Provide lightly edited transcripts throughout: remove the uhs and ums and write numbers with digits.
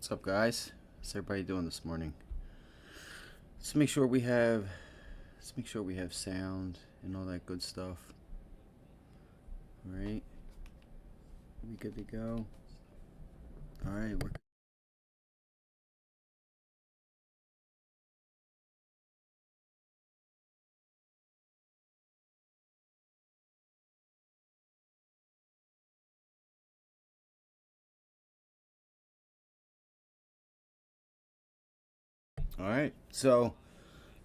What's up, guys? How's everybody doing this morning? Let's make sure we have sound and all that good stuff. All right, we good to go. All right, we're all right. So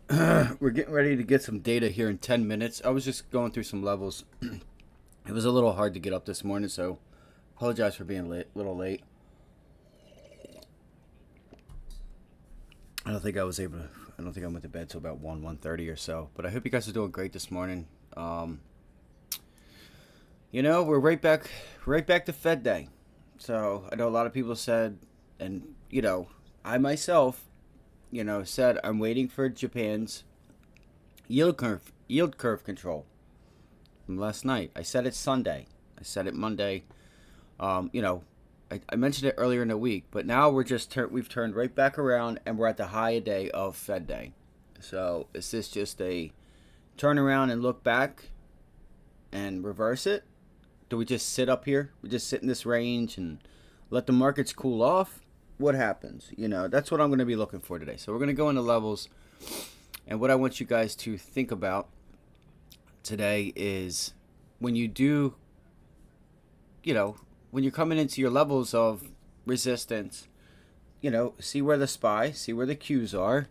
we're getting ready to get some data here in 10 minutes. I was just going through some levels. It was a little hard to get up this morning, so apologize for being a little late. I don't think I was able to. I don't think I went to bed till about 1:30 or so. But I hope you guys are doing great this morning. We're right back to Fed Day. So I know a lot of people said, and I myself, said I'm waiting for Japan's yield curve control from last night. I said it Sunday. I said it Monday. I mentioned it earlier in the week, but now we've turned right back around and we're at the high day of Fed Day. So is this just a turn around and look back and reverse it? Do we just sit up here? We just sit in this range and let the markets cool off? What happens? That's what I'm going to be looking for today. So we're going to go into levels. And what I want you guys to think about today is when you do, when you're coming into your levels of resistance, see where the Qs are.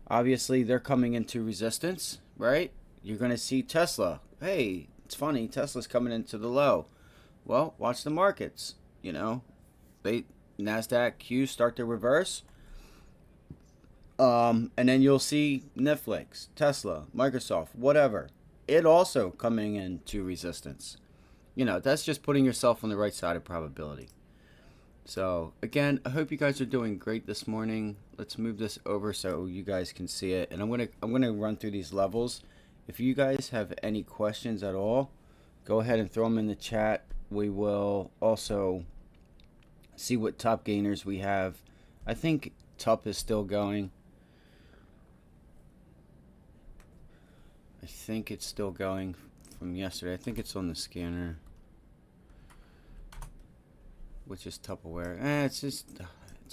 Obviously, they're coming into resistance, right? You're going to see Tesla. Hey, it's funny, Tesla's coming into the low. Well, watch the markets. NASDAQ Qs start to reverse. And then you'll see Netflix, Tesla, Microsoft, whatever. It also coming into resistance. That's just putting yourself on the right side of probability. So, again, I hope you guys are doing great this morning. Let's move this over so you guys can see it. And I'm gonna run through these levels. If you guys have any questions at all, go ahead and throw them in the chat. We will also see what top gainers we have. I think TUP is still going. I think it's still going from yesterday. I think it's on the scanner, which is Tupperware. It's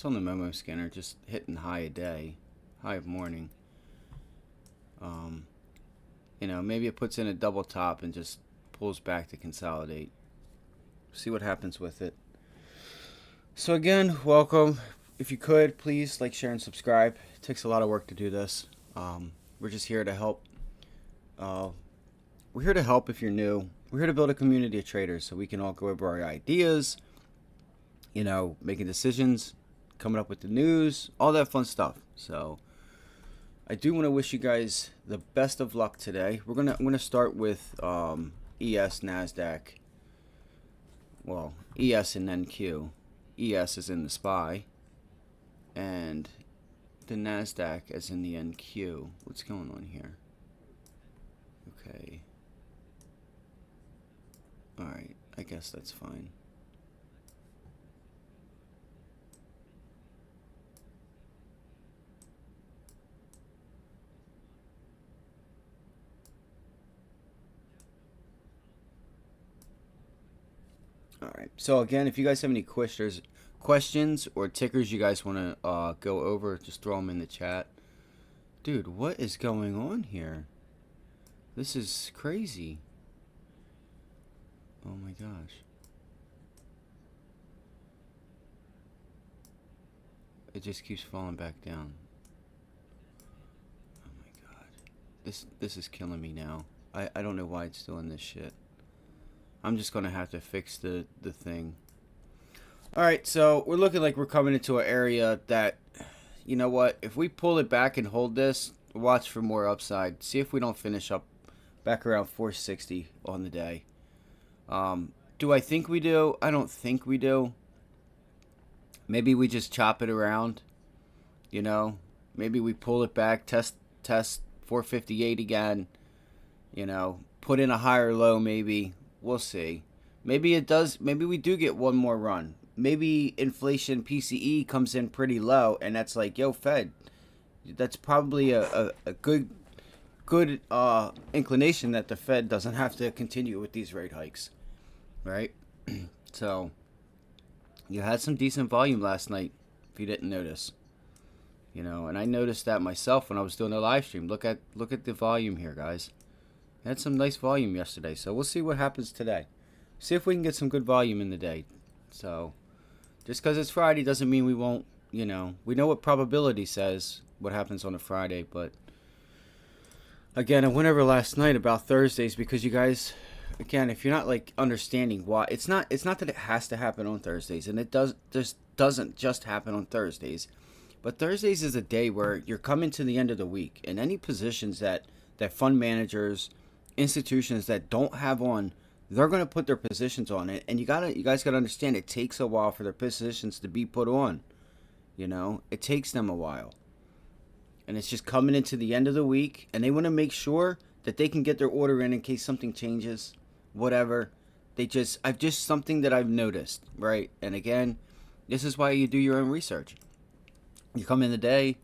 on the memo scanner, just hitting high of morning. Maybe it puts in a double top and just pulls back to consolidate. See what happens with it. So again, welcome. If you could, please like, share, and subscribe. It takes a lot of work to do this. We're just here to help. We're here to help if you're new. We're here to build a community of traders so we can all go over our ideas, making decisions, coming up with the news, all that fun stuff. So I do want to wish you guys the best of luck today. I'm gonna start with ES, NASDAQ. Well, ES and then Q. ES is in the SPY, and the NASDAQ is in the NQ. What's going on here? Okay. Alright, I guess that's fine. Alright, so again, if you guys have any questions or tickers you guys want to go over, just throw them in the chat. Dude, what is going on here? This is crazy. Oh my gosh. It just keeps falling back down. Oh my god. This is killing me now. I don't know why it's doing this shit. I'm just gonna have to fix the thing. Alright, so we're looking like we're coming into an area that, you know what, if we pull it back and hold this, watch for more upside. See if we don't finish up back around 460 on the day. Do I think we do? I don't think we do. Maybe we just chop it around. Maybe we pull it back, test 458 again. Put in a higher low maybe. We'll see. Maybe it does. Maybe we do get one more run. maybe inflation PCE comes in pretty low, and that's like, yo, Fed, that's probably a good inclination that the Fed doesn't have to continue with these rate hikes, right? So you had some decent volume last night, if you didn't notice, and I noticed that myself when I was doing the live stream. Look at the volume here, guys. I had some nice volume yesterday, so we'll see what happens today. See if we can get some good volume in the day. So just because it's Friday doesn't mean we won't. We know what probability says what happens on a Friday, but again, I went over last night about Thursdays because you guys, again, if you're not like understanding why, it's not that it has to happen on Thursdays, and it doesn't just happen on Thursdays, but Thursdays is a day where you're coming to the end of the week, and any positions that fund managers, institutions that don't have on, they're going to put their positions on it, and you guys gotta understand it takes a while for their positions to be put on. It takes them a while. And it's just coming into the end of the week, and they want to make sure that they can get their order in case something changes, whatever. I've just something that I've noticed, right? And again, this is why you do your own research. You come in the day,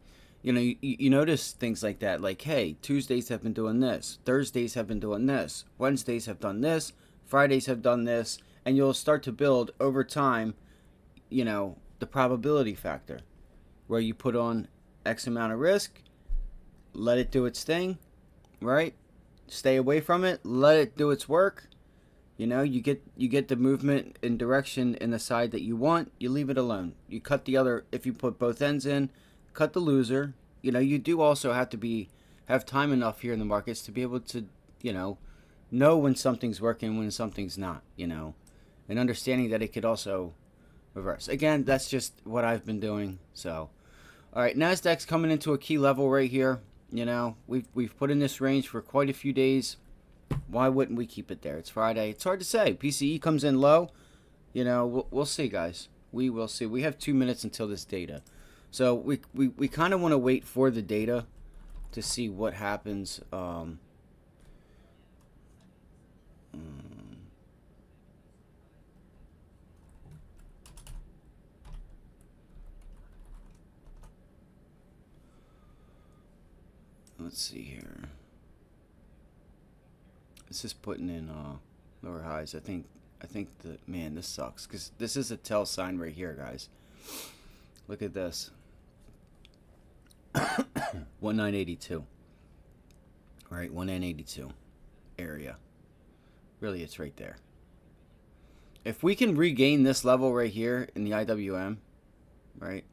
you notice things like that, like, hey, Tuesdays have been doing this, Thursdays have been doing this, Wednesdays have done this, Fridays have done this, and you'll start to build over time, the probability factor, where you put on X amount of risk, let it do its thing, right? Stay away from it, let it do its work. You get the movement in direction in the side that you want, you leave it alone. You cut the other, if you put both ends in, cut the loser. You do also have to have time enough here in the markets to be able to, know when something's working, when something's not, and understanding that it could also reverse. Again, that's just what I've been doing. So, all right, Nasdaq's coming into a key level right here. We've put in this range for quite a few days. Why wouldn't we keep it there? It's Friday. It's hard to say. PCE comes in low. We'll see, guys. We will see. We have 2 minutes until this data. So we kind of want to wait for the data to see what happens. Let's see here. This is putting in lower highs. I think this sucks because this is a tell sign right here, guys. Look at this. 1982. All right, 1982 area. Really, it's right there. If we can regain this level right here in the IWM, right?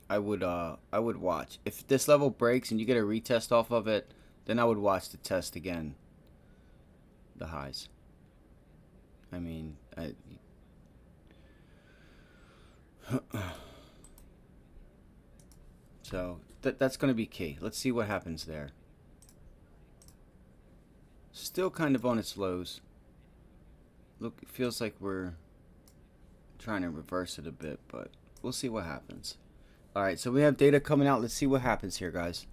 I would watch. If this level breaks and you get a retest off of it, then I would watch the test again. The highs. I mean, so that's going to be key. Let's see what happens there. Still kind of on its lows. Look, it feels like we're trying to reverse it a bit, but we'll see what happens. All right, so we have data coming out. Let's see what happens here, guys.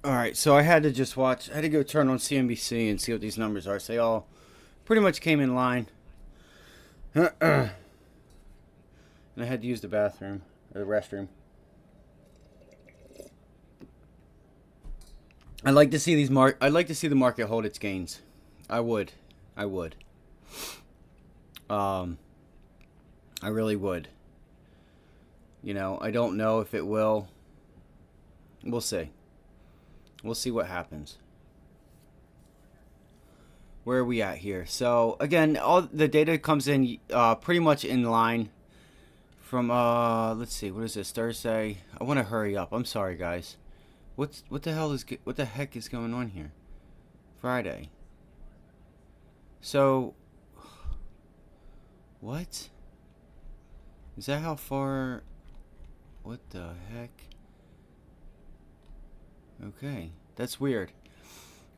All right, so I had to just watch. I had to go turn on CNBC and see what these numbers are. So they all pretty much came in line. And I had to use the bathroom or the restroom. I'd like to see I'd like to see the market hold its gains. I would. I would. Um, I really would. I don't know if it will. We'll see. We'll see what happens. Where are we at here? So again, all the data comes in pretty much in line from let's see, what is this, Thursday? I want to hurry up. I'm sorry, guys. What the heck is going on here? Friday. So what? Is that how far? What the heck? Okay, that's weird.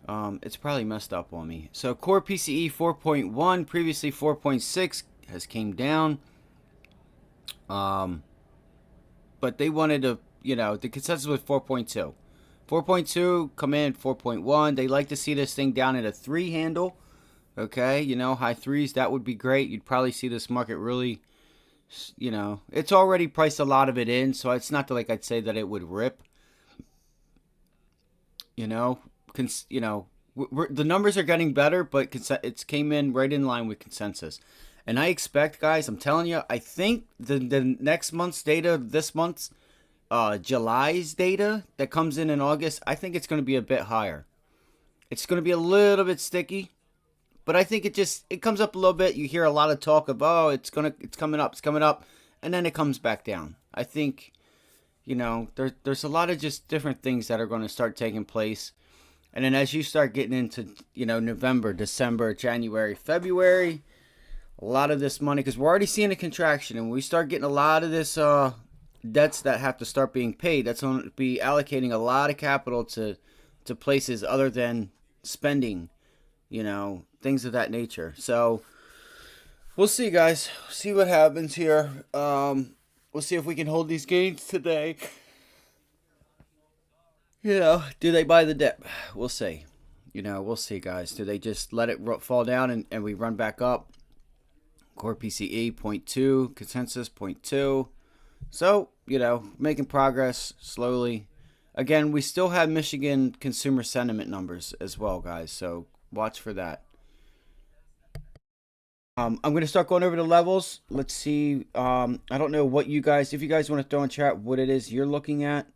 It's probably messed up on me. So core PCE 4.1, previously 4.6, has came down. But they wanted to, the consensus was 4.2. 4.2 come in 4.1. They like to see this thing down at a 3 handle. Okay, high threes, that would be great. You'd probably see this market really, it's already priced a lot of it in, so it's not like I'd say that it would rip. You know, the numbers are getting better, but it's came in right in line with consensus. And I expect, guys, I'm telling you, I think the next month's data, this month's July's data that comes in August, I think it's going to be a bit higher. It's going to be a little bit sticky, but I think it comes up a little bit. You hear a lot of talk of, oh, it's coming up, and then it comes back down. I think, there's a lot of just different things that are going to start taking place. And then as you start getting into, November, December, January, February, a lot of this money, because we're already seeing a contraction, and we start getting a lot of this debts that have to start being paid. That's going to be allocating a lot of capital to places other than spending, things of that nature. So we'll see, guys. See what happens here. We'll see if we can hold these gains today. Do they buy the dip? We'll see. We'll see, guys. Do they just let it fall down and we run back up? Core PCE 0.2, consensus 0.2. So, making progress slowly. Again, we still have Michigan consumer sentiment numbers as well, guys. So watch for that. I'm going to start going over the levels. Let's see. I don't know what if you guys want to throw in chat what it is you're looking at.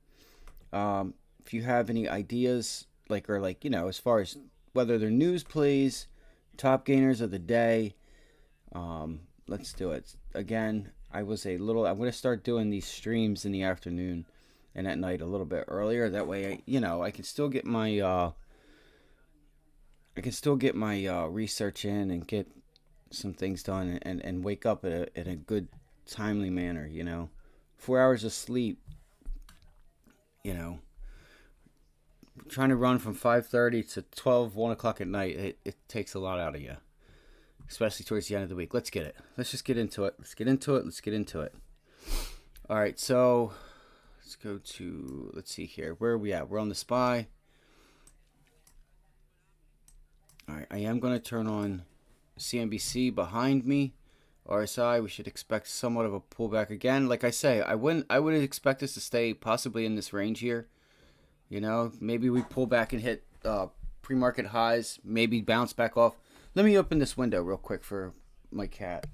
If you have any ideas, as far as whether they're news plays, top gainers of the day, let's do it. Again, I'm going to start doing these streams in the afternoon and at night a little bit earlier. That way, I can still get my, research in and get some things done and wake up in a good, timely manner, 4 hours of sleep, trying to run from 5:30 to 1 o'clock at night, it takes a lot out of you, especially towards the end of the week. Let's get it. Let's just get into it. Let's get into it. All right, so let's go to, let's see here. Where are we at? We're on the SPY. All right, I am going to turn on CNBC behind me. RSI, we should expect somewhat of a pullback again. Like I say, I would expect us to stay possibly in this range here. Maybe we pull back and hit pre-market highs, maybe bounce back off. Let me open this window real quick for my cat.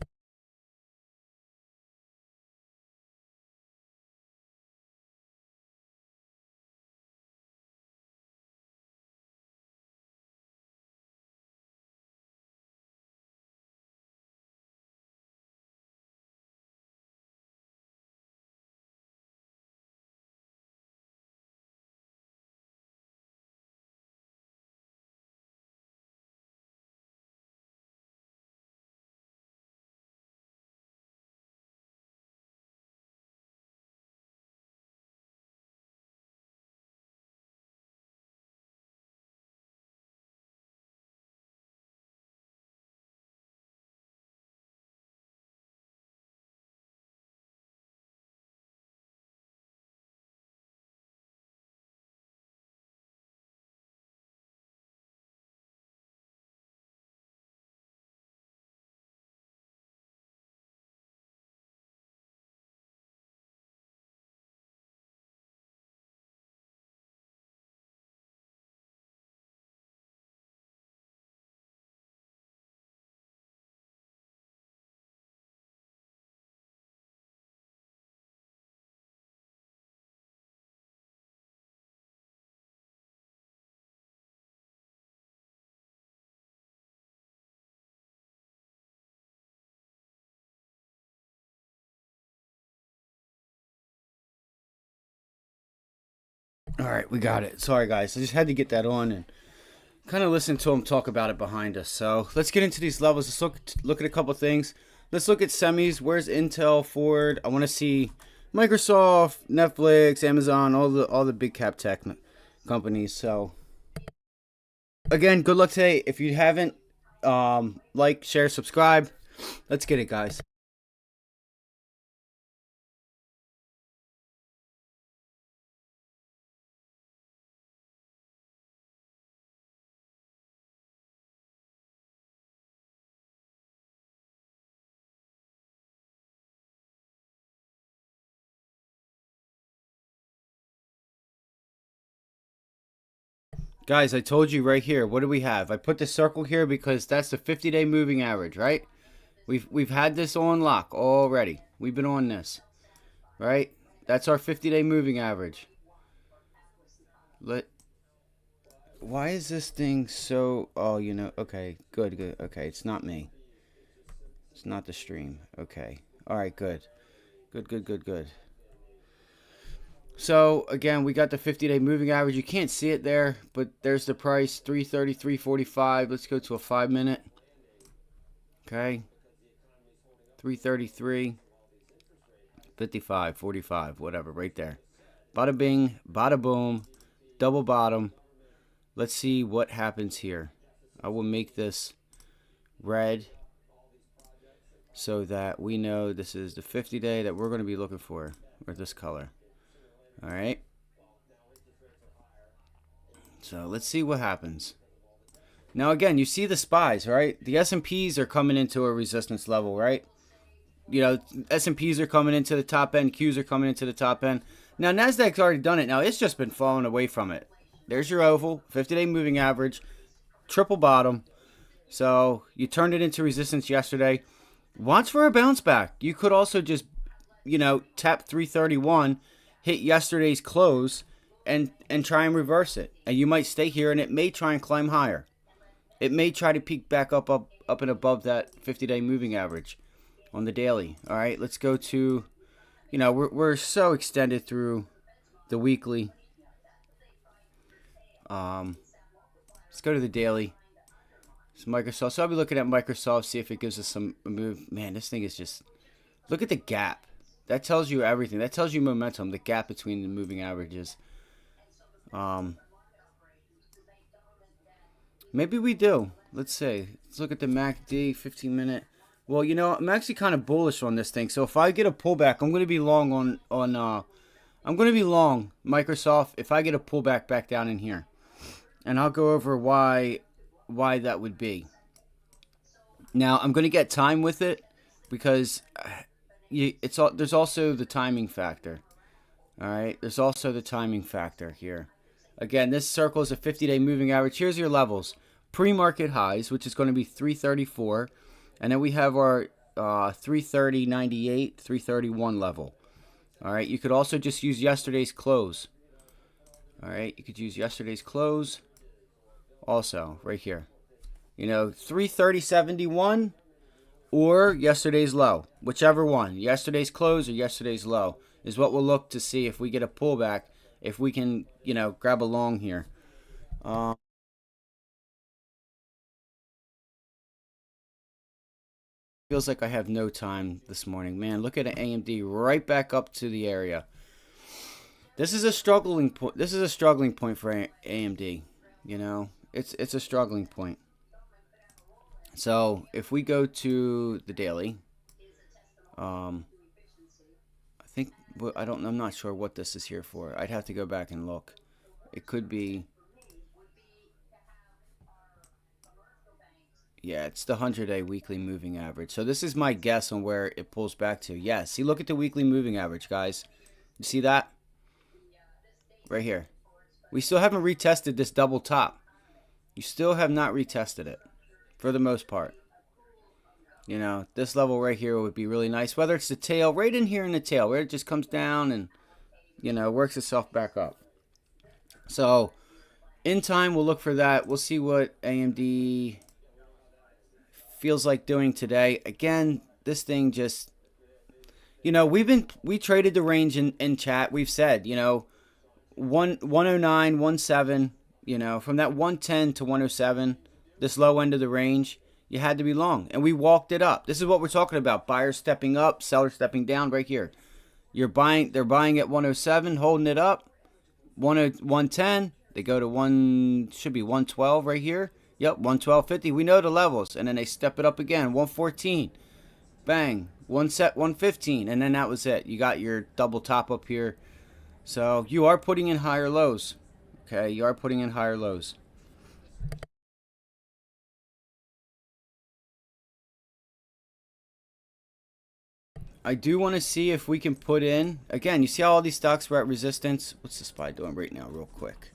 All right, we got it. Sorry, guys. I just had to get that on and kind of listen to him talk about it behind us. So let's get into these levels. Let's look at a couple things. Let's look at semis. Where's Intel, Ford? I want to see Microsoft, Netflix, Amazon, all the big cap tech companies. So again, good luck today. If you haven't, like, share, subscribe. Let's get it, guys. Guys, I told you right here. What do we have? I put the circle here because that's the 50-day moving average, right? We've had this on lock already. We've been on this, right? That's our 50-day moving average. Why is this thing so? Oh, okay, good. Okay, it's not me. It's not the stream. Okay. All right, good. Good. So again, we got the 50-day moving average. You can't see it there, but there's the price, 330, 345. Let's go to a 5-minute. Okay. 333, 55, 45, whatever, right there. Bada bing, bada boom, double bottom. Let's see what happens here. I will make this red so that we know this is the 50-day that we're going to be looking for, or this color. All right. So let's see what happens. Now again, you see the SPYs, right? The S&Ps are coming into a resistance level, right? S&Ps are coming into the top end, Qs are coming into the top end. Now Nasdaq's already done it. Now it's just been falling away from it. There's your oval, 50-day moving average, triple bottom. So you turned it into resistance yesterday. Watch for a bounce back. You could also just, tap 331, hit yesterday's close, and try and reverse it. And you might stay here, and it may try and climb higher. It may try to peak back up and above that 50-day moving average on the daily. All right, let's go to, we're so extended through the weekly. Let's go to the daily. It's Microsoft. So I'll be looking at Microsoft, see if it gives us some move. Man, this thing is just, look at the gap. That tells you everything. That tells you momentum, the gap between the moving averages. Maybe we do. Let's see. Let's look at the MACD 15-minute. Well, I'm actually kind of bullish on this thing. So if I get a pullback, I'm going to be long I'm going to be long Microsoft if I get a pullback back down in here. And I'll go over why that would be. Now, I'm going to get time with it because there's also the timing factor. All right, there's also the timing factor here. Again, this circle is a 50-day moving average. Here's your levels. Pre-market highs, which is going to be 334. And then we have our 330.98, 331 level. All right, you could also just use yesterday's close. All right, you could use yesterday's close also right here. 330.71 or yesterday's low. Whichever one, yesterday's close or yesterday's low is what we'll look to see if we get a pullback, if we can, grab a long here. Feels like I have no time this morning. Man, look at an AMD right back up to the area. This is a struggling point. This is a struggling point for AMD. It's a struggling point. So if we go to the daily, I'm not sure what this is here for. I'd have to go back and look. It could be. Yeah, it's the 100-day weekly moving average. So this is my guess on where it pulls back to. Yeah, see, look at the weekly moving average, guys. You see that? Right here. We still haven't retested this double top. You still have not retested it for the most part. This level right here would be really nice. Whether it's the tail, right in here in the tail, where it just comes down and, works itself back up. So, in time, we'll look for that. We'll see what AMD feels like doing today. Again, this thing just, we traded the range in chat. We've said, 109, 17, you know, from that 110 to 107, this low end of the range, you had to be long. And we walked it up. This is what we're talking about. Buyers stepping up, sellers stepping down right here. They're buying at 107, holding it up. 110, they go to should be 112 right here. Yep, 112.50. We know the levels. And then they step it up again. 114. Bang. 115. And then that was it. You got your double top up here. So you are putting in higher lows. Okay, you are putting in higher lows. I do want to see if we can put in, again, you see how all these stocks were at resistance? What's the SPY doing right now real quick?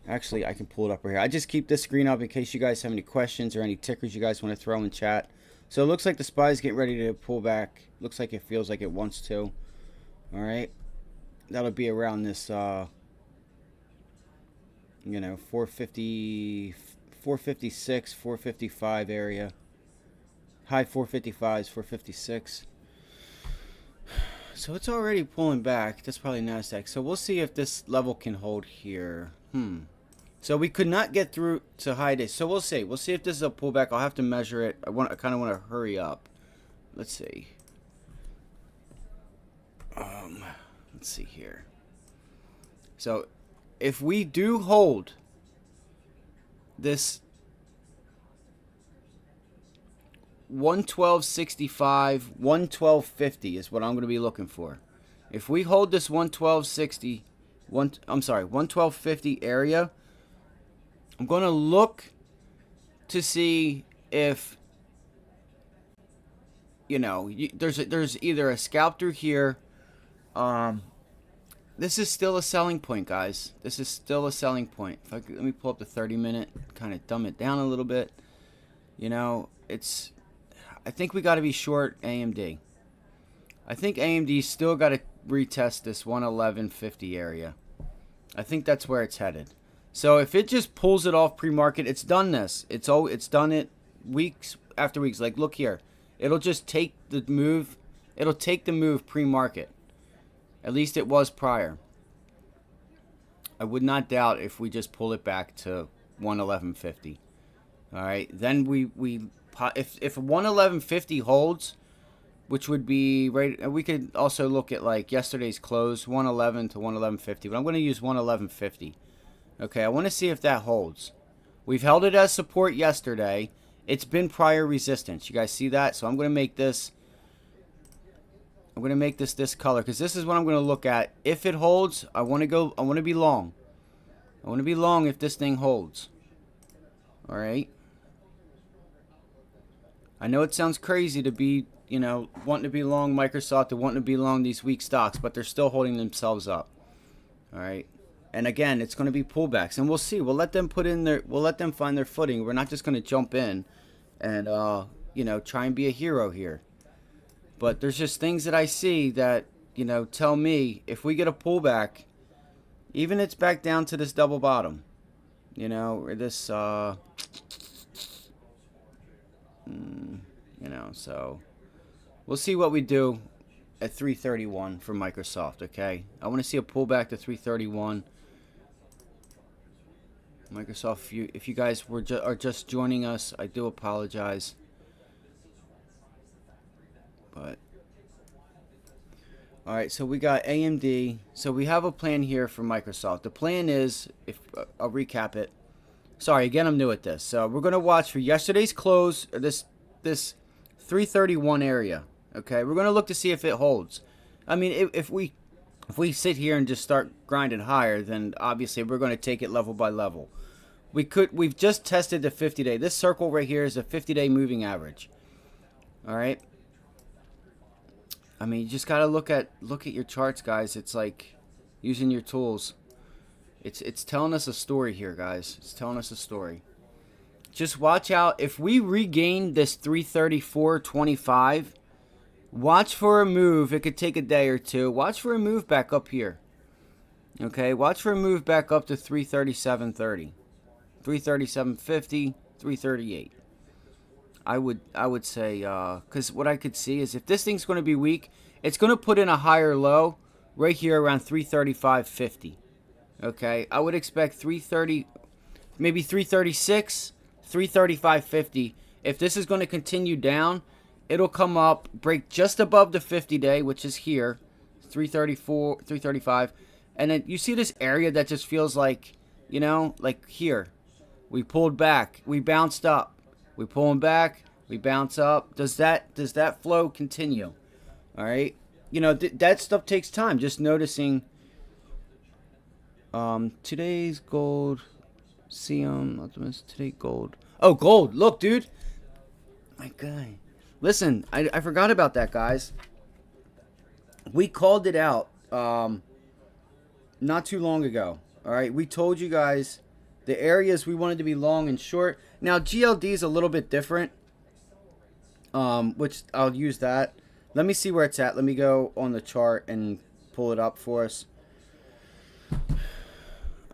Actually, I can pull it up right here. I just keep this screen up in case you guys have any questions or any tickers you guys want to throw in chat. So it looks like the SPY is getting ready to pull back. Looks like it feels like it wants to. All right. That'll be around this, 450, 456, 455 area. High 455s, 456. So it's already pulling back. That's probably NASDAQ. So we'll see if this level can hold here. So we could not get through to high days. So we'll see. We'll see if this is a pullback. I'll have to measure it. I kind of want to hurry up. Let's see. Let's see here. So if we do hold this 112.65, 112.50 is what I'm going to be looking for. If we hold this 112.60, 112.50 area, I'm going to look to see if, there's either a scalp through here. This is still a selling point, guys. This is still a selling point. Let me pull up the 30-minute, kind of dumb it down a little bit. I think we got to be short AMD. I think AMD still got to retest this 111.50 area. I think that's where it's headed. So if it just pulls it off pre-market, it's done this. It's done it weeks after weeks. Like, look here. It'll just take the move. It'll take the move pre-market. At least it was prior. I would not doubt if we just pull it back to 111.50. All right. Then if 111.50 holds, which would be right, we could also look at like yesterday's close, 111 to 111.50, but I'm going to use 111.50. Okay, I want to see if that holds. We've held it as support yesterday. It's been prior resistance. You guys see that? So I'm going to make this this color because this is what I'm going to look at. If it holds, I want to be long. I want to be long if this thing holds. All right. I know it sounds crazy to be, wanting to be long Microsoft, wanting to be long these weak stocks, but they're still holding themselves up. All right. And again, it's going to be pullbacks, and we'll see. We'll let them find their footing. We're not just going to jump in and, try and be a hero here. But there's just things that I see that, tell me if we get a pullback, even it's back down to this double bottom, or this, so we'll see what we do at 331 for Microsoft. Okay, I want to see a pullback to 331. Microsoft, if you guys are just joining us, I do apologize, but all right. So we got AMD. So we have a plan here for Microsoft. The plan is, if I'll recap it. Sorry, again, I'm new at this. So we're going to watch for yesterday's close, or this 331 area. Okay, we're going to look to see if it holds. I mean, if we sit here and just start grinding higher, then obviously we're going to take it level by level. We've just tested the 50-day. This circle right here is a 50-day moving average. All right. I mean, you just got to look at your charts, guys. It's like using your tools. It's telling us a story here, guys. It's telling us a story. Just watch out. If we regain this 334.25, watch for a move. It could take a day or two. Watch for a move back up here. Okay, watch for a move back up to 337.30, 337.50, 338. I would say, because what I could see is if this thing's going to be weak, it's going to put in a higher low right here around 335.50. Okay, I would expect 330, maybe 336, 335.50. If this is going to continue down, it'll come up, break just above the 50-day, which is here, 334, 335. And then you see this area that just feels like, you know, like here. We pulled back, we bounced up. We pull them back, we bounce up. Does that flow continue? All right. You know, that stuff takes time. Just noticing. Today's gold. Optimus. Today gold. Oh, gold. Look, dude. My guy. Listen, I forgot about that, guys. We called it out not too long ago. All right. We told you guys the areas we wanted to be long and short. Now, GLD is a little bit different. Which I'll use that. Let me see where it's at. Let me go on the chart and pull it up for us.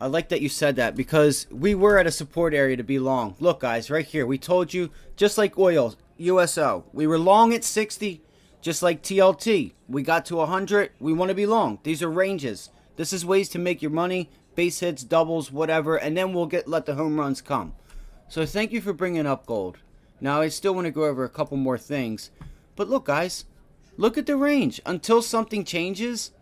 I like that you said that because we were at a support area to be long. Look, guys, right here. We told you, just like oil, USO. We were long at 60, just like TLT. We got to 100. We want to be long. These are ranges. This is ways to make your money. Base hits, doubles, whatever. And then we'll let the home runs come. So thank you for bringing up gold. Now, I still want to go over a couple more things. But look, guys. Look at the range. Until something changes,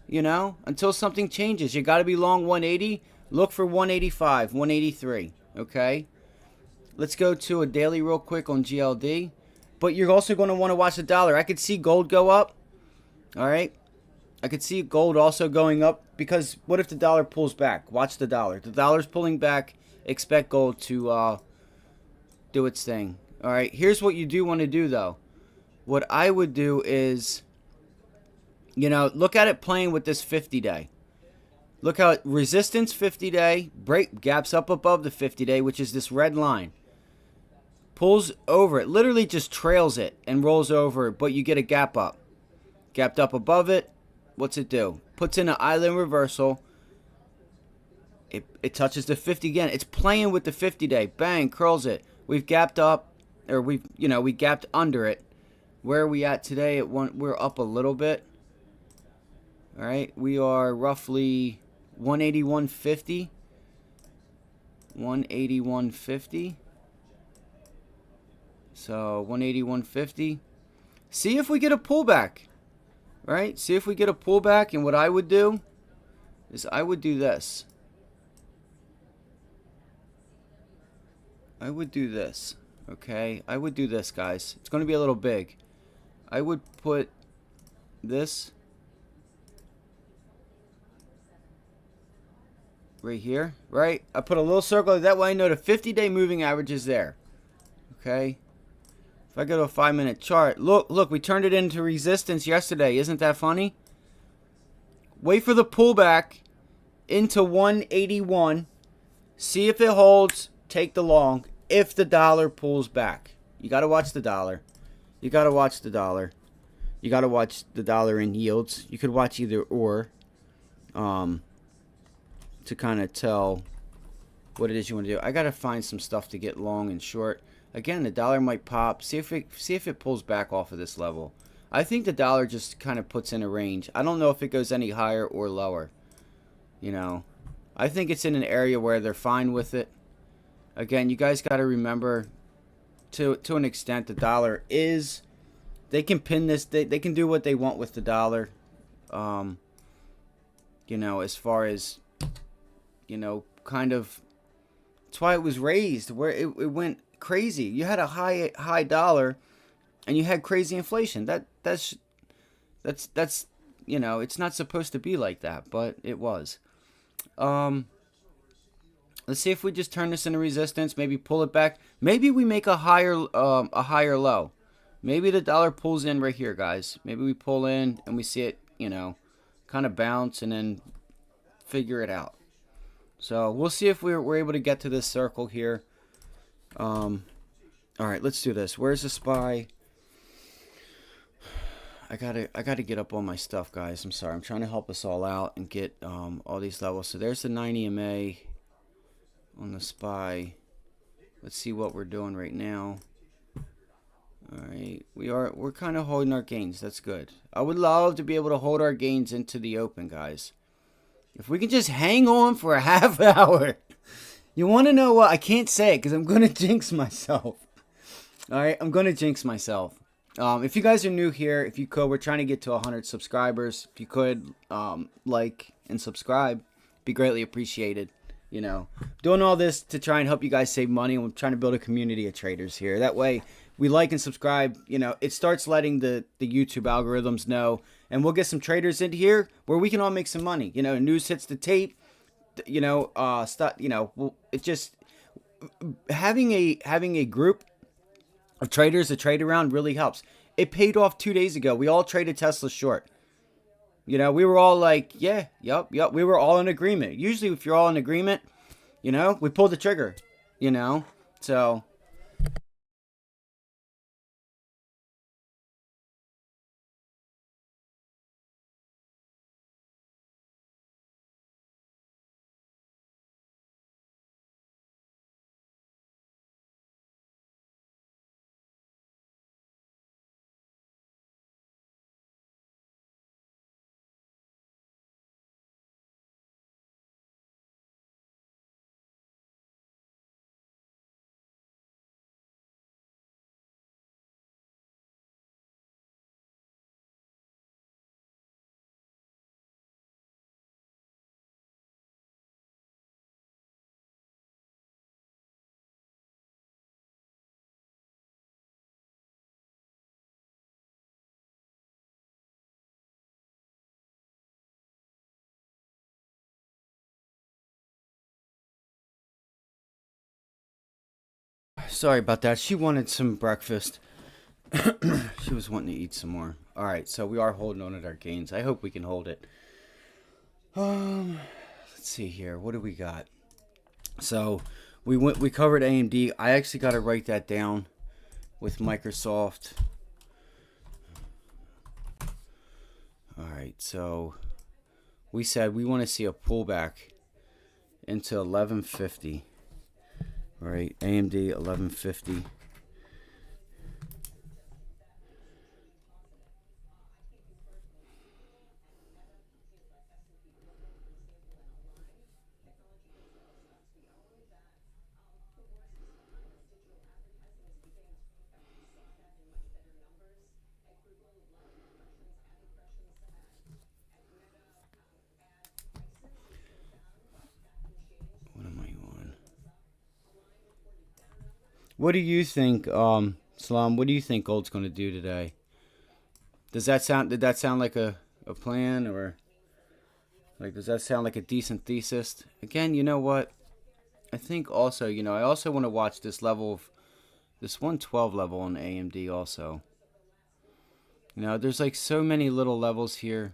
you know, until something changes, you got to be long 180. Look for 185, 183, okay? Let's go to a daily real quick on GLD. But you're also going to want to watch the dollar. I could see gold go up, all right? I could see gold also going up because what if the dollar pulls back? Watch the dollar. The dollar's pulling back. Expect gold to do its thing. All right, here's what you do want to do, though. What I would do is, you know, look at it playing with this 50-day. Look how resistance 50-day, break, gaps up above the 50-day, which is this red line. Pulls over it, literally just trails it and rolls over, but you get a gap up. Gapped up above it, what's it do? Puts in an island reversal. It touches the 50 again. It's playing with the 50-day. Bang, curls it. We've gapped up, or we gapped under it. Where are we at today? We're up a little bit. All right, we are roughly 181.50. 181.50. So 181.50. See if we get a pullback. Right? See if we get a pullback. And what I would do is I would do this. I would do this. Okay? I would do this, guys. It's going to be a little big. I would put this right here, right? I put a little circle. That way I know the 50-day moving average is there. Okay? If I go to a 5-minute chart, look, we turned it into resistance yesterday. Isn't that funny? Wait for the pullback into 181. See if it holds. Take the long. If the dollar pulls back. You got to watch the dollar. You got to watch the dollar. You got to watch the dollar in yields. You could watch either or to kind of tell what it is you want to do. I got to find some stuff to get long and short. Again, the dollar might pop. See if it pulls back off of this level. I think the dollar just kind of puts in a range. I don't know if it goes any higher or lower. You know, I think it's in an area where they're fine with it. Again, you guys got to remember, to an extent, the dollar is, they can pin this, they can do what they want with the dollar. You know, as far as, you know, kind of, that's why it was raised, where it went crazy. You had a high dollar, and you had crazy inflation. That's you know, it's not supposed to be like that, but it was. Let's see if we just turn this into resistance. Maybe pull it back. Maybe we make a higher low. Maybe the dollar pulls in right here, guys. Maybe we pull in and we see it, you know, kind of bounce and then figure it out. So we'll see if we're able to get to this circle here. All right, let's do this. Where's the SPY? I gotta get up on my stuff, guys. I'm sorry. I'm trying to help us all out and get all these levels. So there's the 9 EMA on the SPY. Let's see what we're doing right now. All right, we're kind of holding our gains. That's good. I would love to be able to hold our gains into the open, guys. If we can just hang on for a half hour. You want to know what? I can't say it because I'm going to jinx myself. All right, I'm going to jinx myself. If you guys are new here, if you could, we're trying to get to 100 subscribers. If you could, like and subscribe, be greatly appreciated. You know, doing all this to try and help you guys save money. And we're trying to build a community of traders here. That way, we like and subscribe. You know, it starts letting the YouTube algorithms know, and we'll get some traders in here where we can all make some money. You know, news hits the tape. You know, it just having a group of traders to trade around really helps. It paid off 2 days ago. We all traded Tesla short. You know, we were all like, yeah, yep. We were all in agreement. Usually, if you're all in agreement, you know, we pull the trigger. You know, so. Sorry about that. She wanted some breakfast. She was wanting to eat some more. All right, so we are holding on at our gains. I hope we can hold it. Let's see here. What do we got? So we covered AMD. I actually got to write that down with Microsoft. All right, so we said we want to see a pullback into 1150. All right, AMD 1150. What do you think, Salam? What do you think gold's going to do today? Did that sound like a plan, or like does that sound like a decent thesis? Again, you know what? I think also, you know, I also want to watch this level of this 112 level on AMD also. You know, there's like so many little levels here.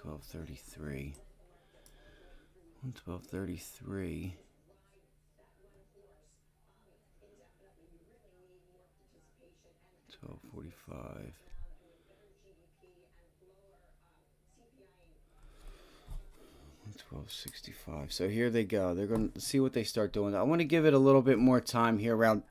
1233. 1233. 1245. 1265. So here they go. They're going to see what they start doing. I want to give it a little bit more time here around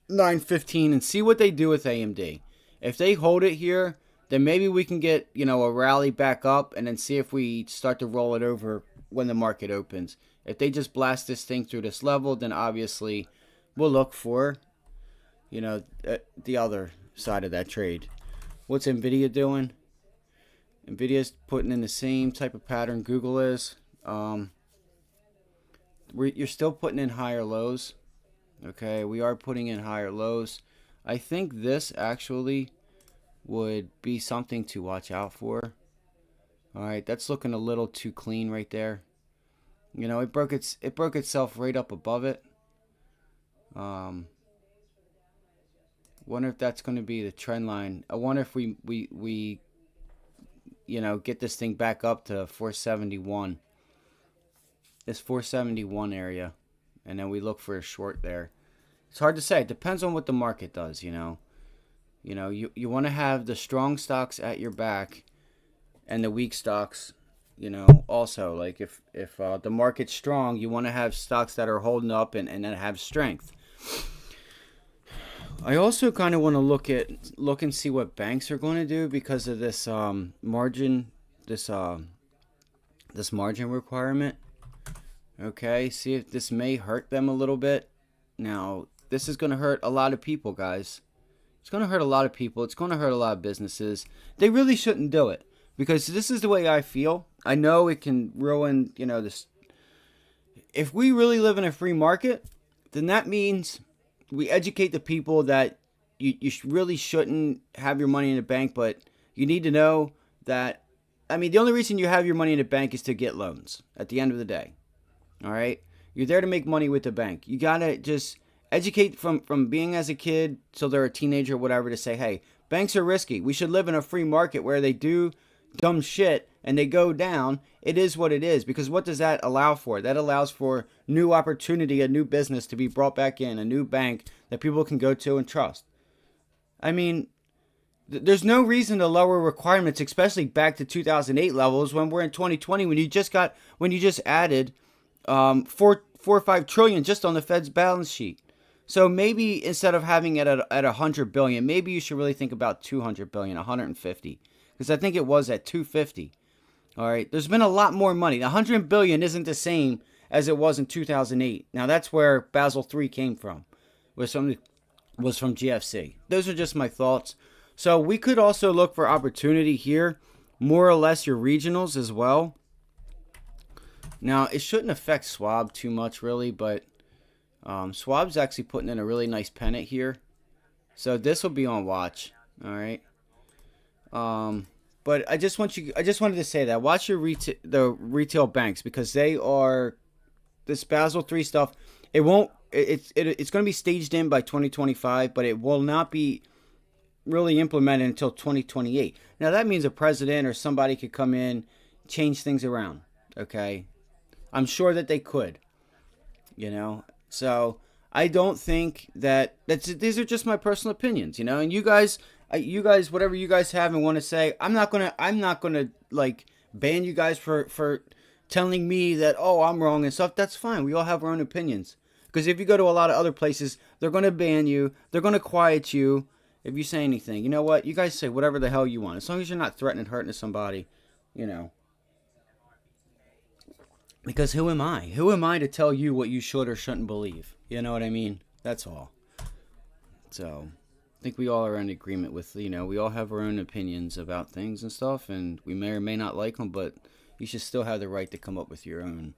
9:15 and see what they do with AMD. If they hold it here, then maybe we can get, you know, a rally back up and then see if we start to roll it over when the market opens. If they just blast this thing through this level, then obviously we'll look for, you know, the other side of that trade. What's Nvidia doing? Nvidia's putting in the same type of pattern Google is. You're still putting in higher lows. Okay, we are putting in higher lows. I think this actually would be something to watch out for. All right, that's looking a little too clean right there. You know, it broke itself right up above it. Wonder if that's going to be the trend line. I wonder if we you know, get this thing back up to 471. This 471 area, and then we look for a short there. It's hard to say. It depends on what the market does, you know. You know, you want to have the strong stocks at your back and the weak stocks, you know, also. Like if the market's strong, you want to have stocks that are holding up and that have strength. I also kind of want to look and see what banks are going to do because of this margin, this this margin requirement. Okay, see if this may hurt them a little bit. Now, this is going to hurt a lot of people, guys. It's going to hurt a lot of people. It's going to hurt a lot of businesses. They really shouldn't do it because this is the way I feel. I know it can ruin, this. If we really live in a free market, then that means we educate the people that you really shouldn't have your money in a bank, but you need to know that, I mean, the only reason you have your money in a bank is to get loans at the end of the day. All right? You're there to make money with the bank. You got to just educate from being as a kid till they're a teenager or whatever to say, hey, banks are risky. We should live in a free market where they do dumb shit and they go down. It is what it is, because what does that allow for? That allows for new opportunity, a new business to be brought back in, a new bank that people can go to and trust. I mean, there's no reason to lower requirements, especially back to 2008 levels when we're in 2020, when you just added 4 or 5 trillion just on the Fed's balance sheet. So maybe instead of having it at 100 billion, maybe you should really think about 200 billion, 150, because I think it was at 250. All right, there's been a lot more money. 100 billion isn't the same as it was in 2008. Now that's where Basel III came from, was from GFC. Those are just my thoughts. So we could also look for opportunity here, more or less your regionals as well. Now it shouldn't affect Schwab too much really, but Schwab's actually putting in a really nice pennant here, so this will be on watch. All right. But I just wanted to say that watch the retail banks, because they are, this Basel III stuff. It won't. It's going to be staged in by 2025, but it will not be really implemented until 2028. Now that means a president or somebody could come in, change things around. Okay, I'm sure that they could. So I don't think these are just my personal opinions. And you guys, whatever you guys have and want to say, I'm not gonna like ban you guys for telling me that, oh, I'm wrong and stuff. That's fine. We all have our own opinions. Because if you go to a lot of other places, they're gonna ban you. They're gonna quiet you if you say anything. You know what? You guys say whatever the hell you want, as long as you're not threatening hurting somebody. Because who am I? Who am I to tell you what you should or shouldn't believe? You know what I mean? That's all. So I think we all are in agreement with, we all have our own opinions about things and stuff, and we may or may not like them, but you should still have the right to come up with your own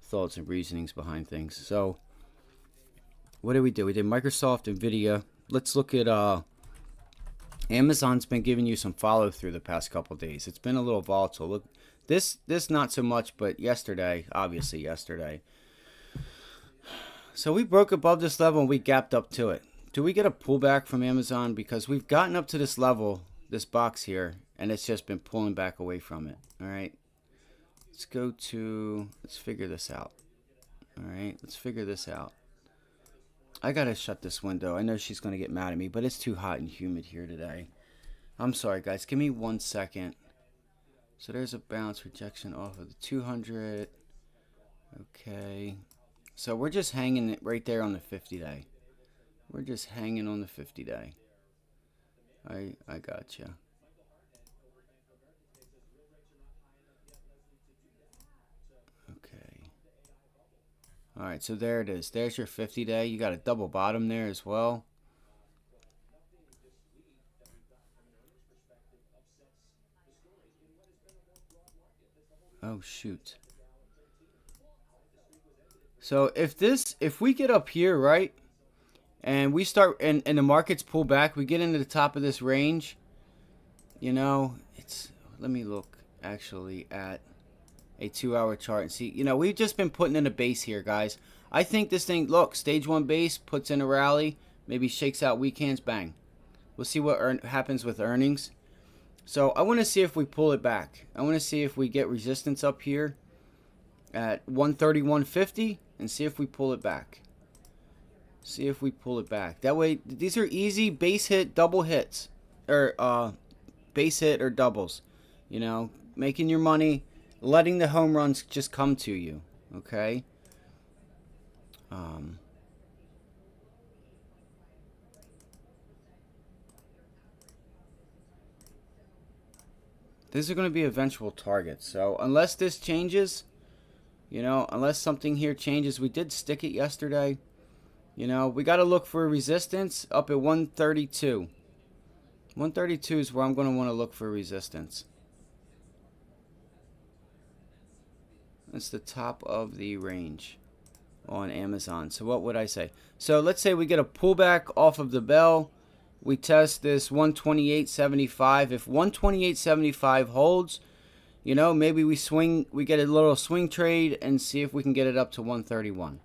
thoughts and reasonings behind things. So what did we do? We did Microsoft, Nvidia. Let's look at Amazon's been giving you some follow through the past couple of days. It's been a little volatile. Look, this not so much, but obviously yesterday. So we broke above this level and we gapped up to it. Do we get a pullback from Amazon? Because we've gotten up to this level, this box here, and it's just been pulling back away from it. All right. Let's figure this out. All right. Let's figure this out. I got to shut this window. I know she's going to get mad at me, but it's too hot and humid here today. I'm sorry, guys. Give me 1 second. So there's a bounce rejection off of the 200. Okay. So we're just hanging it right there on the 50-day. We're just hanging on the 50-day. I got you. Okay. All right, so there it is. There's your 50-day. You got a double bottom there as well. Oh, shoot. So if we get up here, right, and we start, and the markets pull back, we get into the top of this range, let me look actually at a 2-hour chart and see, we've just been putting in a base here, guys. I think this thing, look, stage 1 base, puts in a rally, maybe shakes out weak hands, bang. We'll see what happens with earnings. So I want to see if we pull it back. I want to see if we get resistance up here at 131.50 and see if we pull it back. See if we pull it back. That way, these are easy base hit, double hits, or base hit or doubles. Making your money, letting the home runs just come to you. Okay. these are going to be eventual targets. So unless this changes, you know, unless something here changes, we did stick it yesterday. You know, we got to look for resistance up at 132. 132 is where I'm going to want to look for resistance. That's the top of the range on Amazon. So what would I say? So let's say we get a pullback off of the bell. We test this 128.75. If 128.75 holds, you know, maybe we get a little swing trade and see if we can get it up to 131.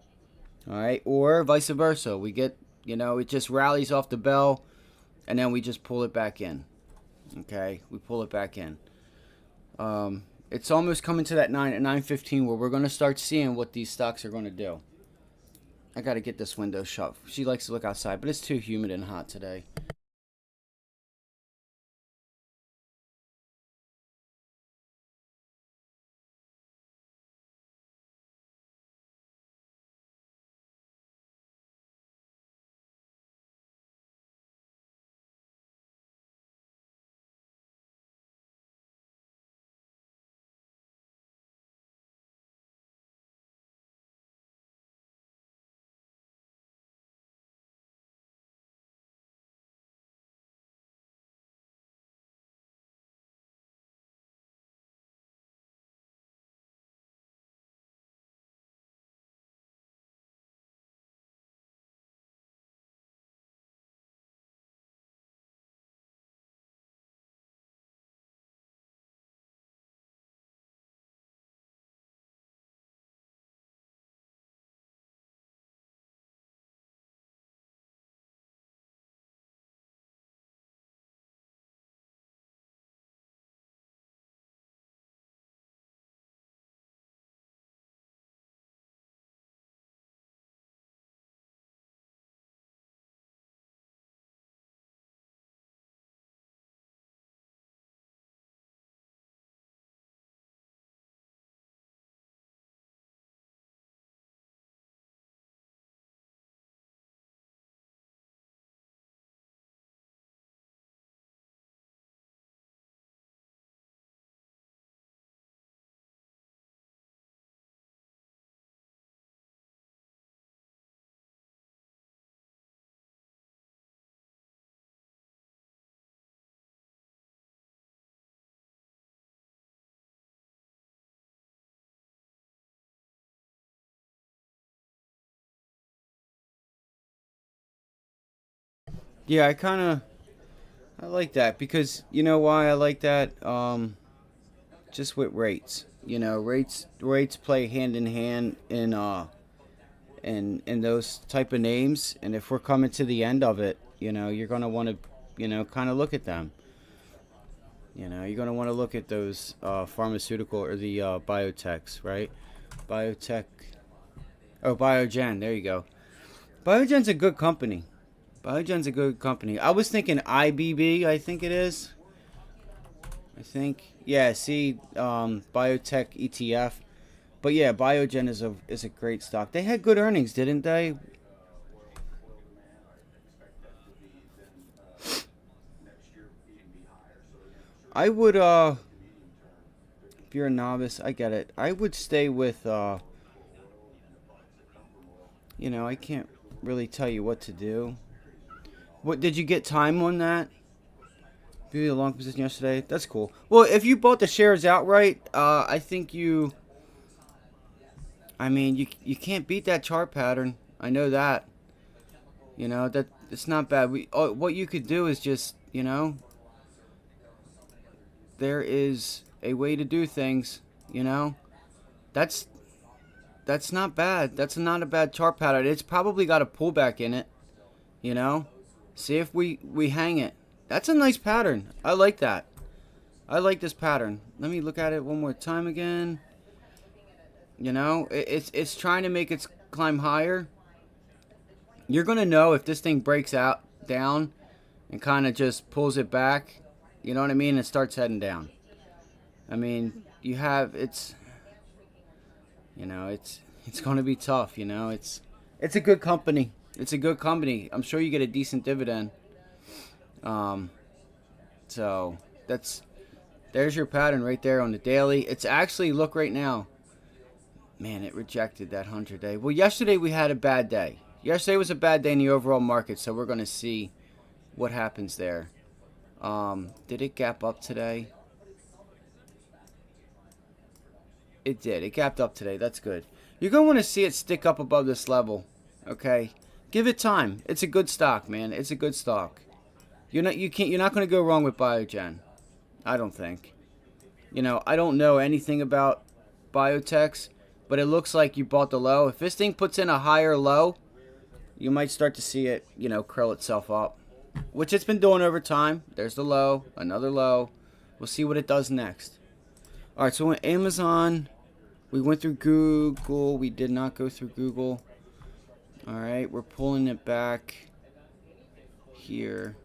All right, or vice versa. We get, you know, it just rallies off the bell, and then we just pull it back in. Okay, we pull it back in. It's almost coming to that 9:15 where we're going to start seeing what these stocks are going to do. I got to get this window shut. She likes to look outside, but it's too humid and hot today. Yeah, I like that because you know why I like that? Just with rates. You know, rates play hand in hand in those type of names, and if we're coming to the end of it, you know, you're gonna want to, you know, kind of look at them. You know, you're gonna want to look at those pharmaceutical or the biotechs, right? Biotech. Oh, Biogen. There you go. Biogen's a good company. Biogen's a good company. I was thinking IBB. I think it is. I think. Yeah. See, biotech ETF. But yeah, Biogen is a great stock. They had good earnings, didn't they? I would if you're a novice, I get it. I would stay with you know, I can't really tell you what to do. What did you get time on that? Be a long position yesterday. That's cool. Well, if you bought the shares outright, I think you. I mean, you can't beat that chart pattern. I know that. You know that it's not bad. What you could do is just, you know, there is a way to do things. You know, that's that's not bad. That's not a bad chart pattern. It's probably got a pullback in it. You know, see if we hang it. That's a nice pattern. I like that. I like this pattern. Let me look at it one more time again. You know, it's trying to make its climb higher. You're gonna know if this thing breaks out down and kind of just pulls it back. You know what I mean? And starts heading down. I mean, you have it's. You know, it's gonna be tough. You know, it's a good company. It's a good company. I'm sure you get a decent dividend. Um, so There's your pattern right there on the daily. It's actually, look right now. Man, it rejected that 100-day. Well, yesterday we had a bad day. Yesterday was a bad day in the overall market, so we're going to see what happens there. Did it gap up today? It did. It gapped up today. That's good. You're going to want to see it stick up above this level. Okay? Give it time. It's a good stock, man. It's a good stock. You're not going to go wrong with Biogen. I don't think. You know, I don't know anything about biotechs, but it looks like you bought the low. If this thing puts in a higher low, you might start to see it, you know, curl itself up, which it's been doing over time. There's the low, another low. We'll see what it does next. All right, so on Amazon, we went through Google. We did not go through Google. All right, we're pulling it back here.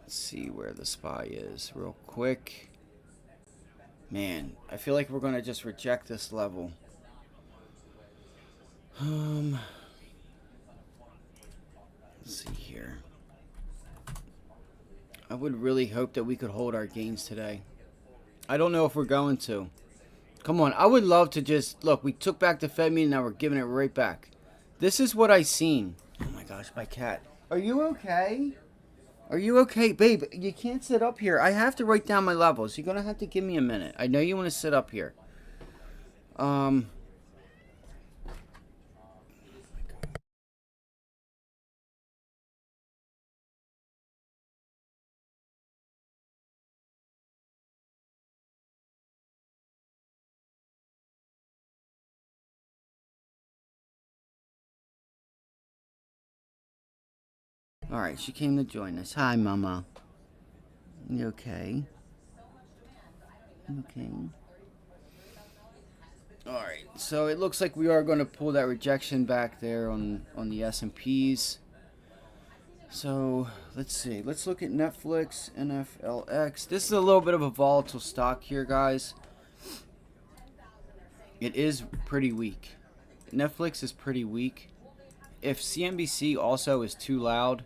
Let's see where the SPY is real quick. Man, I feel like we're going to just reject this level. Let's see here. I would really hope that we could hold our gains today. I don't know if we're going to. Come on, I would love to just... Look, we took back the Fed meeting, now we're giving it right back. This is what I seen. Oh my gosh, my cat. Are you okay? Are you okay? Babe, you can't sit up here. I have to write down my levels. You're going to have to give me a minute. I know you want to sit up here. Alright, she came to join us. Hi, Mama. You okay? Okay. Alright, so it looks like we are going to pull that rejection back there on the S&Ps. So, let's see. Let's look at Netflix, NFLX. This is a little bit of a volatile stock here, guys. It is pretty weak. Netflix is pretty weak. If CNBC also is too loud,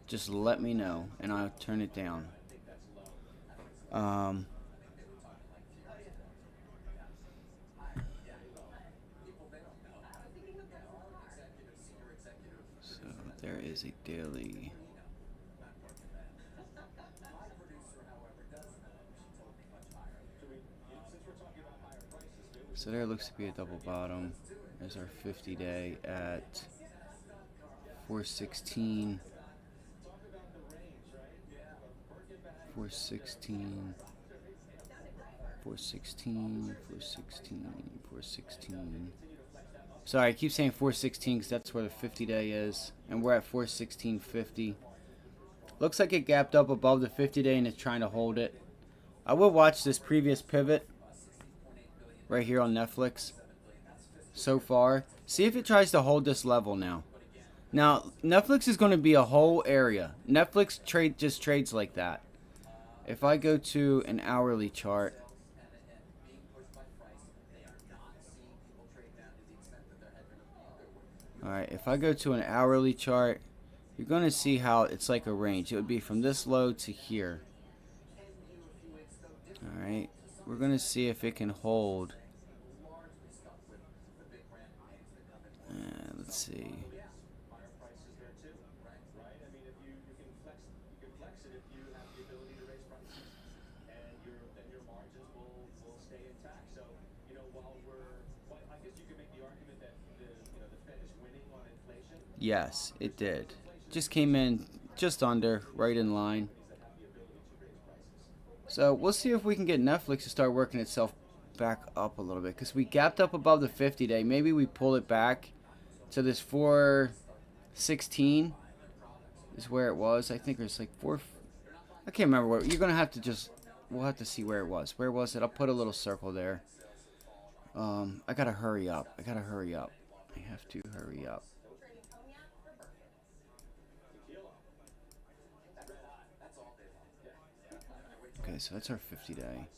just let me know and I'll turn it down. So there is a daily. So there looks to be a double bottom. There's our 50-day at 416. 416, 416, 416, 416. Sorry, I keep saying 416 because that's where the 50-day is. And we're at 416.50. Looks like it gapped up above the 50-day and it's trying to hold it. I will watch this previous pivot right here on Netflix so far. See if it tries to hold this level now. Now, Netflix is going to be a whole area. Netflix just trades like that. If I go to an hourly chart, alright, if I go to an hourly chart, you're going to see how it's like a range. It would be from this low to here. Alright, we're going to see if it can hold. Let's see. Yes, it did. Just came in just under, right in line. So we'll see if we can get Netflix to start working itself back up a little bit. Because we gapped up above the 50-day. Maybe we pull it back to this 416 is where it was. I think there's like I can't remember where. You're going to have to just... We'll have to see where it was. Where was it? I'll put a little circle there. I got to hurry up. I got to hurry up. I have to hurry up. Okay, so that's our 50-day.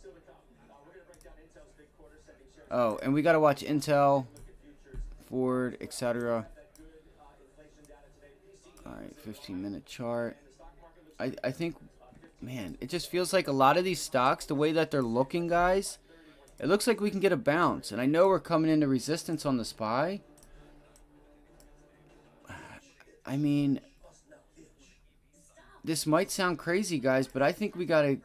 Oh, and we got to watch Intel, Ford, etc. Alright, 15-minute chart. I think Man, it just feels like a lot of these stocks, the way that they're looking, guys, it looks like we can get a bounce. And I know we're coming into resistance on the SPY. I mean, this might sound crazy, guys, but I think we gotta.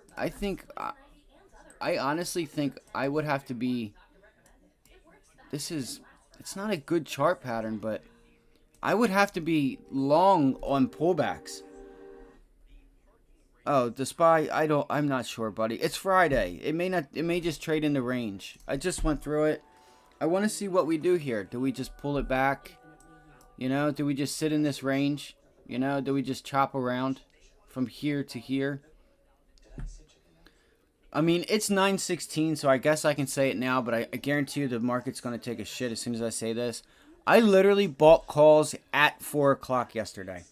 I honestly think I would have to be. It's not a good chart pattern, but I would have to be long on pullbacks. Oh, the SPY, I'm not sure, buddy. It's Friday. It may just trade in the range. I just went through it. I want to see what we do here. Do we just pull it back? You know, do we just sit in this range? You know, do we just chop around from here to here? I mean, it's 9:16, so I guess I can say it now, but I guarantee you the market's going to take a shit as soon as I say this. I literally bought calls at 4 o'clock yesterday.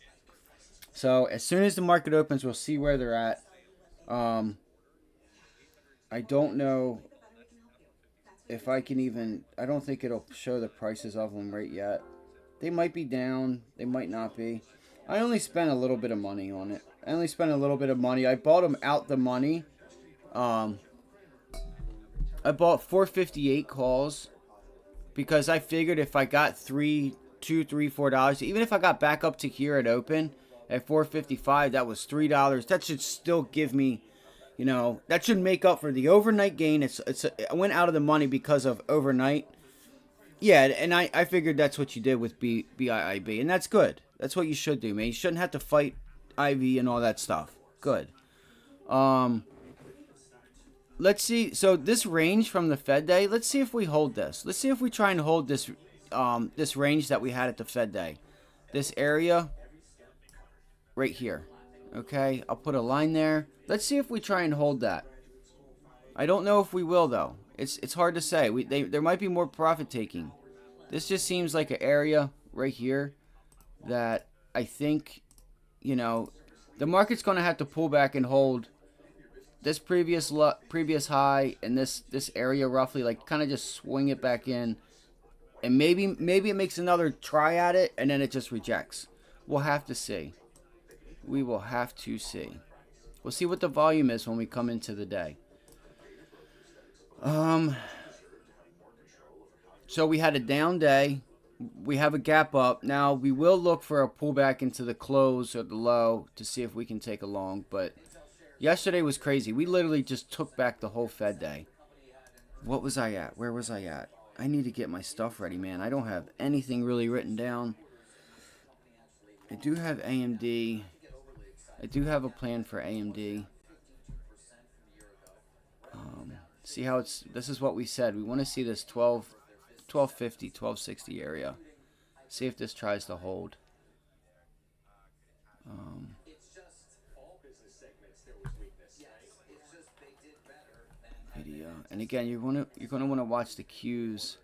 So as soon as the market opens, we'll see where they're at. I don't know if I can even... I don't think it'll show the prices of them right yet. They might be down. They might not be. I only spent a little bit of money on it. I bought them out the money. I bought 458 calls because I figured if I got $2, $3, $4, even if I got back up to here at open at 455, that was $3. That should still give me, you know, that should make up for the overnight gain. I went out of the money because of overnight. Yeah, and I figured that's what you did with BIIB, and that's good. That's what you should do, man. You shouldn't have to fight IV and all that stuff. Good. Let's see. So this range from the Fed day, let's see if we hold this. Let's see if we try and hold this this range that we had at the Fed day. This area right here. Okay, I'll put a line there. Let's see if we try and hold that. I don't know if we will though. It's hard to say. There might be more profit taking. This just seems like an area right here that I think, you know, the market's going to have to pull back and hold this previous high and this area roughly, like kind of just swing it back in, and maybe it makes another try at it and then it just rejects. We'll have to see. We will have to see. We'll see what the volume is when we come into the day. So we had a down day. We have a gap up. Now we will look for a pullback into the close or the low to see if we can take a long, but yesterday was crazy. We literally just took back the whole Fed day. What was I at? Where was I at? I need to get my stuff ready, man. I don't have anything really written down. I do have AMD. I do have a plan for AMD. See how it's... This is what we said. We want to see this 1250, 1260 area. See if this tries to hold. Video. And again, you're gonna want to watch the cues.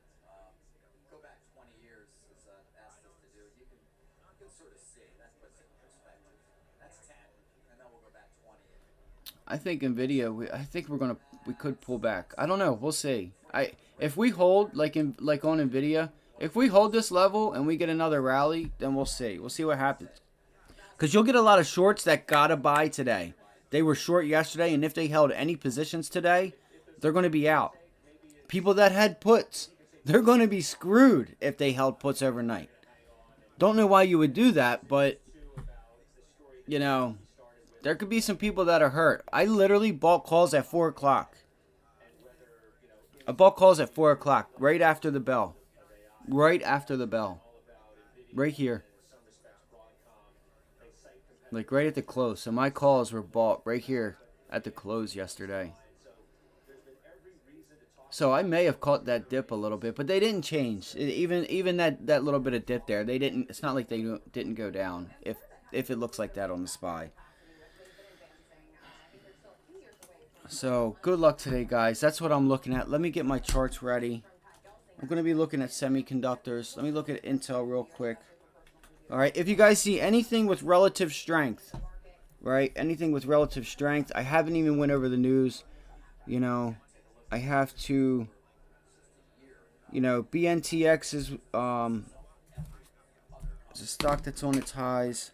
I think Nvidia. We could pull back. I don't know. We'll see. If we hold like on Nvidia, if we hold this level and we get another rally, then we'll see. We'll see what happens. Because you'll get a lot of shorts that gotta buy today. They were short yesterday, and if they held any positions today, they're going to be out. People that had puts, they're going to be screwed if they held puts overnight. Don't know why you would do that, but, you know, there could be some people that are hurt. I literally bought calls at 4 o'clock. I bought calls at 4 o'clock, right after the bell. Right after the bell. Right here. Like right at the close. So my calls were bought right here at the close yesterday. So I may have caught that dip a little bit, but they didn't change. Even that little bit of dip there, they didn't. It's not like they didn't go down. If it looks like that on the SPY. So good luck today, guys. That's what I'm looking at. Let me get my charts ready. I'm going to be looking at semiconductors. Let me look at Intel real quick. All right. If you guys see anything with relative strength, right? Anything with relative strength. I haven't even went over the news. You know, I have to. You know, BNTX is a stock that's on its highs.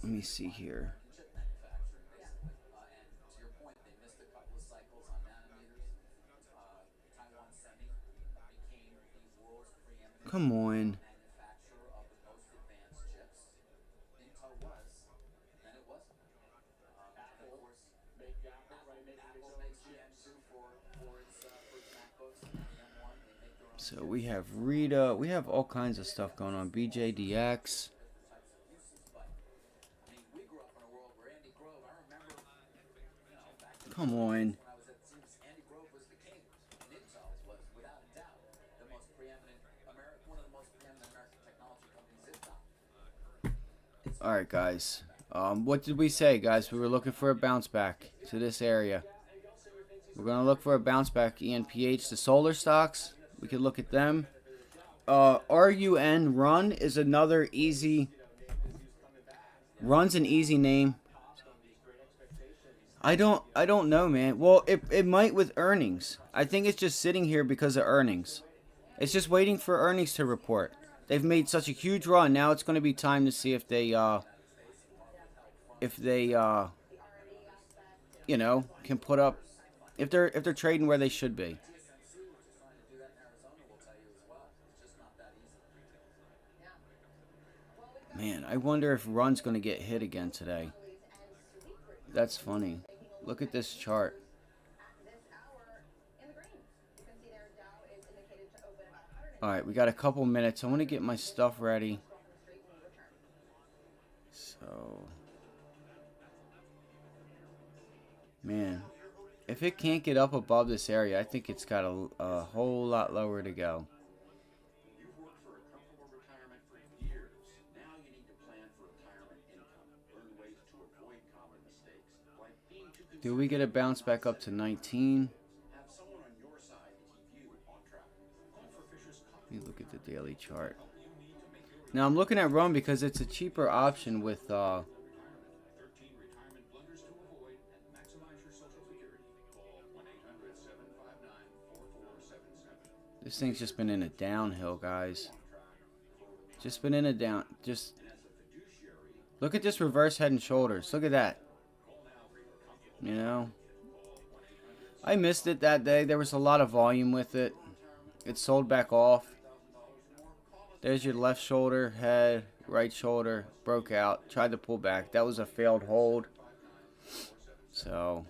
Let me see here. Come on. So we have Rita. We have all kinds of stuff going on. BJDX. Come on. Alright, guys. What did we say, guys? We were looking for a bounce back to this area. We're going to look for a bounce back. ENPH, the solar stocks. We could look at them. RUN, Run, is another easy... Run's an easy name. I don't know, man. Well, it might with earnings. I think it's just sitting here because of earnings. It's just waiting for earnings to report. They've made such a huge run. Now it's going to be time to see if they you know, can put up, if they're trading where they should be. Man, I wonder if Run's going to get hit again today. That's funny. Look at this chart. Alright, we got a couple minutes. I want to get my stuff ready. So, man, if it can't get up above this area, I think it's got a whole lot lower to go. Do we get a bounce back up to 19? Let me look at the daily chart. Now I'm looking at Run because it's a cheaper option with this thing's just been in a downhill, guys. Just been in a down. Just look at this reverse head and shoulders. Look at that. You know, I missed it that day. There was a lot of volume with it. It sold back off. There's your left shoulder, head, right shoulder, broke out, tried to pull back. That was a failed hold. So,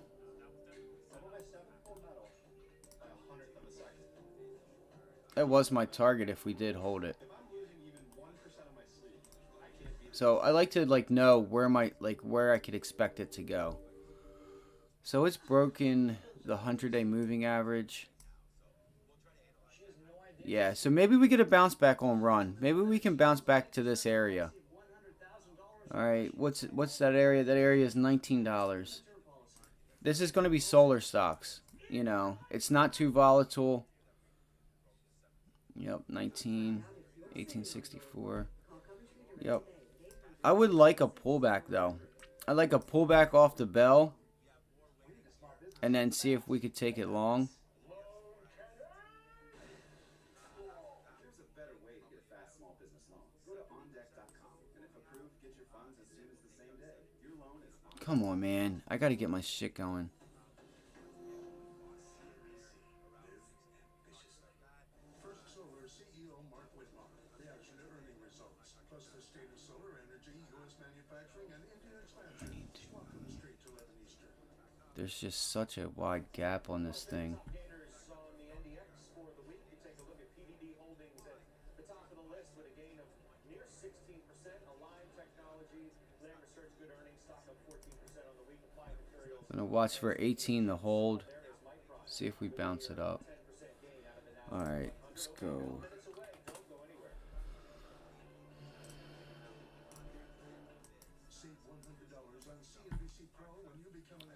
that was my target if we did hold it. So, I like to know where where I could expect it to go. So it's broken the 100-day moving average. Yeah, so maybe we get a bounce back on Run. Maybe we can bounce back to this area. Alright, what's that area? That area is $19. This is going to be solar stocks. You know, it's not too volatile. Yep, 1864. Yep. I would like a pullback, though. I'd like a pullback off the bell. And then see if we could take it long. Come on, man. I gotta get my shit going. There's just such a wide gap on this thing. I'm going to watch for 18 to hold. See if we bounce it up. Alright, let's go.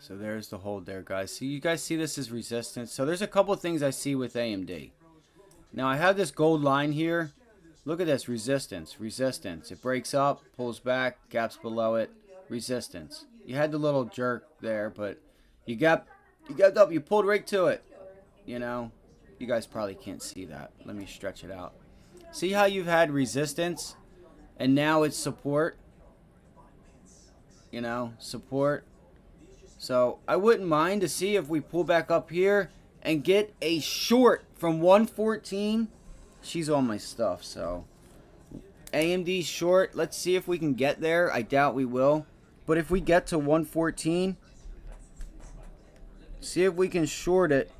So there's the hold there, guys. So you guys see this as resistance. So there's a couple of things I see with AMD. Now I have this gold line here. Look at this, resistance, resistance. It breaks up, pulls back, gaps below it, resistance. You had the little jerk there, but you got up, you pulled right to it. You know, you guys probably can't see that. Let me stretch it out. See how you've had resistance and now it's support? you know, support. So I wouldn't mind to see if we pull back up here and get a short from 114. She's on my stuff, so AMD short. Let's see if we can get there. I doubt we will. But if we get to 114, see if we can short it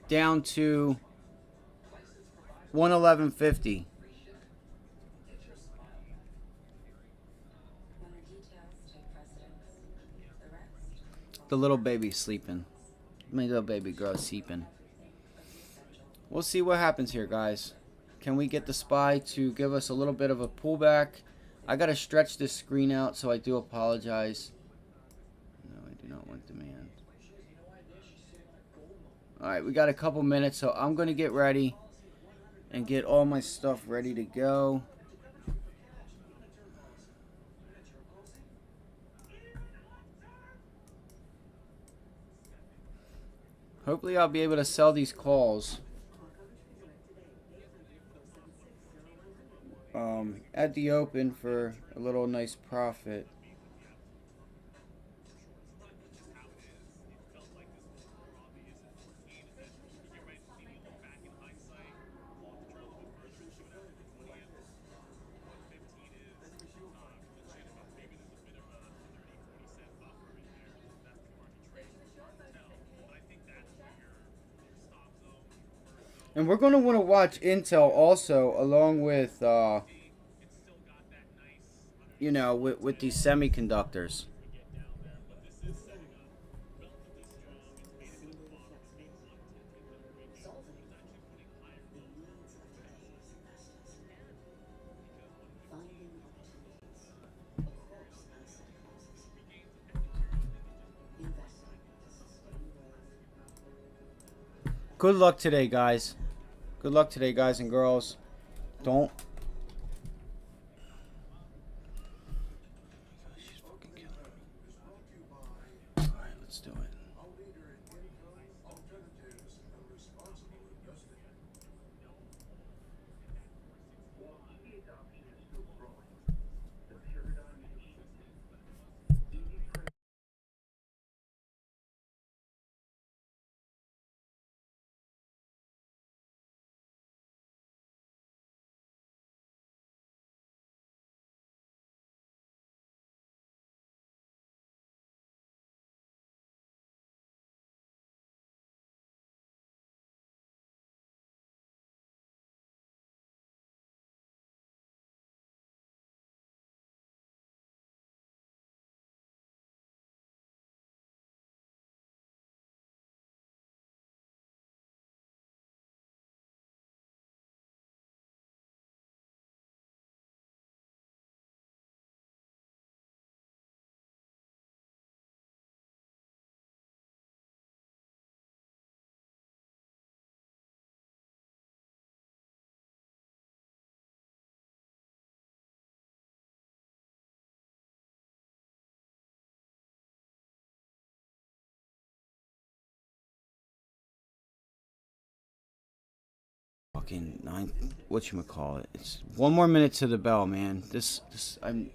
down to 111.50. The little baby's sleeping. My little baby girl's sleeping. We'll see what happens here, guys. Can we get the SPY to give us a little bit of a pullback? I gotta stretch this screen out, so I do apologize. No, I do not want demand. Alright, we got a couple minutes, so I'm gonna get ready and get all my stuff ready to go. Hopefully I'll be able to sell these calls at the open for a little nice profit. And we're going to want to watch Intel also, along with, you know, with these semiconductors. Good luck today, guys. Good luck today, guys and girls. Don't. She's fucking killing me. Alright, let's do it. Fucking 9. Whatchamacallit? It's 1 more minute to the bell, man. I'm.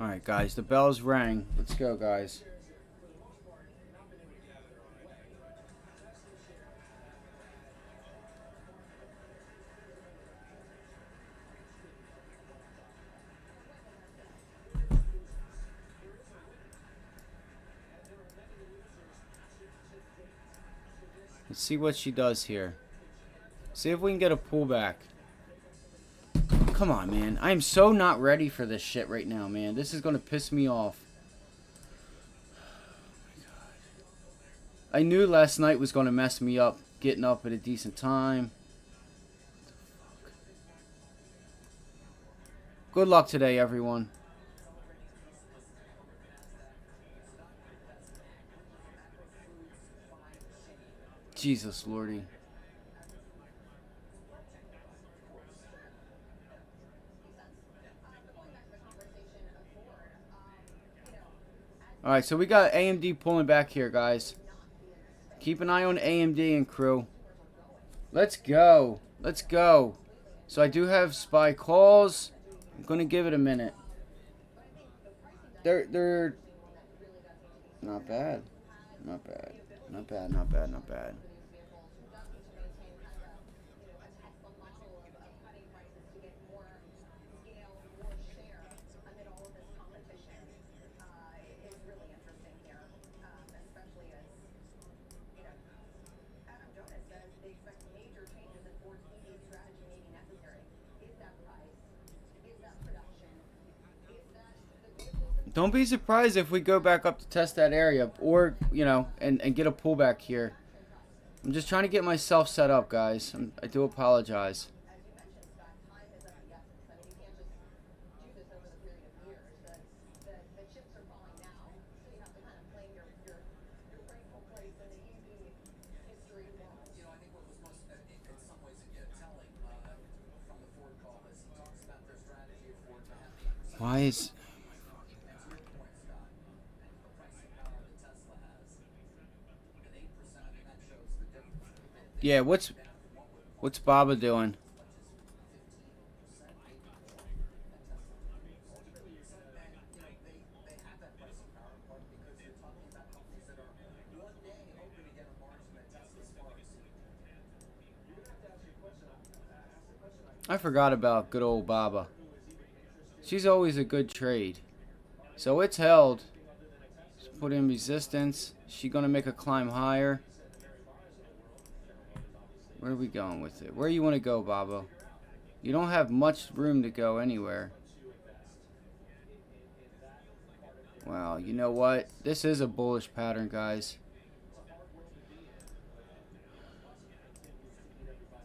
Alright, guys, the bells rang. Let's go, guys. Let's see what she does here. See if we can get a pullback. Come on, man. I am so not ready for this shit right now, man. This is going to piss me off. Oh my God. I knew last night was going to mess me up, getting up at a decent time. What the fuck? Good luck today, everyone. Jesus Lordy. Alright, so we got AMD pulling back here, guys. Keep an eye on AMD and crew. Let's go. Let's go. So I do have SPY calls. I'm going to give it a minute. They're not bad. Not bad. Not bad, not bad, not bad. Don't be surprised if we go back up to test that area or, you know, and get a pullback here. I'm just trying to get myself set up, guys. I do apologize. Why is... Yeah, what's Baba doing? I forgot about good old Baba. She's always a good trade. So it's held. Just put in resistance. She gonna make a climb higher. Where are we going with it? Where you want to go, Baba? You don't have much room to go anywhere. Wow, you know what? This is a bullish pattern, guys.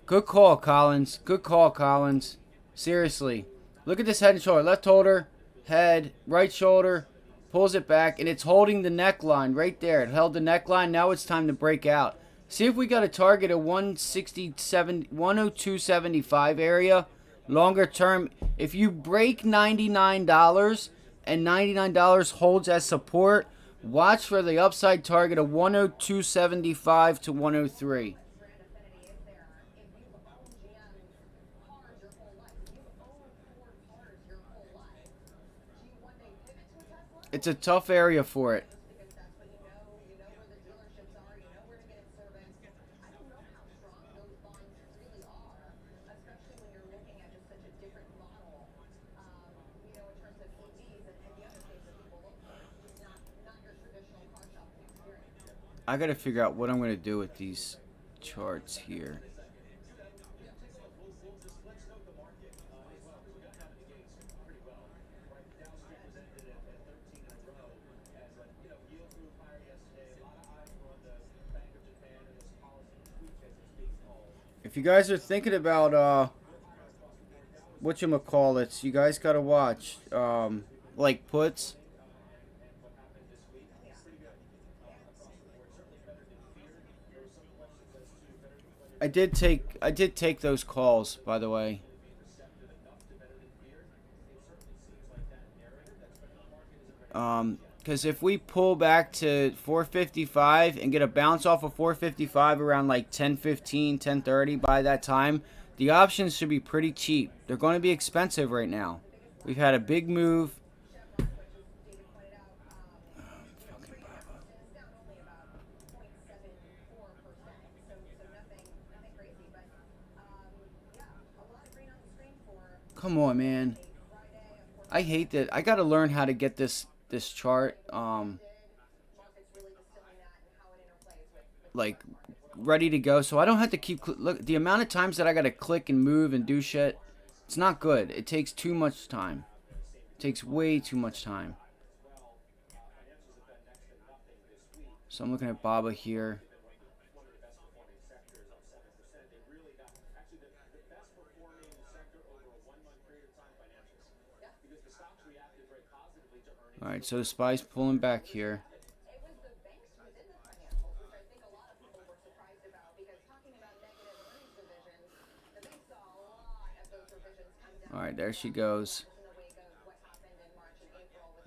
Good call, Collins. Good call, Collins. Seriously. Look at this head and shoulder. Left shoulder, head, right shoulder. Pulls it back, and it's holding the neckline right there. It held the neckline. Now it's time to break out. See if we got a target at 167, 102.75 area. Longer term, if you break $99 and $99 holds as support, watch for the upside target of 102.75 to 103. It's a tough area for it. I gotta figure out what I'm gonna do with these charts here. If you guys are thinking about whatchamacallits, you guys gotta watch like puts. I did take those calls, by the way. Because if we pull back to 455 and get a bounce off of 455 around like 10:15, 10:30 by that time, the options should be pretty cheap. They're going to be expensive right now. We've had a big move. Come on, man. I hate that. I gotta learn how to get this chart like ready to go, so I don't have to keep look. The amount of times that I gotta click and move and do shit, it's not good. It takes too much time. It takes way too much time. So I'm looking at Baba here. Alright, so the SPY's pulling back here. Alright, there she goes.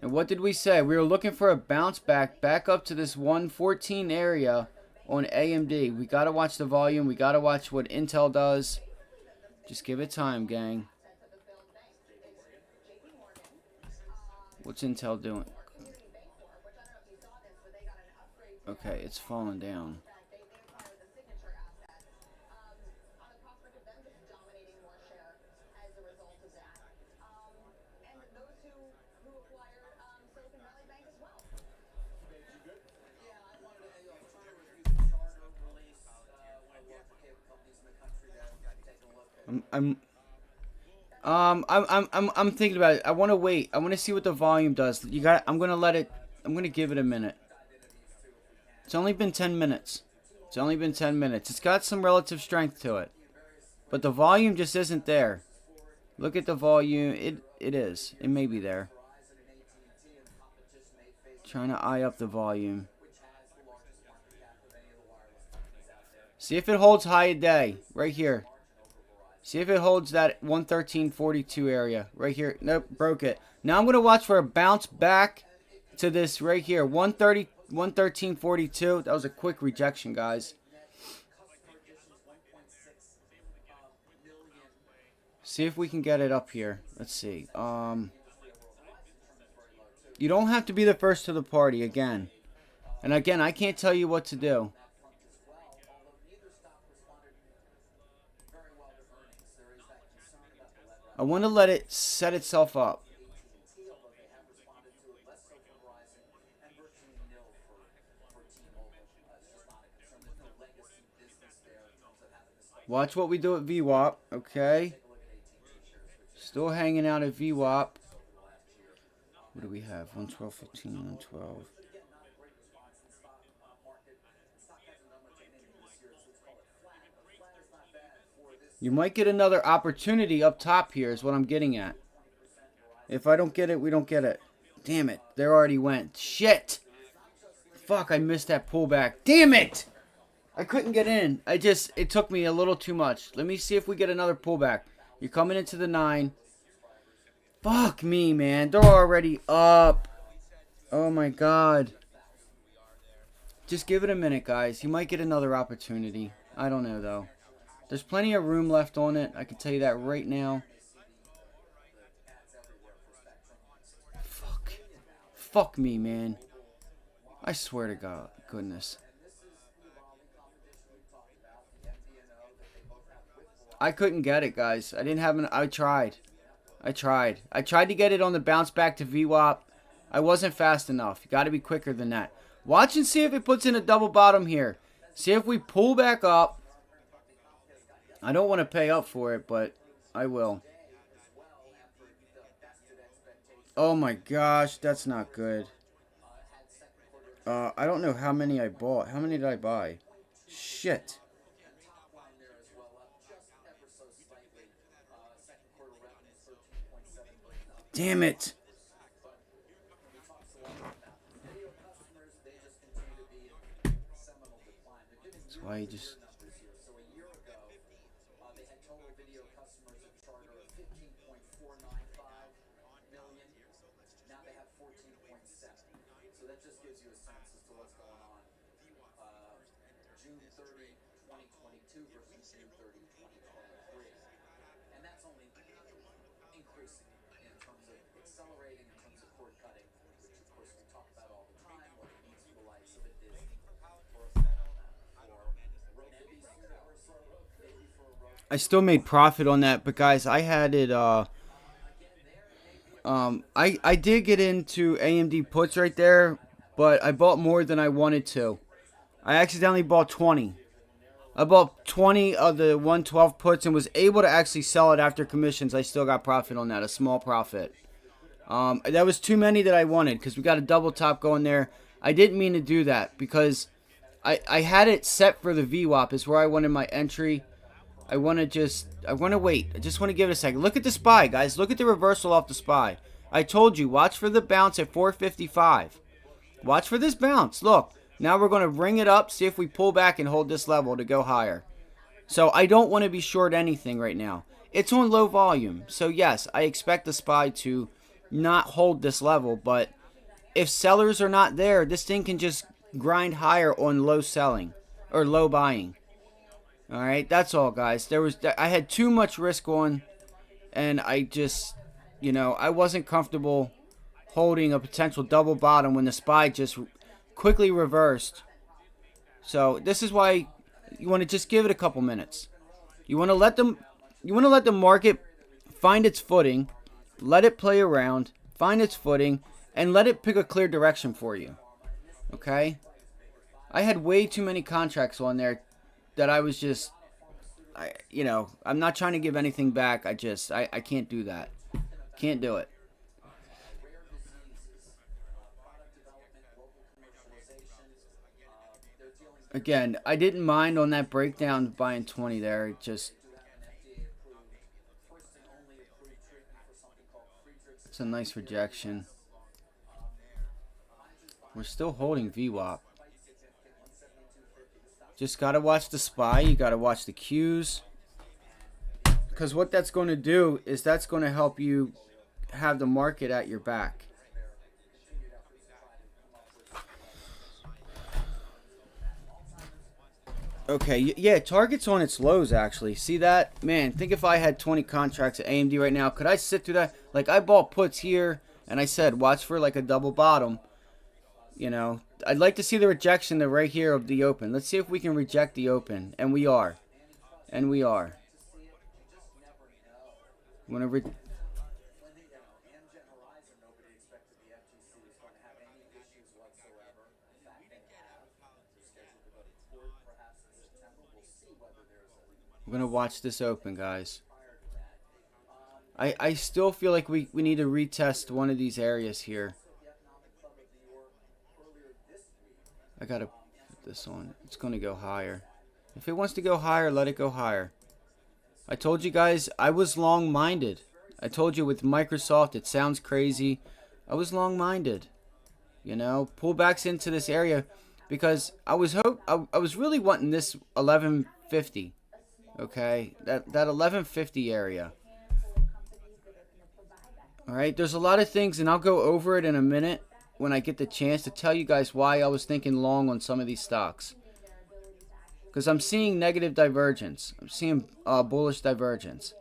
And what did we say? We were looking for a bounce back up to this 114 area on AMD. We got to watch the volume. We got to watch what Intel does. Just give it time, gang. What's Intel doing? Okay, it's falling down. I'm thinking about it. I want to wait. I want to see what the volume does. I'm gonna give it a minute. It's only been 10 minutes. It's only been 10 minutes. It's got some relative strength to it, but the volume just isn't there. Look at the volume. It is. It may be there. Trying to eye up the volume. See if it holds high a day right here. See if it holds that 113.42 area right here. Nope, broke it. Now I'm going to watch for a bounce back to this right here. 113.42. That was a quick rejection, guys. See if we can get it up here. Let's see. You don't have to be the first to the party again. And again, I can't tell you what to do. I want to let it set itself up. Watch what we do at VWAP, okay? Still hanging out at VWAP. What do we have? 112.15, 112. You might get another opportunity up top here is what I'm getting at. If I don't get it, we don't get it. Damn it. There already went. Shit. Fuck, I missed that pullback. Damn it. I couldn't get in. It took me a little too much. Let me see if we get another pullback. You're coming into the 9. Fuck me, man. They're already up. Oh my god. Just give it a minute, guys. You might get another opportunity. I don't know, though. There's plenty of room left on it. I can tell you that right now. Fuck. Fuck me, man. I swear to God. Goodness. I couldn't get it, guys. I didn't have an... I tried. I tried to get it on the bounce back to VWAP. I wasn't fast enough. You got to be quicker than that. Watch and see if it puts in a double bottom here. See if we pull back up. I don't want to pay up for it, but I will. Oh my gosh, that's not good. I don't know how many I bought. How many did I buy? Shit. Damn it. That's why you just... I still made profit on that, but guys, I had it, I did get into AMD puts right there, but I bought more than I wanted to. I accidentally bought 20. I bought 20 of the 112 puts and was able to actually sell it after commissions. I still got profit on that, a small profit. That was too many that I wanted because we got a double top going there. I didn't mean to do that because I had it set for the VWAP is where I wanted my entry. I want to wait. I just want to give it a second. Look at the SPY, guys. Look at the reversal off the SPY. I told you, watch for the bounce at 455. Watch for this bounce. Look, now we're going to bring it up, see if we pull back and hold this level to go higher. So I don't want to be short anything right now. It's on low volume. So yes, I expect the SPY to not hold this level, but if sellers are not there, this thing can just grind higher on low selling or low buying. All right, that's all, guys. I had too much risk on, and I just, I wasn't comfortable holding a potential double bottom when the SPY just quickly reversed. So this is why you want to just give it a couple minutes. You want to let the market find its footing, let it play around, find its footing, and let it pick a clear direction for you. Okay? I had way too many contracts on there that I was just, I'm not trying to give anything back. I can't do that. Can't do it. Again, I didn't mind on that breakdown buying 20 there. It just, it's a nice rejection. We're still holding VWAP. Just got to watch the SPY. You got to watch the Qs. Because what that's going to do is that's going to help you have the market at your back. Okay, yeah, target's on its lows, actually. See that? Man, think if I had 20 contracts at AMD right now, could I sit through that? Like, I bought puts here, and I said, watch for, like, a double bottom. I'd like to see the rejection right here of the open. Let's see if we can reject the open. And we are. And we are. Whenever... We're going to watch this open, guys. I still feel like we need to retest one of these areas here. I got to put this on. It's going to go higher. If it wants to go higher, let it go higher. I told you guys I was long-minded. I told you with Microsoft, it sounds crazy. I was long-minded. Pullbacks into this area because I was really wanting this 1150. Okay, that 1150 area. All right, there's a lot of things, and I'll go over it in a minute when I get the chance to tell you guys why I was thinking long on some of these stocks. Because I'm seeing negative divergence. I'm seeing bullish divergence.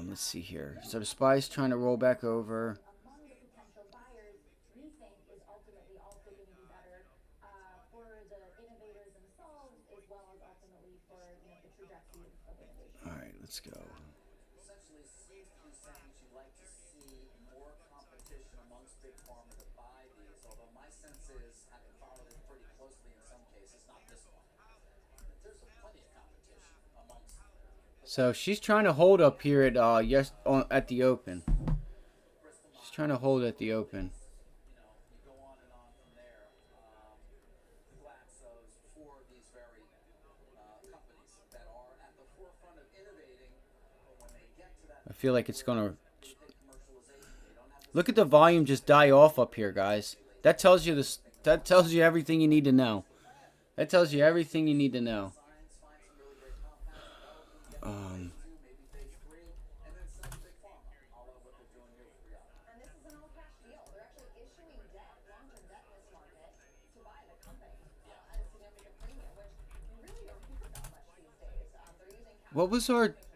Let's see here. So the SPY's trying to roll back over. All right, let's go. So she's trying to hold up here at at the open. She's trying to hold at the open. I feel like it's gonna look at the volume just die off up here, guys. That tells you this. That tells you everything you need to know. That tells you everything you need to know.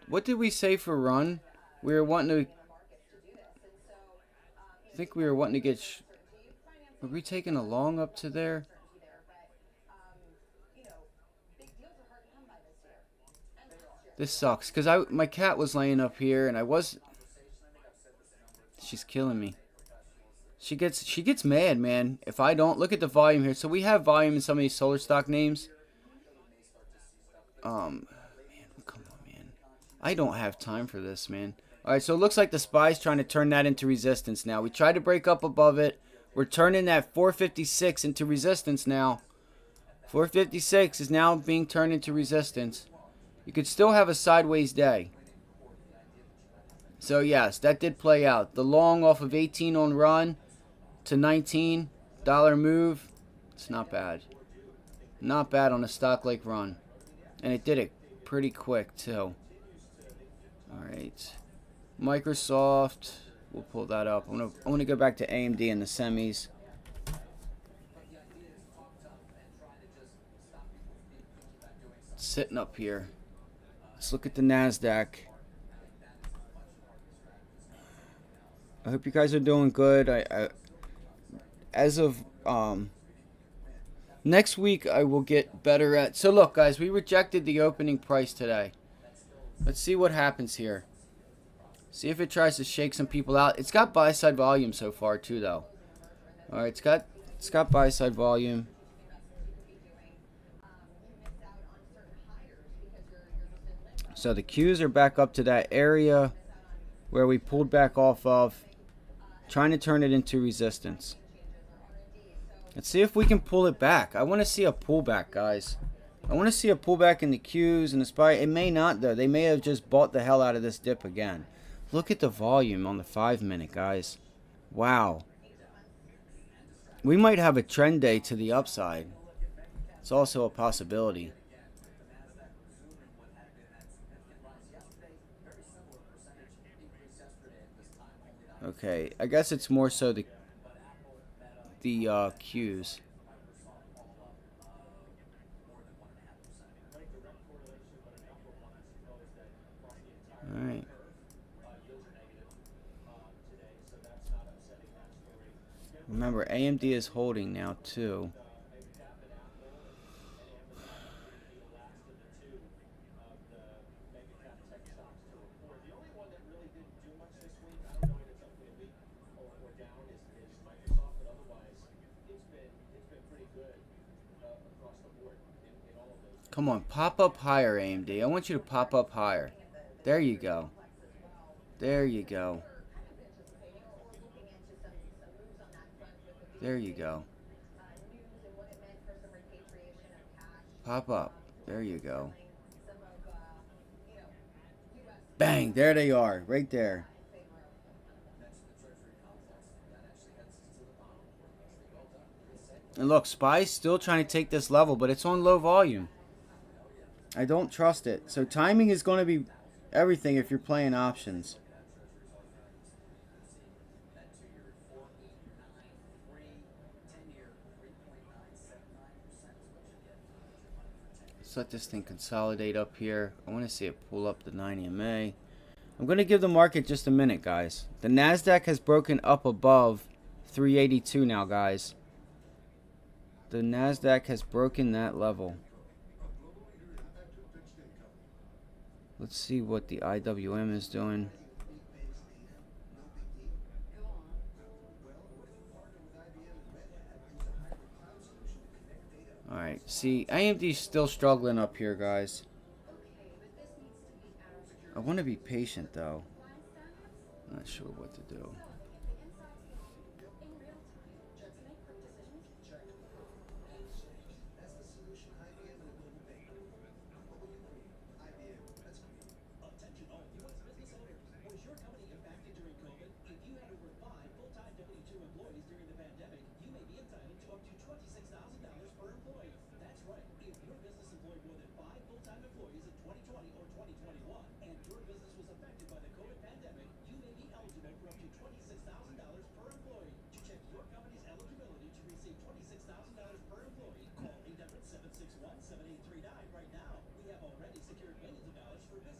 What did we say for run? We were wanting to, I think we were wanting to get, were we taking a long up to there? This sucks, because my cat was laying up here, and she's killing me. She gets mad, man, if I don't. Look at the volume here. So we have volume in some of these solar stock names. Man, come on, man. I don't have time for this, man. Alright, so it looks like the SPY's trying to turn that into resistance now. We tried to break up above it. We're turning that 456 into resistance now. 456 is now being turned into resistance. You could still have a sideways day. So yes, that did play out. The long off of 18 on run to $19 move. It's not bad. Not bad on a stock like run. And it did it pretty quick too. Alright. Microsoft. We'll pull that up. I want to go back to AMD in the semis. Sitting up here. Let's look at the NASDAQ. I hope you guys are doing good. As of next week, I will get better at. So look, guys, we rejected the opening price today. Let's see what happens here. See if it tries to shake some people out. It's got buy side volume so far too, though. All right, it's got buy side volume. So the Qs are back up to that area where we pulled back off of, trying to turn it into resistance. Let's see if we can pull it back. I want to see a pullback, guys. I want to see a pullback in the Qs and the SPY. It may not, though. They may have just bought the hell out of this dip again. Look at the volume on the 5-minute, guys. Wow. We might have a trend day to the upside. It's also a possibility. Okay, I guess it's more so the Qs. All right. Remember, AMD is holding now too. Come on, pop up higher, AMD. I want you to pop up higher. There you go. There you go. There you go. Pop up. There you go. Bang! There they are. Right there. And look, SPY's still trying to take this level, but it's on low volume. I don't trust it. So timing is going to be everything if you're playing options. Let's let this thing consolidate up here. I want to see it pull up the 9 EMA. I'm going to give the market just a minute, guys. The NASDAQ has broken up above 382 now, guys. The NASDAQ has broken that level. Let's see what the IWM is doing. Alright, see, AMD's still struggling up here, guys. I want to be patient, though. I'm not sure what to do.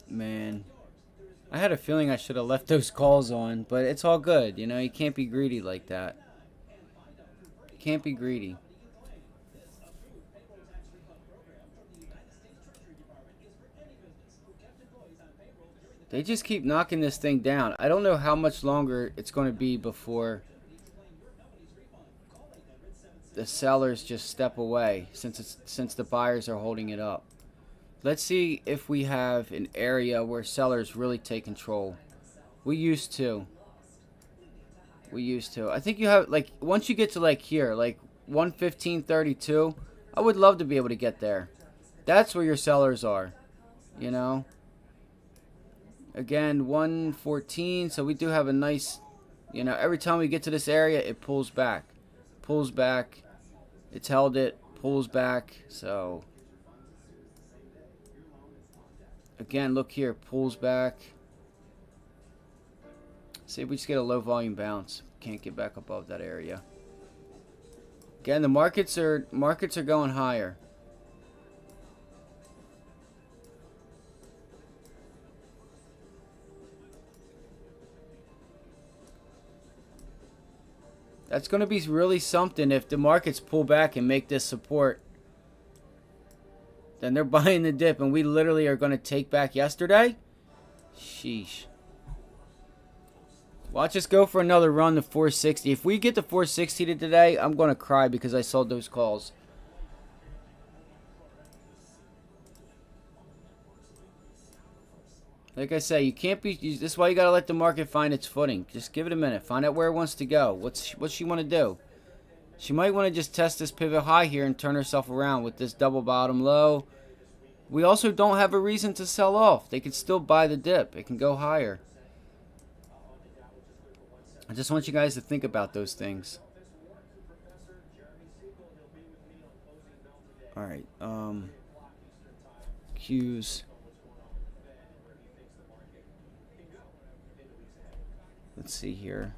Man, I had a feeling I should have left those calls on, but it's all good. You know, you can't be greedy like that. You can't be greedy. They just keep knocking this thing down. I don't know how much longer it's going to be before the sellers just step away, since the buyers are holding it up. Let's see if we have an area where sellers really take control. We used to. I think you have, like, once you get to, like, here, like 115.32, I would love to be able to get there. That's where your sellers are, you know. Again, 114, so we do have a nice, you know, every time we get to this area, it pulls back. Pulls back. It's held it, pulls back, so... Again, look here, pulls back. See if we just get a low volume bounce. Can't get back above that area. Again, the markets are going higher. That's going to be really something if the markets pull back and make this support. Then they're buying the dip, and we literally are going to take back yesterday. Sheesh. Watch us go for another run to 460. If we get to 460 today, I'm going to cry because I sold those calls. Like I say, you can't be. This is why you got to let the market find its footing. Just give it a minute. Find out where it wants to go. What's she want to do? She might want to just test this pivot high here and turn herself around with this double bottom low. We also don't have a reason to sell off. They could still buy the dip. It can go higher. I just want you guys to think about those things. All right. Qs. Let's see here.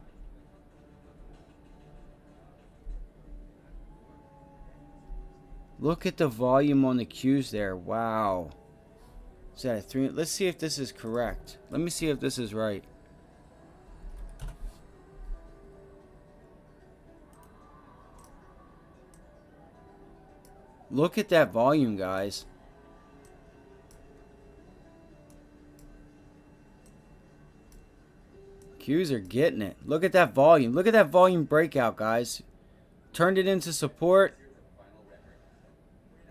Look at the volume on the Qs there. Wow. Is that a 3? Let's see if this is correct. Let me see if this is right. Look at that volume, guys. Qs are getting it. Look at that volume. Look at that volume breakout, guys. Turned it into support.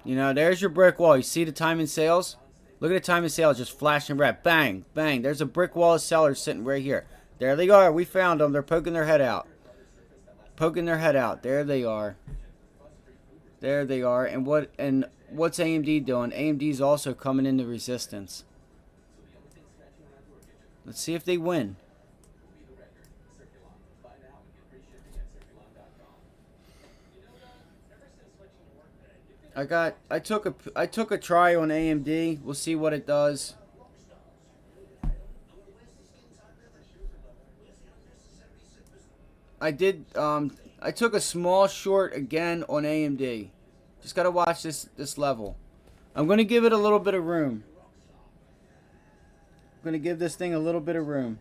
You know, there's your brick wall. You see the time in sales? Look at the time in sales just flashing red. Bang, bang. There's a brick wall of sellers sitting right here. There they are. We found them. They're poking their head out. Poking their head out. There they are. There they are. And what's AMD doing? AMD's also coming into resistance. Let's see if they win. I took a try on AMD. We'll see what it does. I took a small short again on AMD. Just gotta watch this level. I'm gonna give it a little bit of room. I'm gonna give this thing a little bit of room.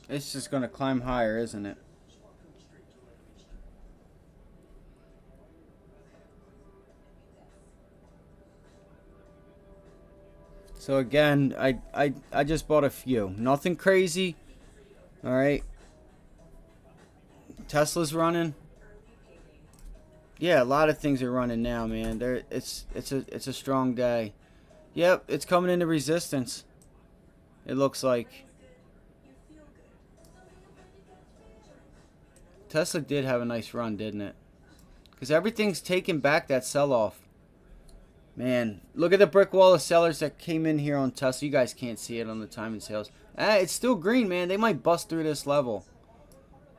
It's just going to climb higher, isn't it? So again, I just bought a few. Nothing crazy. All right. Tesla's running. Yeah, a lot of things are running now, man. It's a strong day. Yep, it's coming into resistance. It looks like. Tesla did have a nice run, didn't it? Because everything's taken back that sell-off. Man, look at the brick wall of sellers that came in here on Tesla. You guys can't see it on the time and sales. It's still green, man. They might bust through this level.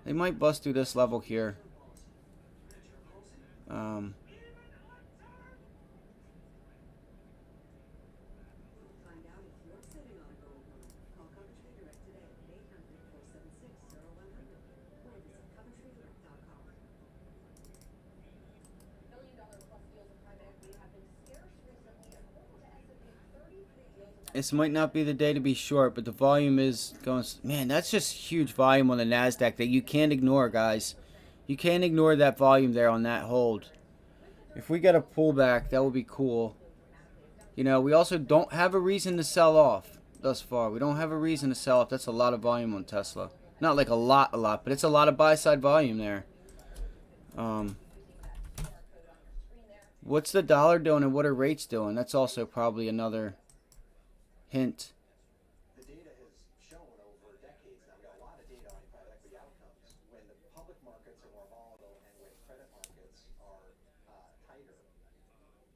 They might bust through this level here. This might not be the day to be short, but the volume is going. Man, that's just huge volume on the NASDAQ that you can't ignore, guys. You can't ignore that volume there on that hold. If we get a pullback, that would be cool. You know, we also don't have a reason to sell off thus far. We don't have a reason to sell off. That's a lot of volume on Tesla. Not like a lot, but it's a lot of buy-side volume there. What's the dollar doing and what are rates doing? That's also probably another hint. The data has shown over decades now, we've got a lot of data on private equity outcomes. When the public markets are more volatile and when credit markets are tighter,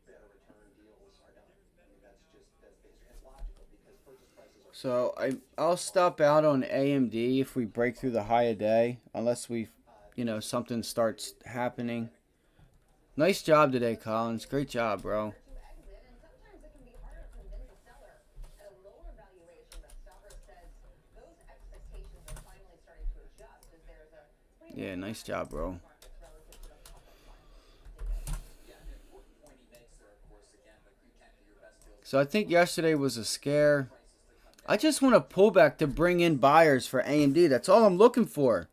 better return deals are done. I mean, that's the history. And logical because purchase prices are So I'll stop out on AMD if we break through the high of day, unless we, something starts happening. Nice job today, Collins. Great job, bro. Yeah, nice job, bro. So I think yesterday was a scare. I just want a pullback to bring in buyers for AMD. That's all I'm looking for.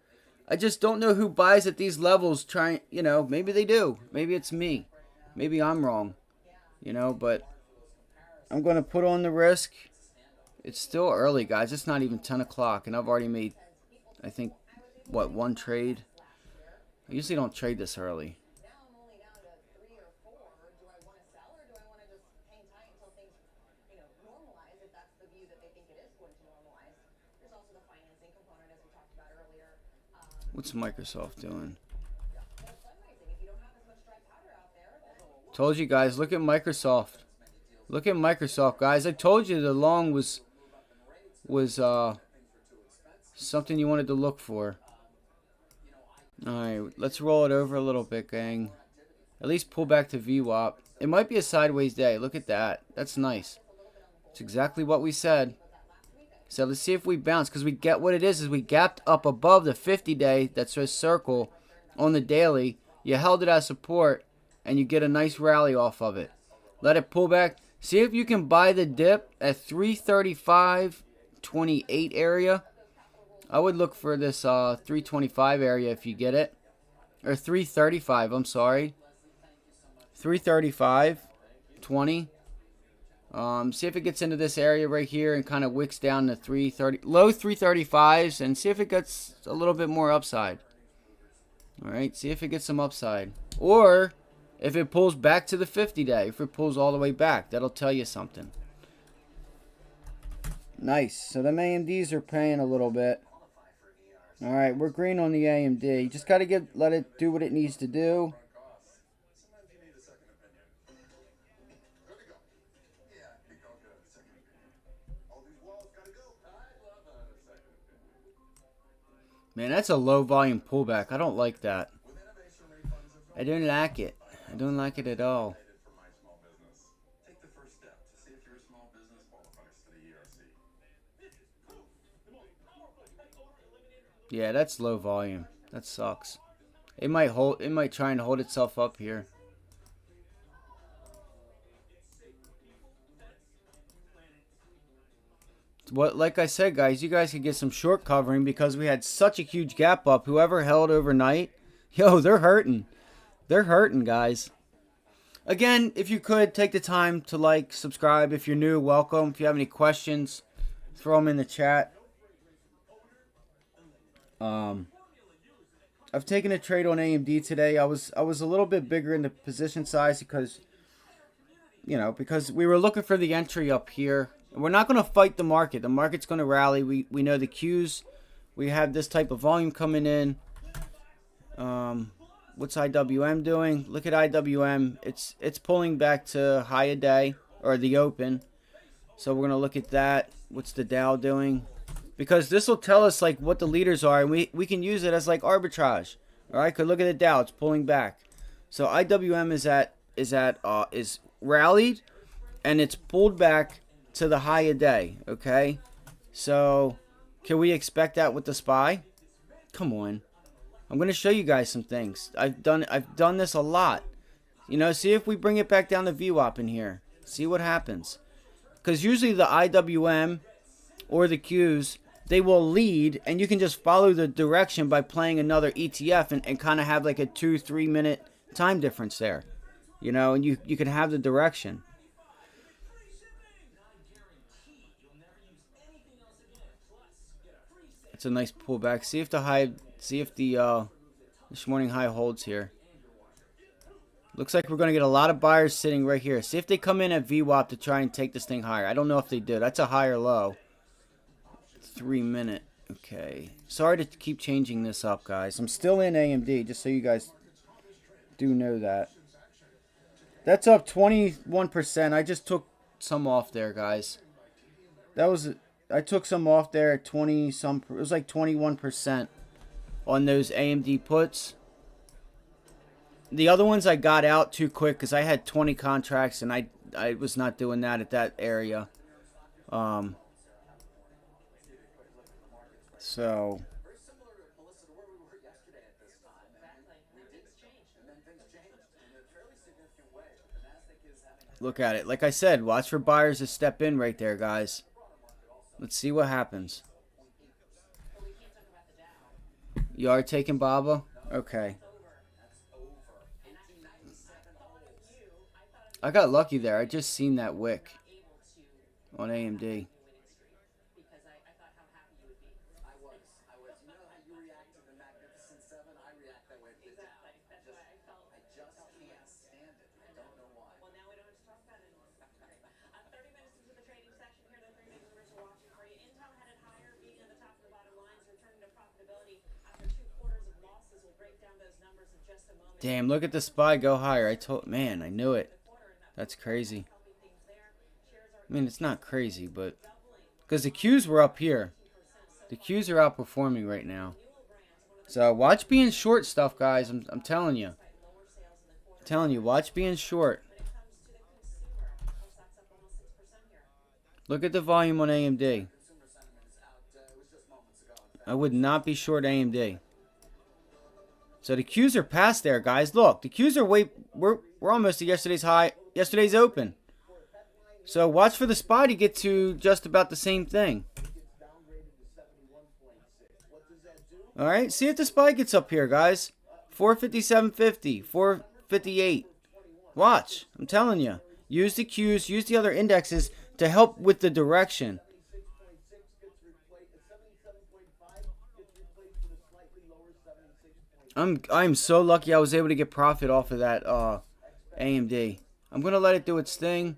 I just don't know who buys at these levels trying, maybe they do. Maybe it's me. Maybe I'm wrong, but I'm going to put on the risk. It's still early, guys. It's not even 10 o'clock, and I've already made, I think, one trade. I usually don't trade this early. What's Microsoft doing? Told you guys, look at Microsoft. Look at Microsoft, guys. I told you the long was something you wanted to look for. Alright, let's roll it over a little bit, gang. At least pull back to VWAP. It might be a sideways day. Look at that. That's nice. It's exactly what we said. So let's see if we bounce, because we get what it is we gapped up above the 50-day that's a circle on the daily. You held it as support, and you get a nice rally off of it. Let it pull back. See if you can buy the dip at 335.28 area. I would look for this 325 area if you get it. Or 335, I'm sorry. 335.20. See if it gets into this area right here and kind of wicks down to 330, low 335s, and see if it gets a little bit more upside. All right, see if it gets some upside. Or if it pulls back to the 50-day, if it pulls all the way back, that'll tell you something. Nice. So the AMDs are paying a little bit. All right, we're green on the AMD. You just got to let it do what it needs to do. Man, that's a low volume pullback. I don't like that. I don't like it. I don't like it at all. Yeah, that's low volume. That sucks. It might try and hold itself up here. Like I said, guys, you guys could get some short covering because we had such a huge gap up. Whoever held overnight, yo, they're hurting. They're hurting, guys. Again, if you could take the time to like, subscribe. If you're new, welcome. If you have any questions, throw them in the chat. I've taken a trade on AMD today. I was a little bit bigger in the position size because we were looking for the entry up here. We're not going to fight the market. The market's going to rally. We know the cues. We have this type of volume coming in. What's IWM doing? Look at IWM. It's pulling back to high a day or the open. So we're going to look at that. What's the Dow doing? Because this will tell us like what the leaders are, and we can use it as like arbitrage. All right, cause look at the Dow. It's pulling back. So IWM is rallied, and it's pulled back to the high a day, okay? So, can we expect that with the SPY? Come on. I'm going to show you guys some things. I've done this a lot. See if we bring it back down to VWAP in here. See what happens. Because usually the IWM or the Qs, they will lead, and you can just follow the direction by playing another ETF and kind of have like a 2-3 minute time difference there. And you can have the direction. It's a nice pullback. See if the this morning high holds here. Looks like we're going to get a lot of buyers sitting right here. See if they come in at VWAP to try and take this thing higher. I don't know if they do. That's a higher low. 3 minute. Okay. Sorry to keep changing this up, guys. I'm still in AMD, just so you guys do know that. That's up 21%. I just took some off there, guys. That was, I took some off there at 20 some, it was like 21% on those AMD puts. The other ones I got out too quick because I had 20 contracts and I was not doing that at that area. Um, so Very similar to Melissa to where we were yesterday at this time. Exactly. And then things changed. And then things changed in a fairly significant way. But the Nasdaq is having a look at it. Like I said, watch for buyers to step in right there, guys. Let's see what happens. You are taking Baba? Okay. I got lucky there. I just seen that wick on AMD. Damn, look at the SPY go higher. Man, I knew it. That's crazy. I mean, it's not crazy, but because the Qs were up here. The Qs are outperforming right now. So watch being short stuff, guys. I'm telling you. I'm telling you, watch being short. Look at the volume on AMD. I would not be short AMD. So the Qs are past there, guys. Look, the Qs are we're almost at yesterday's high, yesterday's open. So watch for the SPY to get to just about the same thing. All right, see if the SPY gets up here, guys. 457.50, 458. Watch, I'm telling you. Use the Qs, use the other indexes to help with the direction. I'm so lucky I was able to get profit off of that AMD. I'm gonna let it do its thing.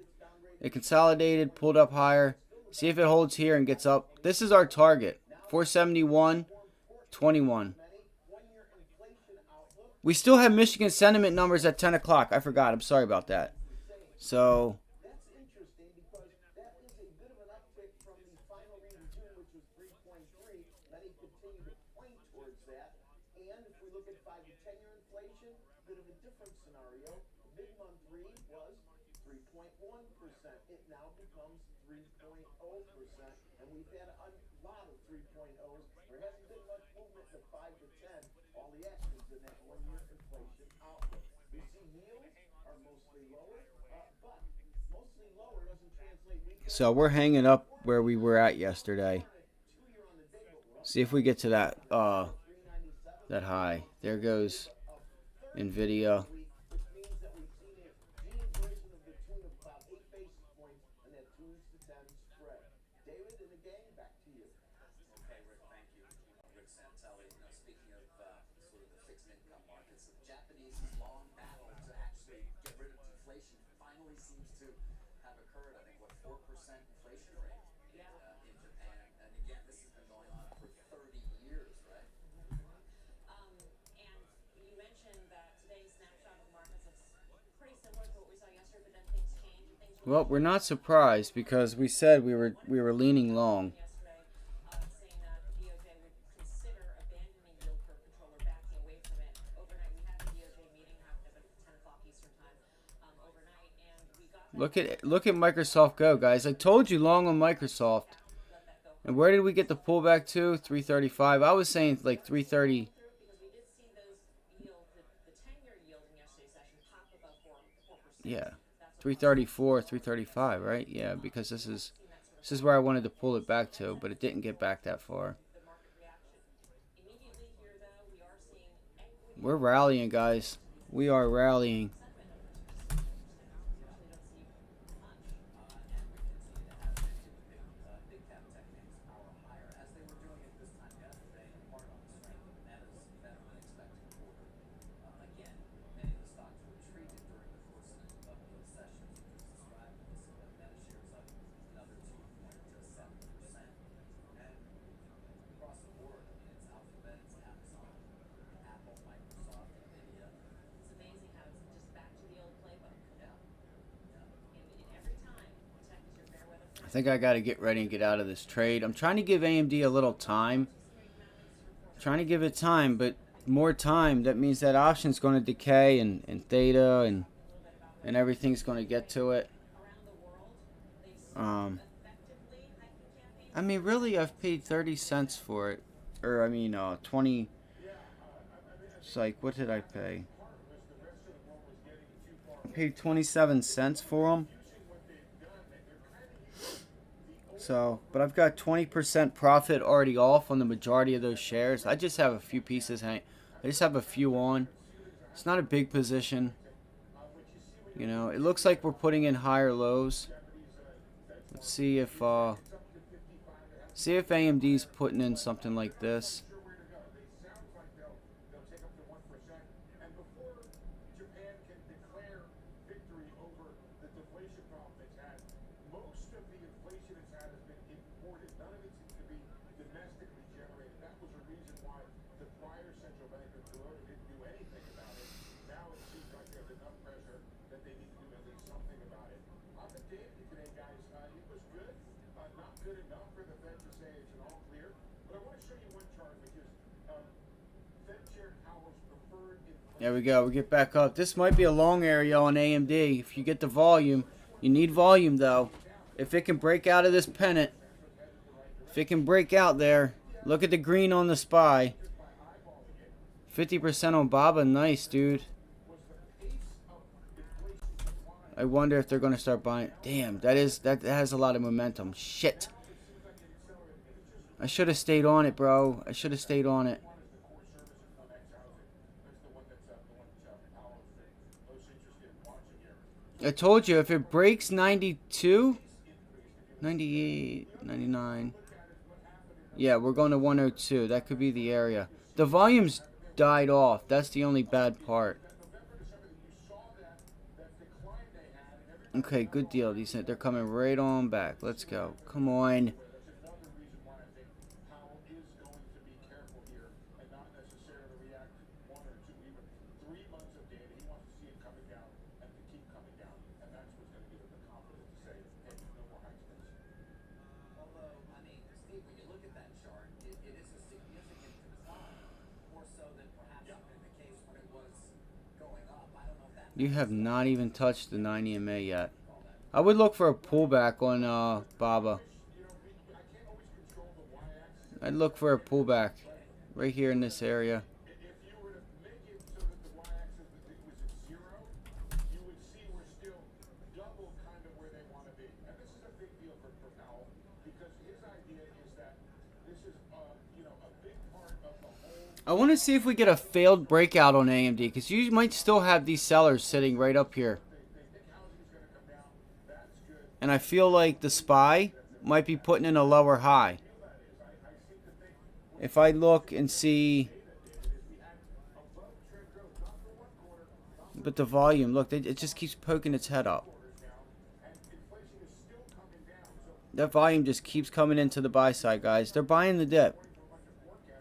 It consolidated, pulled up higher. See if it holds here and gets up. This is our target. 471.21. We still have Michigan sentiment numbers at 10 o'clock. I forgot. I'm sorry about that. So we're hanging up where we were at yesterday. See if we get to that that high. There goes Nvidia. Well, we're not surprised because we said we were leaning long. Look at Microsoft go, guys. I told you long on Microsoft. And where did we get the pullback to? 335. I was saying like 330. Yeah. 334, 335, right? Yeah, because this is where I wanted to pull it back to, but it didn't get back that far. We're rallying, guys. We are rallying. think I got to get ready and get out of this trade. I'm trying to give AMD a little time. Trying to give it time, but more time, that means that option's going to decay and theta and everything's going to get to it. I mean, really, I've paid 30 cents for it. Or, I mean, 20. It's like, what did I pay? I paid 27 cents for them. So, but I've got 20% profit already off on the majority of those shares. I just have a few pieces. I just have a few on. It's not a big position. You know, it looks like we're putting in higher lows. Let's see if AMD's putting in something like this. There we go. We get back up. This might be a long area on AMD. If you get the volume, you need volume though. If it can break out of this pennant, if it can break out there, look at the green on the SPY. 50% on BABA, nice, dude. I wonder if they're gonna start buying. Damn, that has a lot of momentum. Shit. I should have stayed on it, bro. I should have stayed on it. I told you, if it breaks 92, 98, 99. Yeah, we're going to 102. That could be the area. The volume's died off. That's the only bad part. Okay, good deal. They're coming right on back. Let's go. Come on. You have not even touched the 9 EMA yet. I would look for a pullback on BABA. I'd look for a pullback right here in this area. I want to see if we get a failed breakout on AMD, because you might still have these sellers sitting right up here. And I feel like the SPY might be putting in a lower high. If I look and see... But the volume, look, it just keeps poking its head up. That volume just keeps coming into the buy side, guys. They're buying the dip.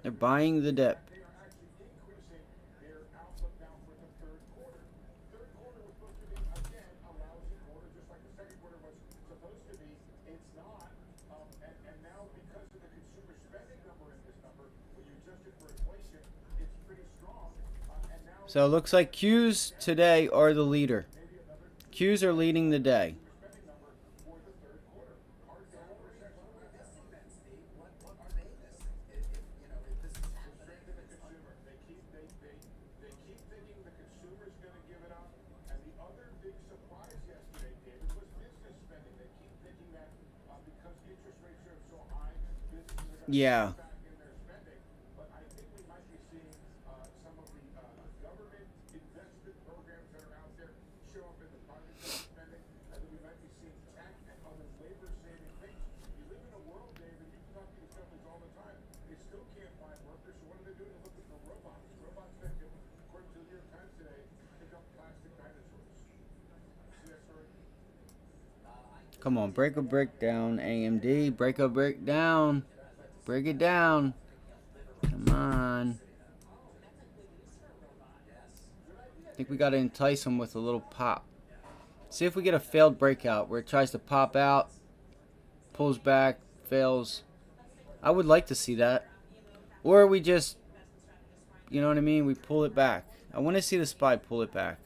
They're buying the dip. So it looks like Qs today are the leader. Qs are leading the day. Yeah. Come on, break down, AMD. Break down. Break it down. Come on. I think we got to entice them with a little pop. See if we get a failed breakout where it tries to pop out, pulls back, fails. I would like to see that. Or we just, you know what I mean, we pull it back. I want to see the SPY pull it back.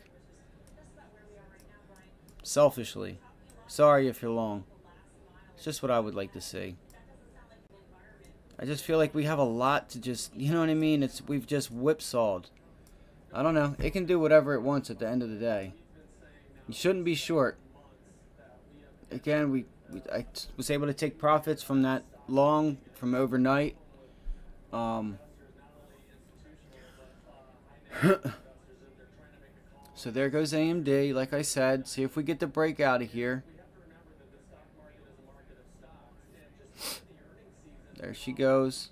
Selfishly. Sorry if you're long. It's just what I would like to see. I just feel like we have a lot to just, you know what I mean? We've just whipsawed. I don't know. It can do whatever it wants at the end of the day. You shouldn't be short. Again, I was able to take profits from that long from overnight. So there goes AMD. Like I said, see if we get the break out of here. There she goes.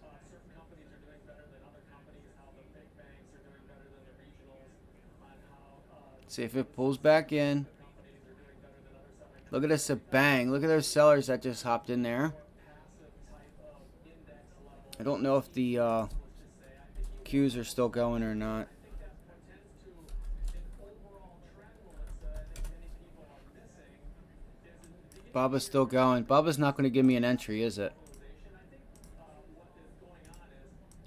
See if it pulls back in. Look at this, a bang. Look at those sellers that just hopped in there. I don't know if the Qs are still going or not. Baba's still going. Baba's not going to give me an entry, is it?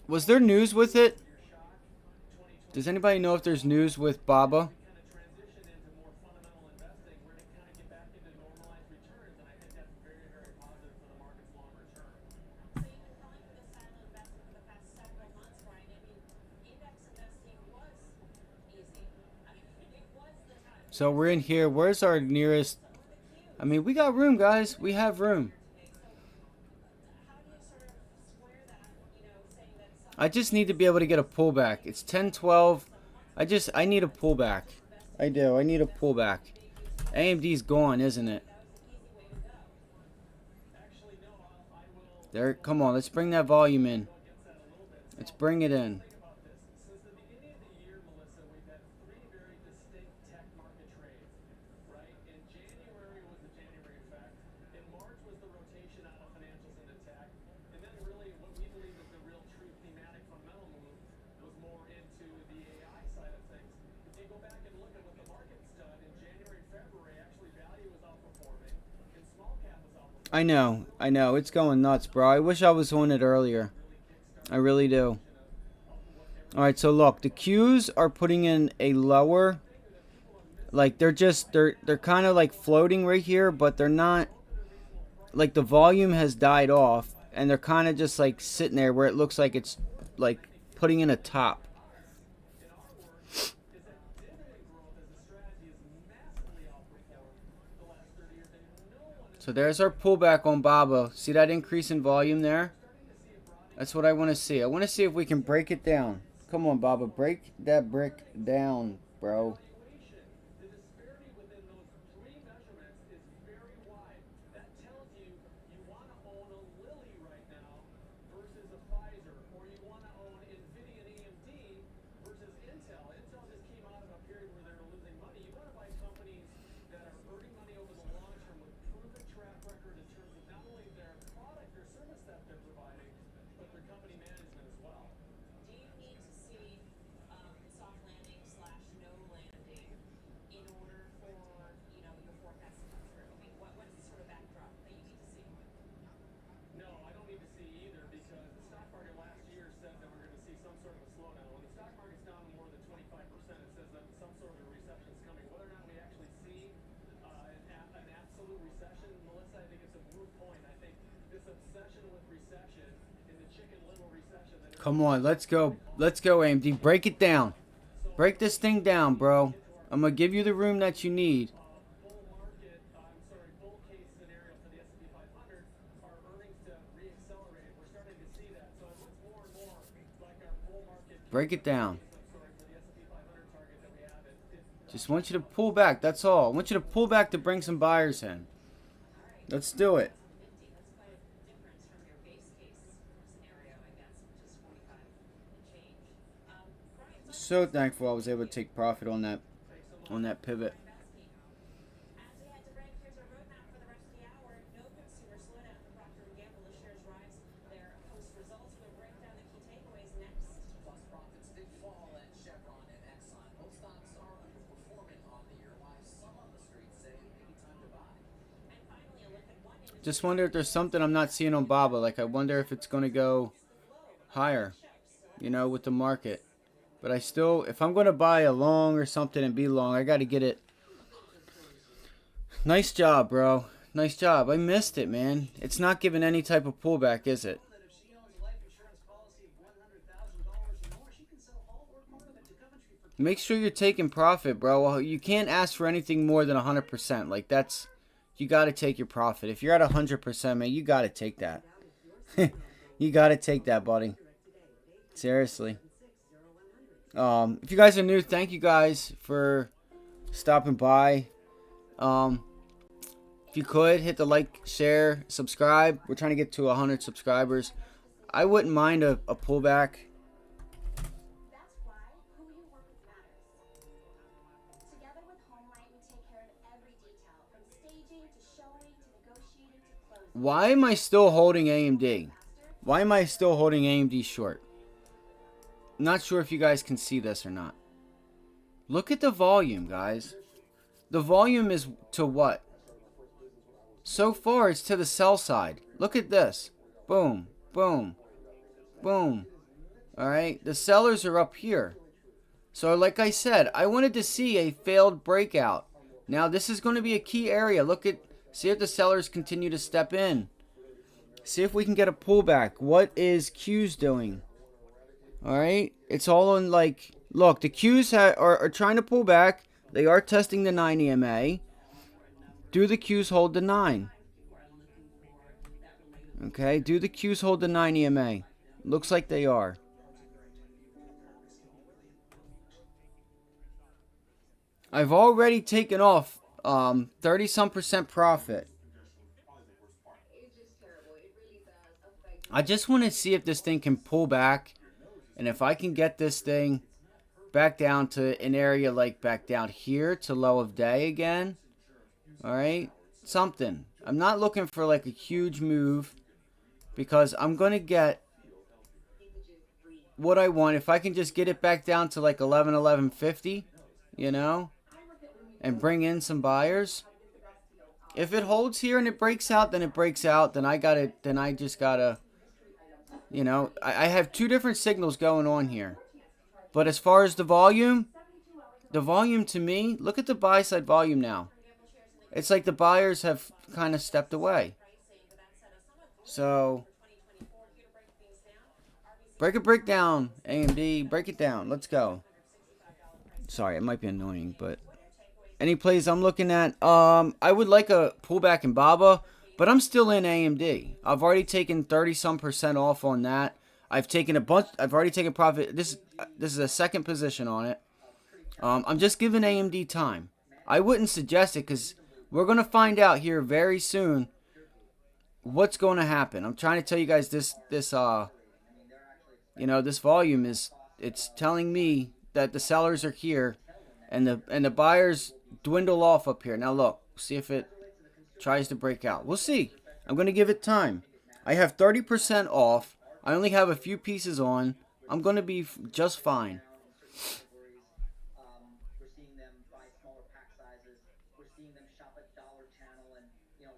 Was there news with it? Does anybody know if there's news with Baba? So we're in here. Where's our nearest? I mean, we got room, guys. We have room. I just need to be able to get a pullback. It's 10-12. I need a pullback. I do. I need a pullback. AMD's gone, isn't it? There. Come on. Let's bring that volume in. Let's bring it in. I know, it's going nuts, bro. I wish I was on it earlier. I really do. Alright, so look, the Qs are putting in a lower, like they're kind of like floating right here, but they're not, like the volume has died off, and they're kind of just like sitting there where it looks like it's like putting in a top. So there's our pullback on Baba. See that increase in volume there? That's what I want to see. I want to see if we can break it down. Come on, Baba. Break that brick down, bro. Come on, let's go. Let's go, AMD. Break it down. Break this thing down, bro. I'm going to give you the room that you need. Break it down. Just want you to pull back. That's all. I want you to pull back to bring some buyers in. Let's do it. So thankful I was able to take profit on that pivot. Just wonder if there's something I'm not seeing on BABA. Like, I wonder if it's going to go higher, you know, with the market. But I still, if I'm going to buy a long or something and be long, I got to get it. Nice job, bro. Nice job. I missed it, man. It's not giving any type of pullback, is it? Make sure you're taking profit, bro. Well, you can't ask for anything more than 100%. Like, that's, you got to take your profit. If you're at 100%, man, you got to take that. You got to take that, buddy. Seriously. If you guys are new, thank you guys for stopping by. If you could, hit the like, share, subscribe. We're trying to get to 100 subscribers. I wouldn't mind a pullback. Why am I still holding AMD? Why am I still holding AMD short? Not sure if you guys can see this or not. Look at the volume, guys. The volume is to what? So far, it's to the sell side. Look at this. Boom, boom, boom. Alright, the sellers are up here. So like I said, I wanted to see a failed breakout. Now, this is going to be a key area. Look at, see if the sellers continue to step in. See if we can get a pullback. What is Q's doing? Alright, it's all on like, look, the Q's are trying to pull back. They are testing the 9 EMA. Do the Q's hold the 9? Okay, do the Q's hold the 9 EMA? Looks like they are. I've already taken off 30-some% profit. I just want to see if this thing can pull back. And if I can get this thing back down to an area like back down here to low of day again. Alright, something. I'm not looking for like a huge move because I'm going to get what I want. If I can just get it back down to like 11.50, you know, and bring in some buyers. If it holds here and it breaks out, then it breaks out. Then I just gotta, you know, I have two different signals going on here. But as far as the volume to me, look at the buy side volume now. It's like the buyers have kind of stepped away. So, break it down, AMD. Break it down. Let's go. Sorry, it might be annoying, but any plays I'm looking at, I would like a pullback in BABA, but I'm still in AMD. I've already taken 30-some% off on that. I've taken a bunch. I've already taken profit. This is a second position on it. I'm just giving AMD time. I wouldn't suggest it because we're going to find out here very soon what's going to happen. I'm trying to tell you guys this you know, this volume it's telling me that the sellers are here and the buyers dwindle off up here. Now look, see if it tries to break out. We'll see. I'm going to give it time. I have 30% off. I only have a few pieces on. I'm going to be just fine. We're seeing them buy smaller pack sizes. We're seeing them shop at Dollar Channel and, you know,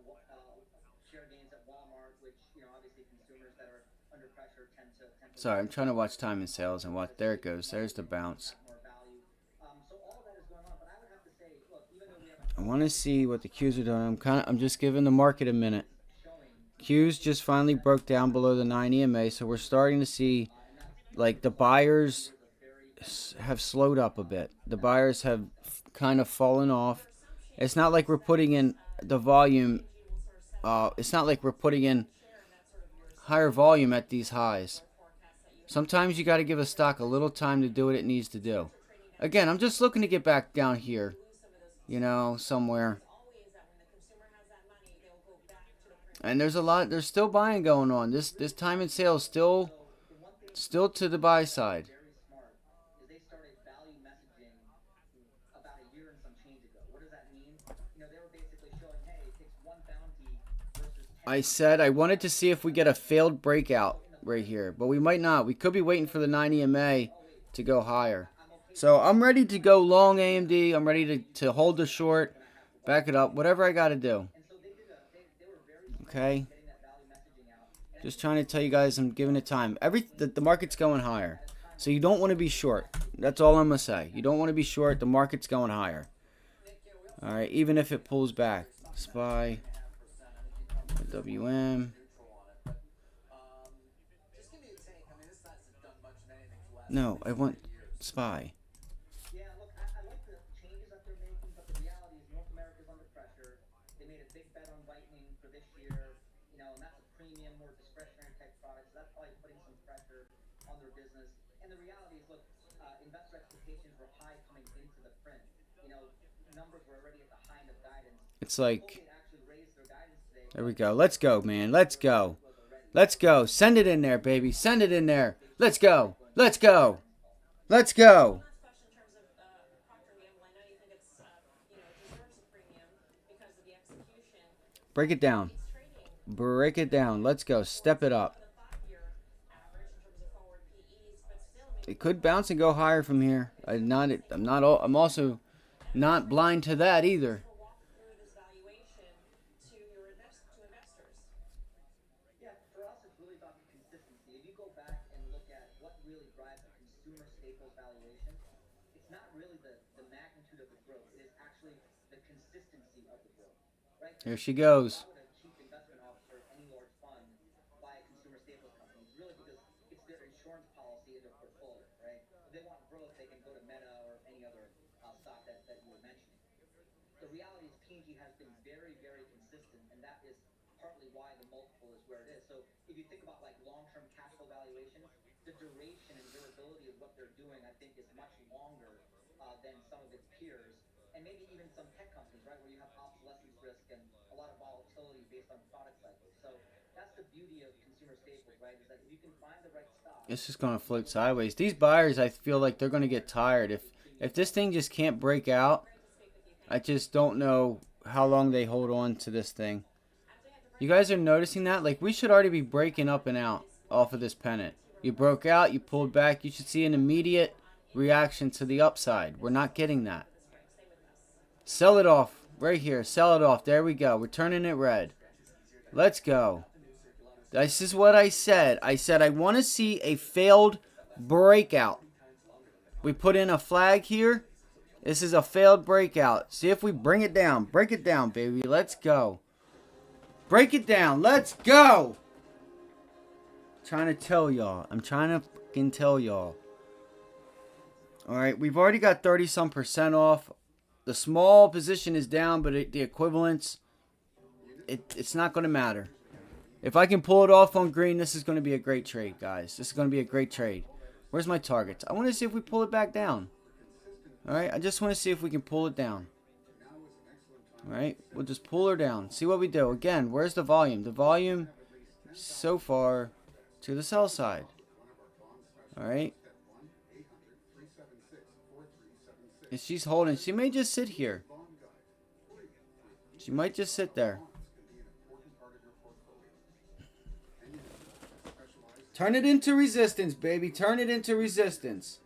share gains at Walmart, which, you know, obviously consumers that are under pressure tend to. Sorry, I'm trying to watch time and sales and what. There it goes. There's the bounce. So all of that is going on, but I would have to say, look, even though we have I want to see what the Qs are doing. I'm just giving the market a minute. Qs just finally broke down below the 9 EMA, so we're starting to see like the buyers have slowed up a bit. The buyers have kind of fallen off. It's not like we're putting in the volume. It's not like we're putting in higher volume at these highs. Sometimes you got to give a stock a little time to do what it needs to do. Again, I'm just looking to get back down here, you know, somewhere. And there's still buying going on. This time and sale is still to the buy side. they started value messaging about a year and some change ago. What does that mean? You know, they were basically showing, hey, it takes one bounty versus 10. I said I wanted to see if we get a failed breakout right here, but we might not. We could be waiting for the 9 EMA to go higher. So I'm ready to go long AMD. I'm ready to hold the short, back it up, whatever I got to do. Okay? getting that value messaging out. And I Just think trying to tell you guys I'm giving it time. The market's going higher. So you don't want to be short. That's all I'm going to say. You don't want to be short. The market's going higher. All right, even if it pulls back. SPY, WM. No, I want SPY. yeah, look, I like the changes that they're making, but the reality is North America's under pressure. They made a big bet on whitening for this year, and that's a premium, more discretionary type product. So that's probably putting some pressure on their business. And the reality is, look, investor expectations were high coming into the print. Numbers were already at the high end of guidance. It's like, Hopefully, it actually raised their guidance today. there we go. Let's go, man. Let's go. Let's go. Send it in there, baby. Send it in there. Let's go. Let's go. Let's go. Break it down. Break it down. Let's go. Step it up. It could bounce and go higher from here. I'm also not blind to that either. Yeah, for us, it's really about the consistency. If you go back and look at what really drives a consumer staples valuation, it's not really the magnitude of the growth. It is actually the consistency of the growth, right? Here she goes. Why would a chief investment officer of any large fund buy a consumer staples company? It's really because it's their insurance policy in their portfolio, right? If they want growth, they can go to Meta or any other stock that you were mentioning. The reality is P&G has been very, very consistent, and that is partly why the multiple is where it is. So if you think about like long-term cash flow valuations, the duration and durability of what they're doing, I think, is much longer than some of its peers, and maybe even some tech companies, right, where you have obsolescence risk and a lot of volatility based on product cycles. So that's the beauty of consumer staples, right, is that if you can find the right stock. It's just going to float sideways. These buyers, I feel like they're going to get tired. If this thing just can't break out, I just don't know how long they hold on to this thing. You guys are noticing that? Like, we should already be breaking up and out off of this pennant. You broke out, you pulled back. You should see an immediate reaction to the upside. We're not getting that. Sell it off right here. Sell it off. There we go. We're turning it red. Let's go. This is what I said. I said I want to see a failed breakout. We put in a flag here. This is a failed breakout. See if we bring it down. Break it down, baby. Let's go. Break it down. Let's go. I'm trying to tell y'all. I'm trying to fucking tell y'all. Alright, we've already got 30-some% off. The small position is down, but the equivalence, it's not going to matter. If I can pull it off on green, this is going to be a great trade, guys. This is going to be a great trade. Where's my targets? I want to see if we pull it back down. Alright, I just want to see if we can pull it down. Alright, we'll just pull her down. See what we do. Again, where's the volume? The volume so far to the sell side. Alright. And she's holding. She may just sit here. She might just sit there. Turn it into resistance, baby. Turn it into resistance.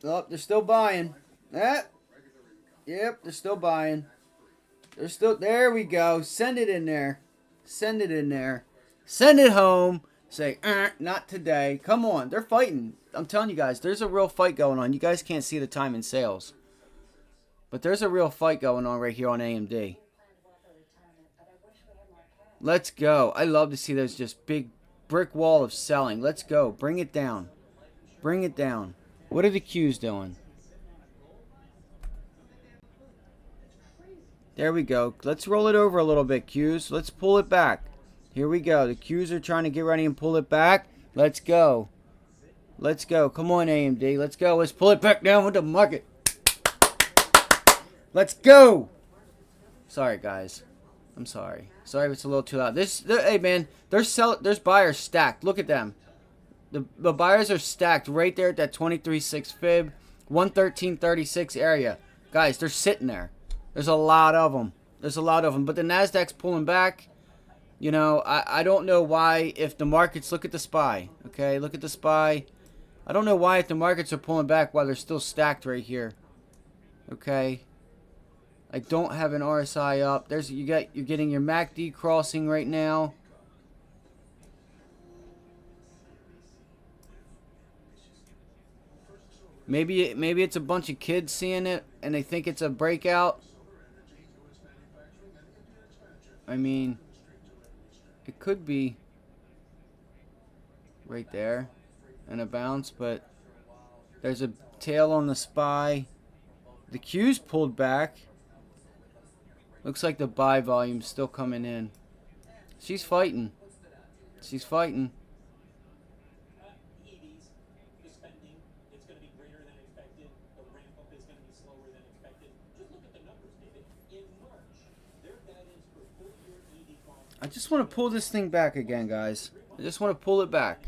Oh, they're still buying. Yep, they're still buying. There we go. Send it in there. Send it in there. Send it home. Say, not today. Come on. They're fighting. I'm telling you guys, there's a real fight going on. You guys can't see the time in sales. But there's a real fight going on right here on AMD. Let's go. I love to see those just big brick wall of selling. Let's go. Bring it down. Bring it down. What are the Qs doing? There we go. Let's roll it over a little bit, Qs. Let's pull it back. Here we go. The Qs are trying to get ready and pull it back. Let's go. Let's go. Come on, AMD. Let's go. Let's pull it back down with the market. Let's go. Sorry, guys. I'm sorry. Sorry if it's a little too loud. Hey, man. There's buyers stacked. Look at them. The buyers are stacked right there at that 23.6 fib, 113.36 area. Guys, they're sitting there. There's a lot of them. There's a lot of them. But the Nasdaq's pulling back. You know, I don't know why if the markets, look at the SPY. Okay, look at the SPY. I don't know why if the markets are pulling back while they're still stacked right here. Okay. I don't have an RSI up. You're getting your MACD crossing right now. Maybe it's a bunch of kids seeing it and they think it's a breakout. I mean, it could be right there and a bounce, but there's a tail on the SPY. The Q's pulled back. Looks like the buy volume's still coming in. She's fighting. She's fighting. I just want to pull this thing back again, guys. I just want to pull it back.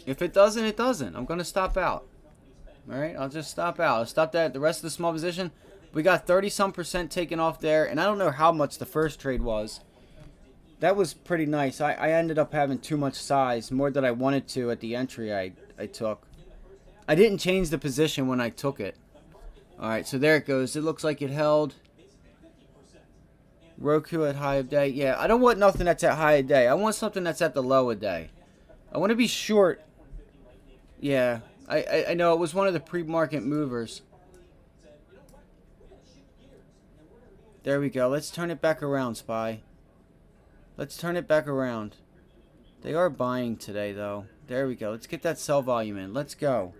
If it doesn't, it doesn't. I'm going to stop out. Alright, I'll just stop out. I'll stop that. The rest of the small position, we got 30-some% taken off there. And I don't know how much the first trade was. That was pretty nice. I ended up having too much size. More than I wanted to at the entry I took. I didn't change the position when I took it. Alright, so there it goes. It looks like it held. Roku at high of day. Yeah, I don't want nothing that's at high of day. I want something that's at the low of day. I want to be short. Yeah, I know it was one of the pre-market movers. There we go. Let's turn it back around, SPY. Let's turn it back around. They are buying today, though. There we go. Let's get that sell volume in. Let's go.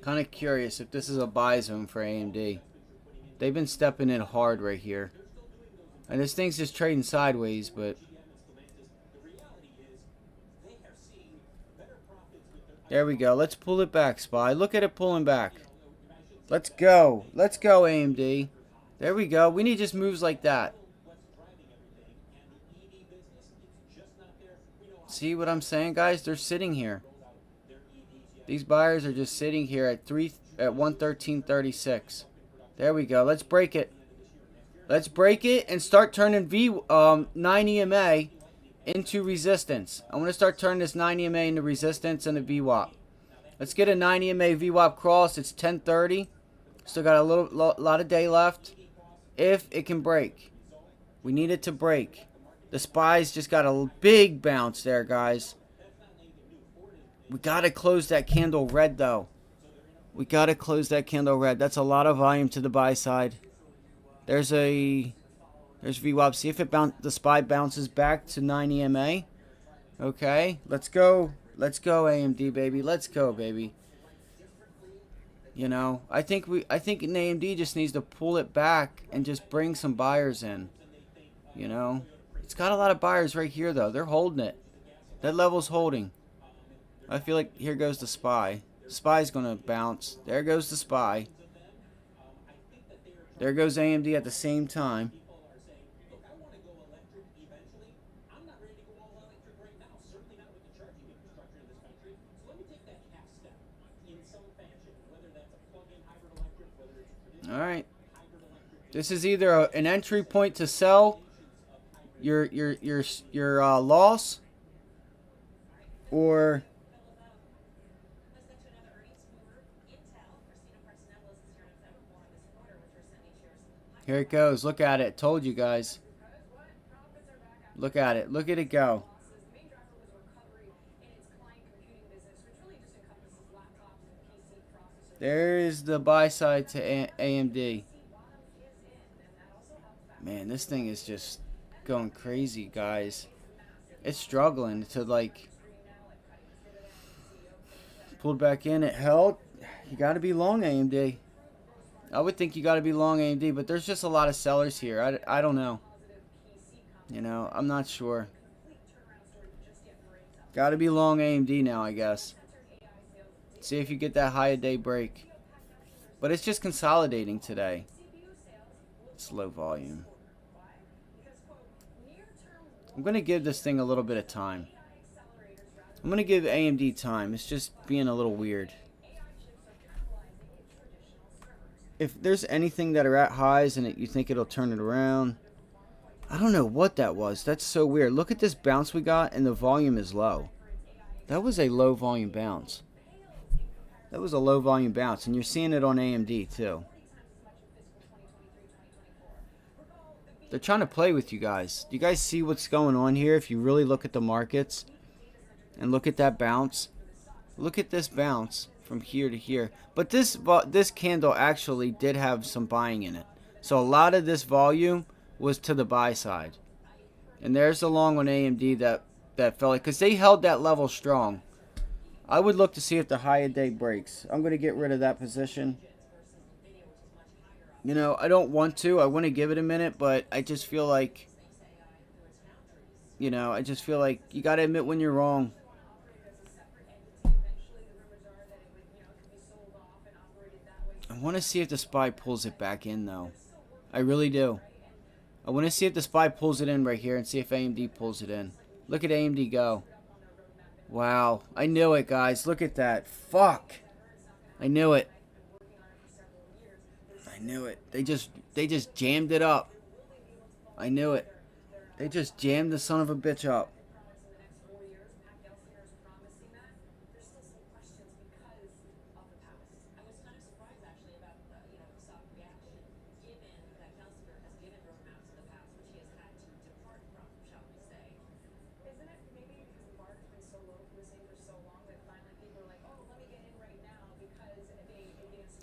Kind of curious if this is a buy zone for AMD. They've been stepping in hard right here. And this thing's just trading sideways, but... There we go. Let's pull it back, SPY. Look at it pulling back. Let's go. Let's go, AMD. There we go. We need just moves like that. See what I'm saying, guys? They're sitting here. These buyers are just sitting here at 113.36. There we go. Let's break it. Let's break it and start turning 9 EMA into resistance. I want to start turning this 9 EMA into resistance and a VWAP. Let's get a 9 EMA VWAP cross. It's 10:30. Still got a lot of day left. If it can break, we need it to break. The SPY's just got a big bounce there, guys. We got to close that candle red, though. We got to close that candle red. That's a lot of volume to the buy side. There's VWAP. See if the SPY bounces back to 9 EMA. Okay, let's go. Let's go, AMD, baby. Let's go, baby. You know, I think AMD just needs to pull it back and just bring some buyers in. You know, it's got a lot of buyers right here, though. They're holding it. That level's holding. I feel like here goes the SPY. SPY's going to bounce. There goes the SPY. There goes AMD at the same time. All right. This is either an entry point to sell your loss, or here it goes. Look at it. Told you guys. Look at it. Look at it go. There is the buy side to AMD. Man, this thing is just going crazy, guys. It's struggling to, like, pulled back in. It held. You got to be long AMD. I would think you got to be long AMD, but there's just a lot of sellers here. I don't know. You know, I'm not sure. Got to be long AMD now, I guess. See if you get that high a day break. But it's just consolidating today. Slow volume. I'm going to give this thing a little bit of time. I'm going to give AMD time. It's just being a little weird. if there's anything that are at highs and you think it'll turn it around, I don't know what that was. That's so weird. Look at this bounce we got, and the volume is low. That was a low volume bounce. That was a low volume bounce, and you're seeing it on AMD too. They're trying to play with you guys. Do you guys see what's going on here? If you really look at the markets and look at that bounce, look at this bounce from here to here. But this candle actually did have some buying in it. So a lot of this volume was to the buy side. And there's the long on AMD that fell, because they held that level strong. I would look to see if the high of day breaks. I'm going to get rid of that position. You know, I don't want to. I want to give it a minute, but I just feel like, you know, I just feel like you got to admit when you're wrong. I want to see if the SPY pulls it back in, though. I really do. I want to see if the SPY pulls it in right here and see if AMD pulls it in. Look at AMD go. Wow. I knew it, guys. Look at that. Fuck. I knew it. I knew it. They just jammed it up. I knew it. They just jammed the son of a bitch up.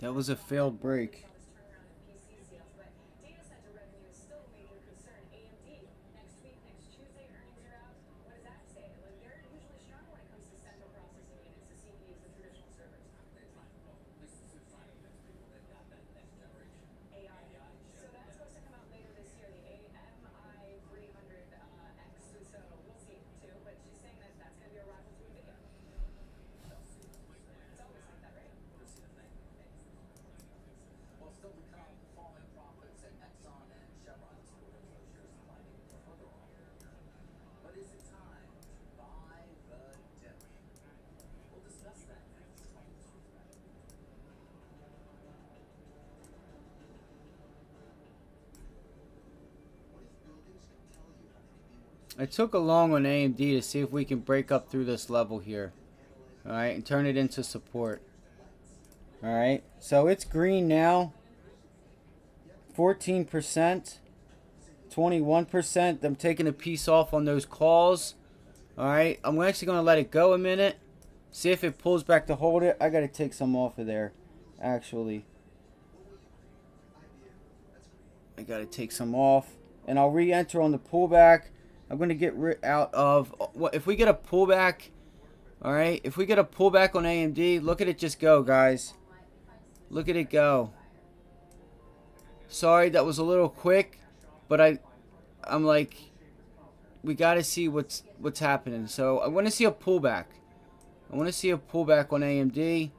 That was a failed break. I took a long on AMD to see if we can break up through this level here. Alright, and turn it into support. Alright, so it's green now. 14%. 21%. I'm taking a piece off on those calls. Alright, I'm actually going to let it go a minute. See if it pulls back to hold it. I got to take some off of there, actually. I got to take some off. And I'll re-enter on the pullback. I'm going to get out of... If we get a pullback... Alright, if we get a pullback on AMD, look at it just go, guys. Look at it go. Sorry, that was a little quick. But I'm like... We got to see what's happening. So, I want to see a pullback. I want to see a pullback on AMD.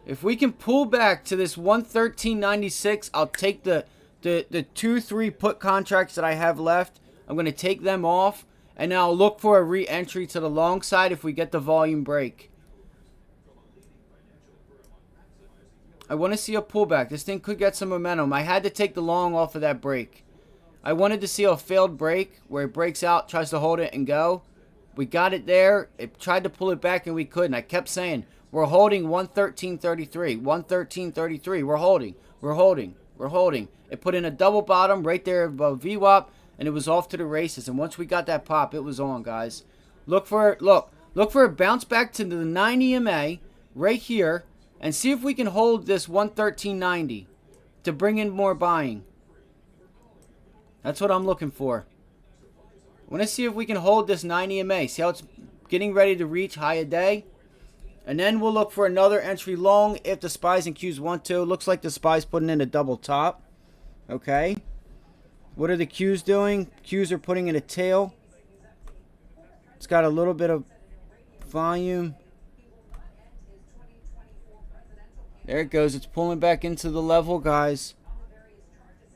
If we can pull back to this 113.96, I'll take the 2-3 put contracts that I have left. I'm going to take them off. And now I'll look for a re-entry to the long side if we get the volume break. I want to see a pullback. This thing could get some momentum. I had to take the long off of that break. I wanted to see a failed break where it breaks out, tries to hold it and go. We got it there. It tried to pull it back and we couldn't. I kept saying, we're holding 113.33. 113.33. We're holding. We're holding. We're holding. It put in a double bottom right there above VWAP, and it was off to the races. And once we got that pop, it was on, guys. Look for a bounce back to the 9 EMA right here, and see if we can hold this 113.90 to bring in more buying. That's what I'm looking for. I want to see if we can hold this 9 EMA. See how it's getting ready to reach high a day? And then we'll look for another entry long if the SPYs and Qs want to. Looks like the SPYs putting in a double top. Okay. What are the Qs doing? Qs are putting in a tail. It's got a little bit of volume. There it goes. It's pulling back into the level, guys.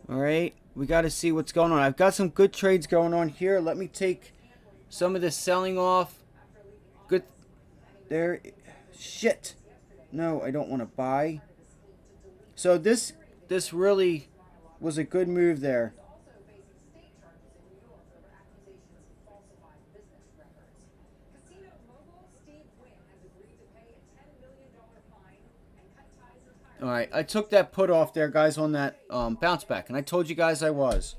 Alright. We got to see what's going on. I've got some good trades going on here. Let me take some of this selling off. Good. There. Shit. No, I don't want to buy. So this really was a good move there. All right, I took that put off there, guys, on that bounce back, and I told you guys I was.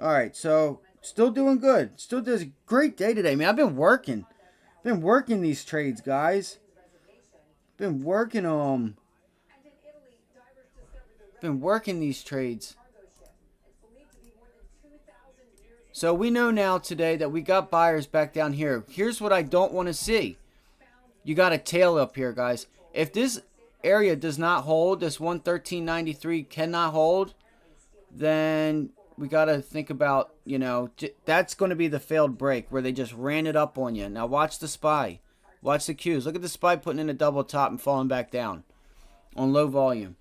All right, so still doing good. Still does a great day today, man. I've been working these trades, guys. Been working been working these trades. So we know now today that we got buyers back down here. Here's what I don't want to see. You got a tail up here, guys. If this area does not hold, this 113.93 cannot hold, then we got to think about, that's going to be the failed break where they just ran it up on you. Now watch the SPY. Watch the Qs. Look at the SPY putting in a double top and falling back down on low volume.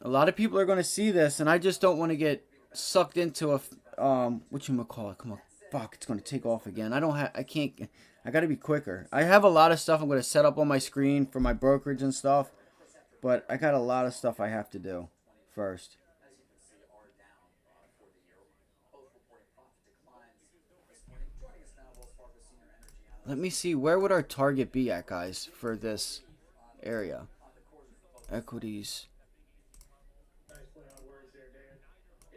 A lot of people are going to see this, and I just don't want to get sucked into a whatchamacallit. Come on. Fuck, it's going to take off again. I got to be quicker. I have a lot of stuff I'm going to set up on my screen for my brokerage and stuff, but I got a lot of stuff I have to do first. Let me see, where would our target be at, guys, for this area? Equities.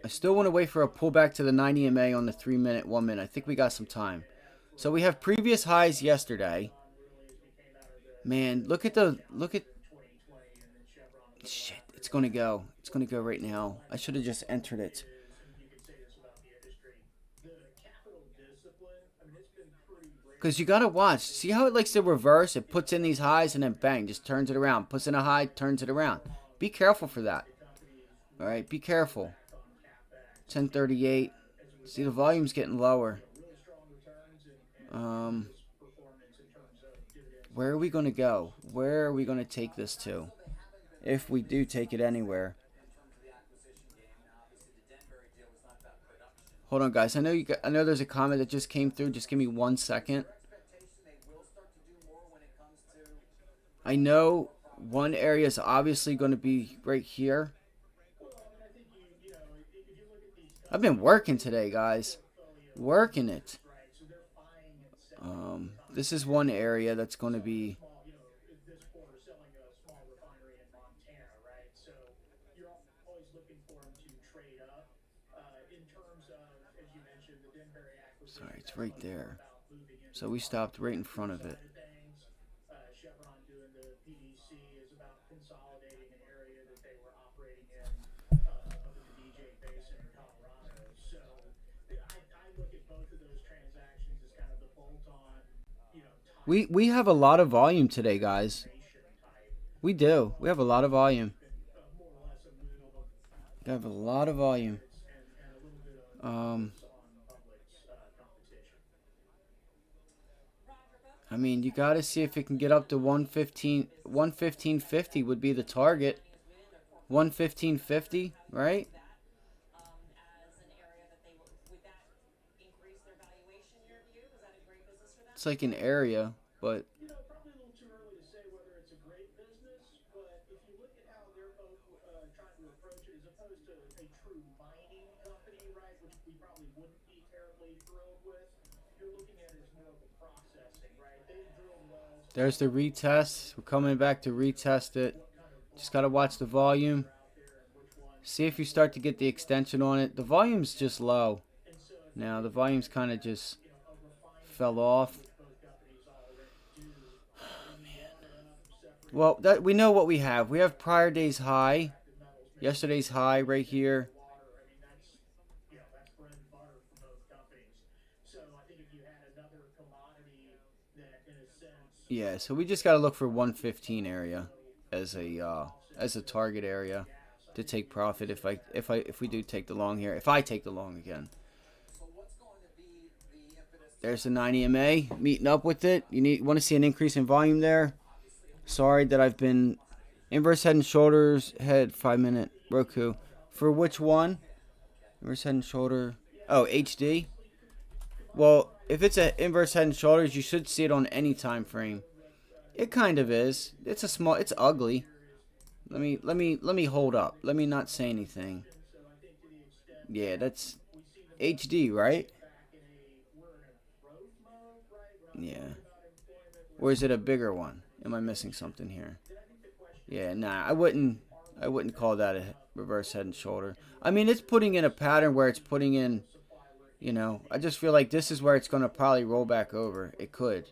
I still want to wait for a pullback to the 90 MA on the 3 minute, 1 minute. I think we got some time. So we have previous highs yesterday. Man, look at shit, it's going to go. It's going to go right now. I should have just entered it. Because you got to watch. See how it likes to reverse? It puts in these highs and then bang, just turns it around. Puts in a high, turns it around. Be careful for that. All right, be careful. 1038. See, the volume's getting lower. Where are we going to go? Where are we going to take this to? If we do take it anywhere. Hold on, guys. I know there's a comment that just came through. Just give me 1 second. I know one area is obviously going to be right here. I've been working today, guys. Working it. This is one area that's going to be. Sorry, it's right there. So we stopped right in front of it. We have a lot of volume today, guys. We do. We have a lot of volume. We have a lot of volume. I mean, you got to see if it can get up to 115.50 would be the target. 115.50, right? It's like an area, but probably a little too early to say whether it's a great business, but if you look at how they're both trying to approach it as opposed to a true mining company, right, which we probably wouldn't be terribly thrilled with, you're looking at it as more of a processing, right? They've drilled wells. There's the retest. We're coming back to retest it. Just got to watch the volume. See if you start to get the extension on it. The volume's just low. Now, the volume's kind of just fell off. Well, we know what we have. We have prior day's high, yesterday's high right here. Yeah, so we just got to look for 115 area as a target area to take profit if we do take the long here. If I take the long again. There's the 90 MA meeting up with it. You want to see an increase in volume there. Sorry that I've been inverse head and shoulders, head 5 minute Roku. For which one? Inverse head and shoulder. Oh, HD. Well, if it's an inverse head and shoulders, you should see it on any time frame. It kind of is. It's ugly. Let me hold up. Let me not say anything. Yeah, that's HD, right? Yeah. Or is it a bigger one? Am I missing something here? Yeah, nah, I wouldn't call that a reverse head and shoulder. I mean, it's putting in a pattern where it's putting in, I just feel like this is where it's going to probably roll back over. It could.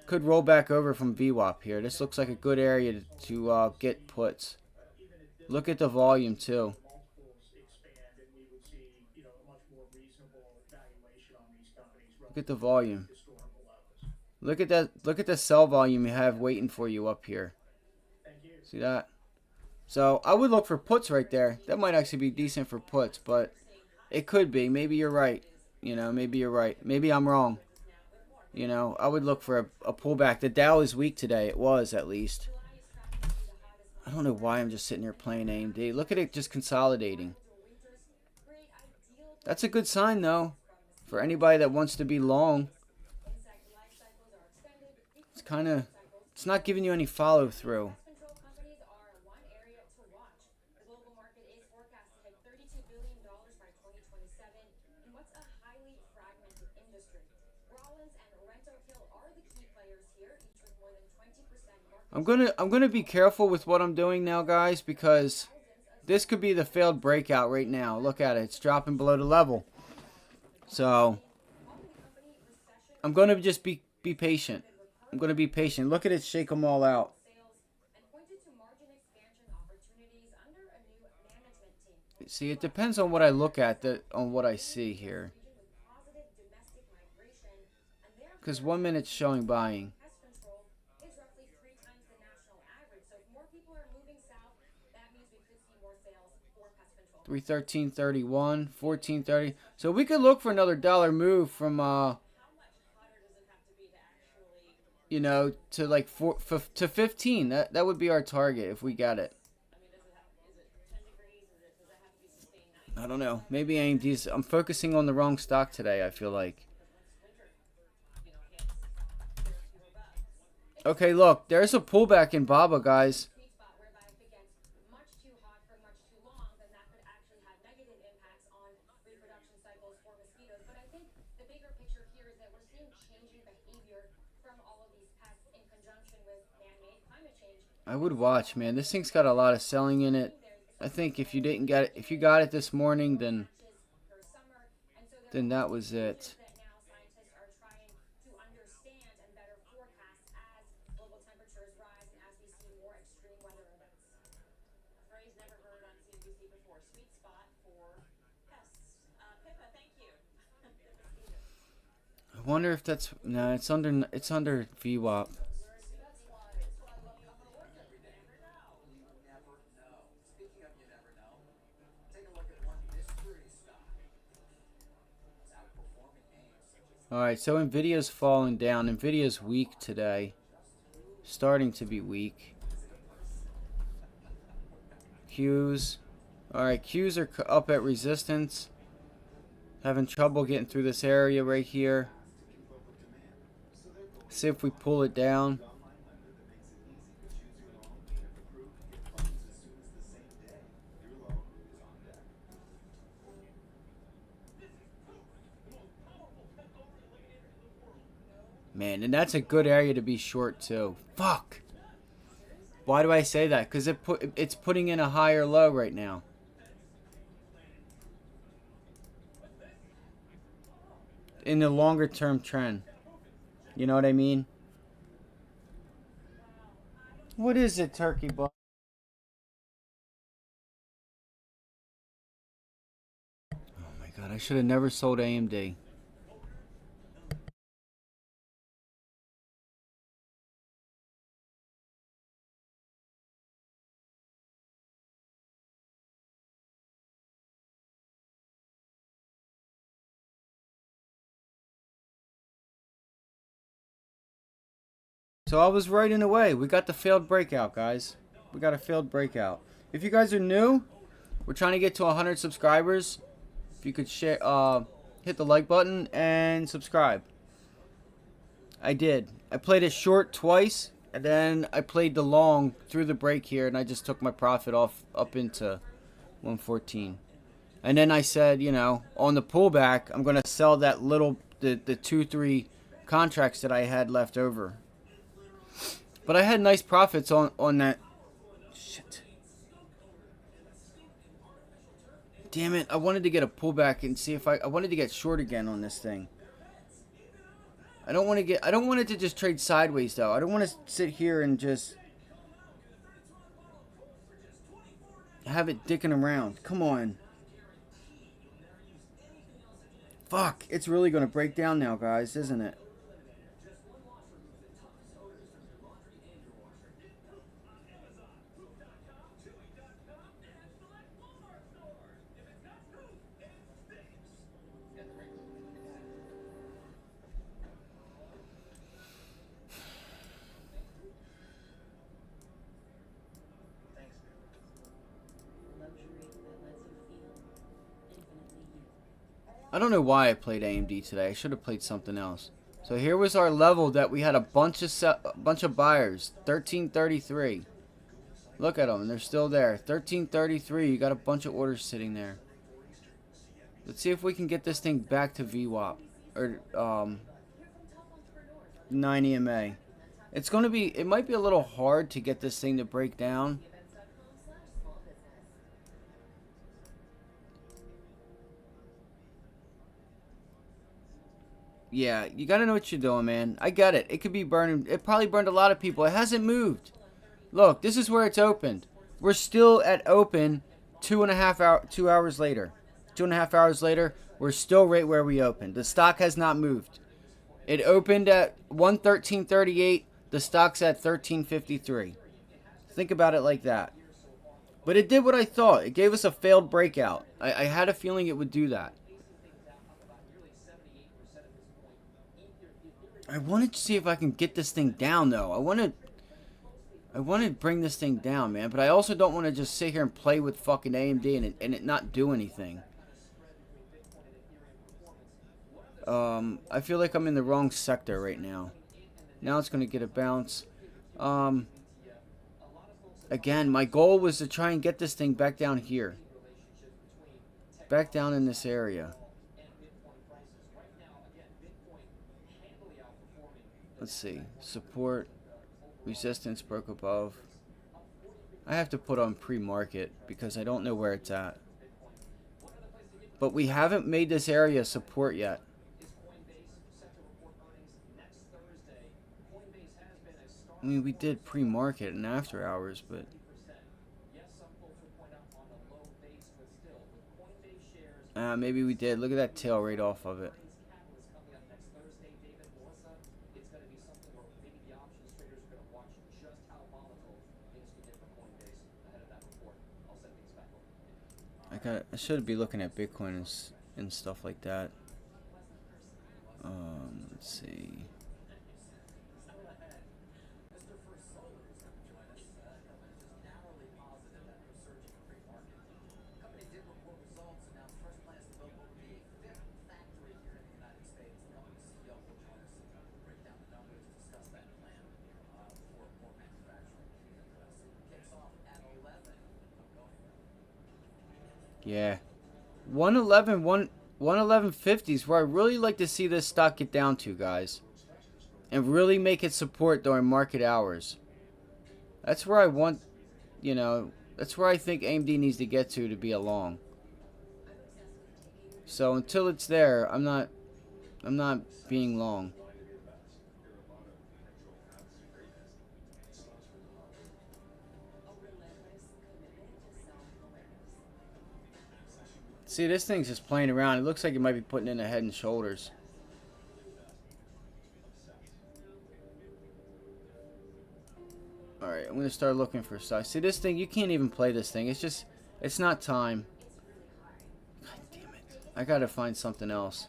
Could roll back over from VWAP here. This looks like a good area to get puts. Look at the volume too. Look at the volume. Look at that. Look at the sell volume you have waiting for you up here. See that? So I would look for puts right there. That might actually be decent for puts, but it could be. Maybe you're right. Maybe you're right. Maybe I'm wrong. I would look for a pullback. The Dow is weak today. It was, at least. I don't know why I'm just sitting here playing AMD. Look at it just consolidating. That's a good sign, though, for anybody that wants to be long. It's not giving you any follow through. I'm gonna be careful with what I'm doing now, guys, because this could be the failed breakout right now. Look at it; it's dropping below the level. So I'm gonna just be patient. I'm gonna be patient. Look at it, shake them all out. See, it depends on what I look at, on what I see here. Because 1 minute's showing buying. 313.31, 14.30. So we could look for another dollar move from to like to 15. That would be our target if we got it. I don't know. Maybe AMD's. I'm focusing on the wrong stock today, I feel like. Okay, look. There's a pullback in BABA, guys. I would watch, man. This thing's got a lot of selling in it. I think if you didn't get it, if you got it this morning, then that was it. I wonder if that's no. It's under VWAP. Alright, so Nvidia's falling down. Nvidia's weak today. Starting to be weak. Qs. Alright, Qs are up at resistance. Having trouble getting through this area right here. See if we pull it down. Man, and that's a good area to be short too. Fuck. Why do I say that? Because it's putting in a higher low right now. In the longer term trend. You know what I mean? What is it, turkey butt? Oh my god, I should have never sold AMD. So I was right in a way. We got the failed breakout, guys. We got a failed breakout. If you guys are new, we're trying to get to 100 subscribers. If you could share, hit the like button and subscribe. I did. I played it short twice. And then I played the long through the break here, and I just took my profit off up into 114. And then I said, you know, on the pullback, I'm going to sell that little, the 2-3 contracts that I had left over. But I had nice profits on that. Shit. Damn it. I wanted to get a pullback and see if I wanted to get short again on this thing. I don't want it to just trade sideways though. I don't want to sit here and just have it dicking around. Come on. Fuck. It's really going to break down now, guys, isn't it? I don't know why I played AMD today. I should have played something else. So here was our level that we had a bunch of buyers. 1333. Look at them. They're still there. 1333. You got a bunch of orders sitting there. Let's see if we can get this thing back to VWAP. Or 9 EMA. It's going to be... It might be a little hard to get this thing to break down. Yeah, you gotta know what you're doing, man. I get it. It could be burning. It probably burned a lot of people. It hasn't moved. Look, this is where it's opened. We're still at open 2 hours later. 2.5 hours later, we're still right where we opened. The stock has not moved. It opened at 113.38. The stock's at 13.53. Think about it like that. But it did what I thought. It gave us a failed breakout. I had a feeling it would do that. I wanted to see if I can get this thing down, though. I want to bring this thing down, man. But I also don't want to just sit here and play with fucking AMD and it not do anything. I feel like I'm in the wrong sector right now. Now it's going to get a bounce. Again, my goal was to try and get this thing back down here. Back down in this area. Let's see. Support. Resistance broke above. I have to put on pre-market because I don't know where it's at. But we haven't made this area support yet. I mean, we did pre-market and after hours, but... maybe we did. Look at that tail right off of it. I should be looking at Bitcoin and stuff like that. Let's see. Yeah, 111.50 is where I really like to see this stock get down to, guys, and really make it support during market hours. That's where I want, you know, that's where I think AMD needs to get to be a long. So until it's there, I'm not being long. See, this thing's just playing around. It looks like it might be putting in a head and shoulders. Alright, I'm going to start looking for size. See, this thing, you can't even play this thing. It's just, it's not time. God damn it. I got to find something else.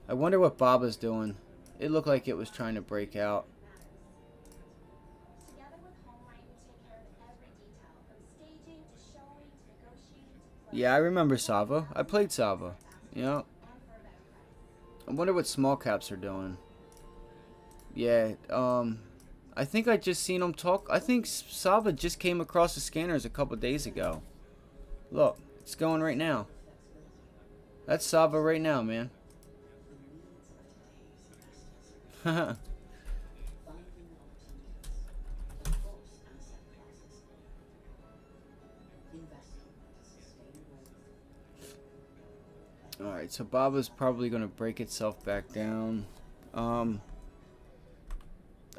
I wonder what Baba's doing. It looked like it was trying to break out. Yeah, I remember Sava. I played Sava. Yeah. I wonder what small caps are doing. Yeah, I think I just seen him talk. I think Saba just came across the scanners a couple days ago. Look, it's going right now. That's Saba right now, man. Alright, so Baba's probably going to break itself back down. I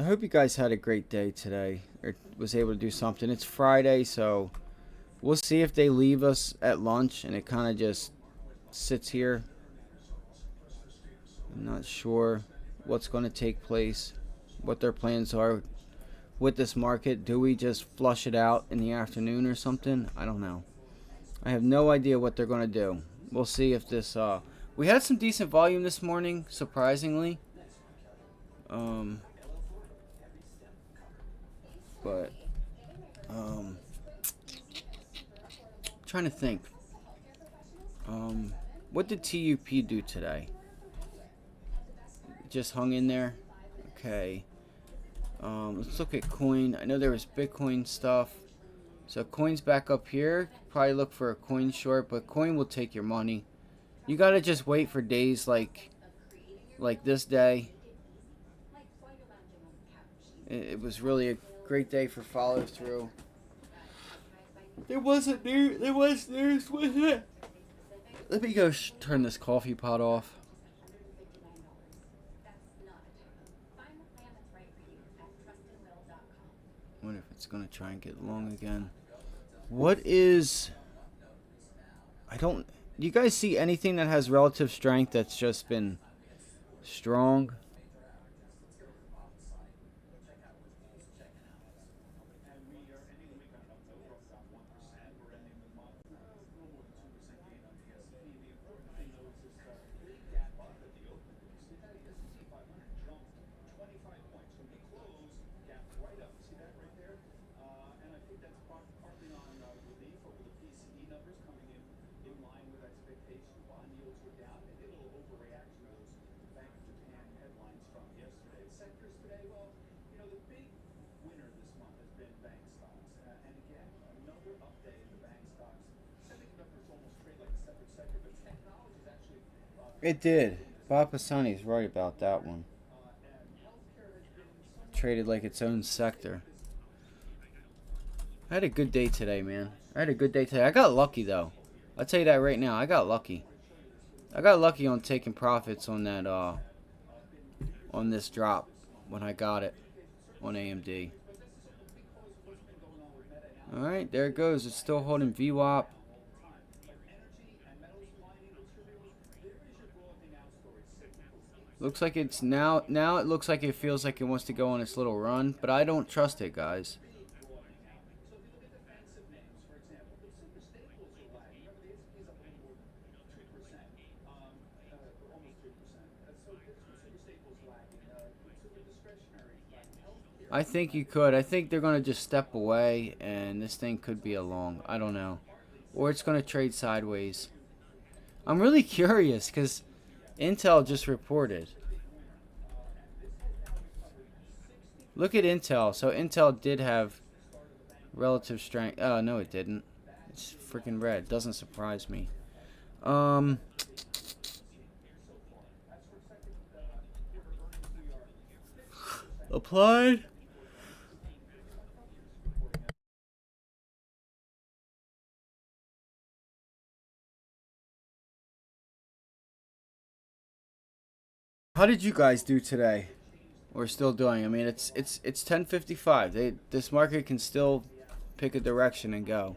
hope you guys had a great day today, or was able to do something. It's Friday, so we'll see if they leave us at lunch and it kind of just sits here. I'm not sure what's going to take place, what their plans are with this market. Do we just flush it out in the afternoon or something? I don't know. I have no idea what they're going to do. We'll see if this we had some decent volume this morning, surprisingly. But trying to think. What did TUP do today? Just hung in there. Okay. Let's look at coin. I know there was Bitcoin stuff. So coin's back up here. Probably look for a coin short, but coin will take your money. You gotta just wait for days like this day. It was really a great day for follow through. There wasn't news. There was news with it. Let me go turn this coffee pot off. I wonder if it's gonna try and get long again. What is? I don't. Do you guys see anything that has relative strength that's just been strong? It did. Bob Pisani's right about that one. Traded like its own sector. I had a good day today, man. I had a good day today. I got lucky, though. I'll tell you that right now. I got lucky. I got lucky on taking profits on that, on this drop when I got it on AMD. Alright, there it goes. It's still holding VWAP. Looks like it's now it looks like it feels like it wants to go on its little run, but I don't trust it, guys. I think you could. I think they're going to just step away and this thing could be a long. I don't know. Or it's going to trade sideways. I'm really curious because Intel just reported. Look at Intel. So Intel did have relative strength. Oh, no, it didn't. It's freaking red. Doesn't surprise me. Applied. How did you guys do today? We're still doing. I mean, it's 10:55. This market can still pick a direction and go.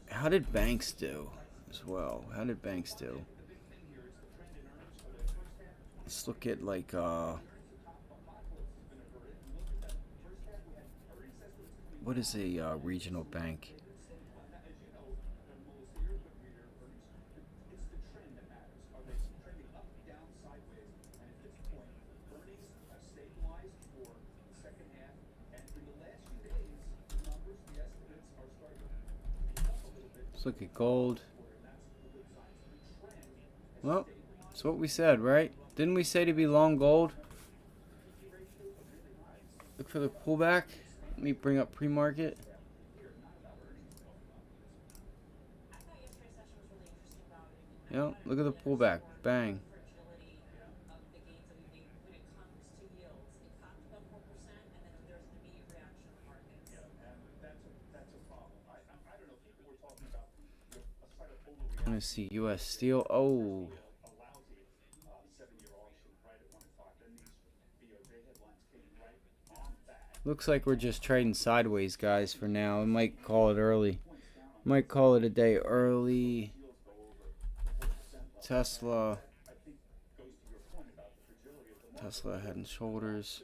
How did banks do as well? How did banks do? Let's look at like what is a regional bank? Let's look at gold. Well, that's what we said, right? Didn't we say to be long gold? Look for the pullback. Let me bring up pre-market. Yep, look at the pullback. Bang. I'm gonna see U.S. Steel. Oh. Looks like we're just trading sideways, guys, for now. I might call it early. Might call it a day early. Tesla. Tesla head and shoulders.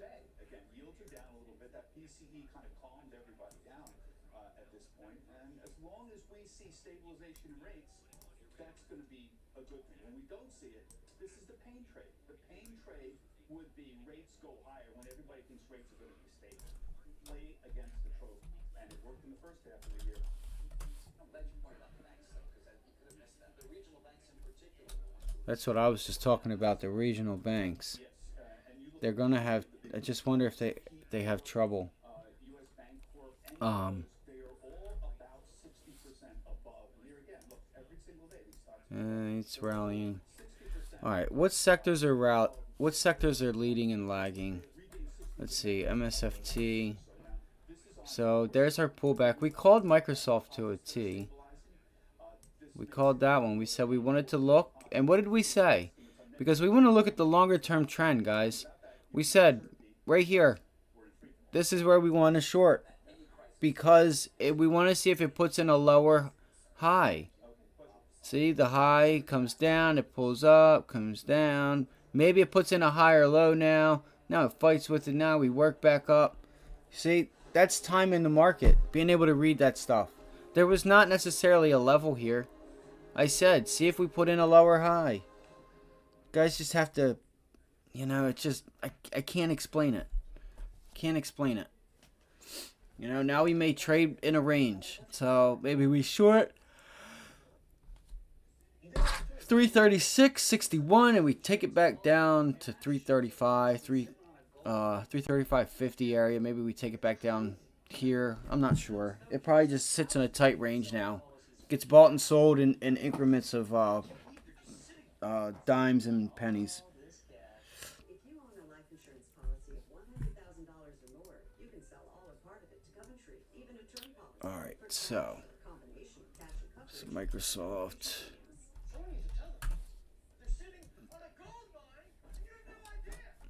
That's what I was just talking about, the regional banks. They're going to have, I just wonder if they have trouble. It's rallying. All right, what sectors are leading and lagging? Let's see, MSFT. So there's our pullback. We called Microsoft to a T. We called that one. We said we wanted to look. And what did we say? Because we want to look at the longer term trend, guys. We said right here, this is where we want to short. Because we want to see if it puts in a lower high. See, the high comes down, it pulls up, comes down. Maybe it puts in a higher low now. Now it fights with it now. We work back up. See, that's time in the market. Being able to read that stuff. There was not necessarily a level here. I said, see if we put in a lower high. Guys just have to, it's just, I can't explain it. Can't explain it. Now we may trade in a range. So maybe we short 336.61 and we take it back down to 335, 335.50 area. Maybe we take it back down here. I'm not sure. It probably just sits in a tight range now. Gets bought and sold in increments of dimes and pennies. All right, so Microsoft.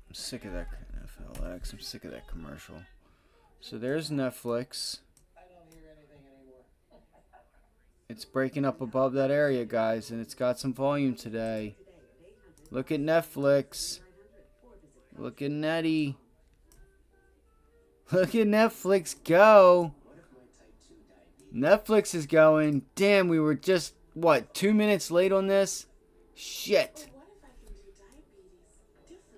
I'm sick of that FLX. I'm sick of that commercial. So there's Netflix. It's breaking up above that area, guys, and it's got some volume today. Look at Netflix. Look at Netty. Look at Netflix go. Netflix is going. Damn, we were just, 2 minutes late on this? Shit.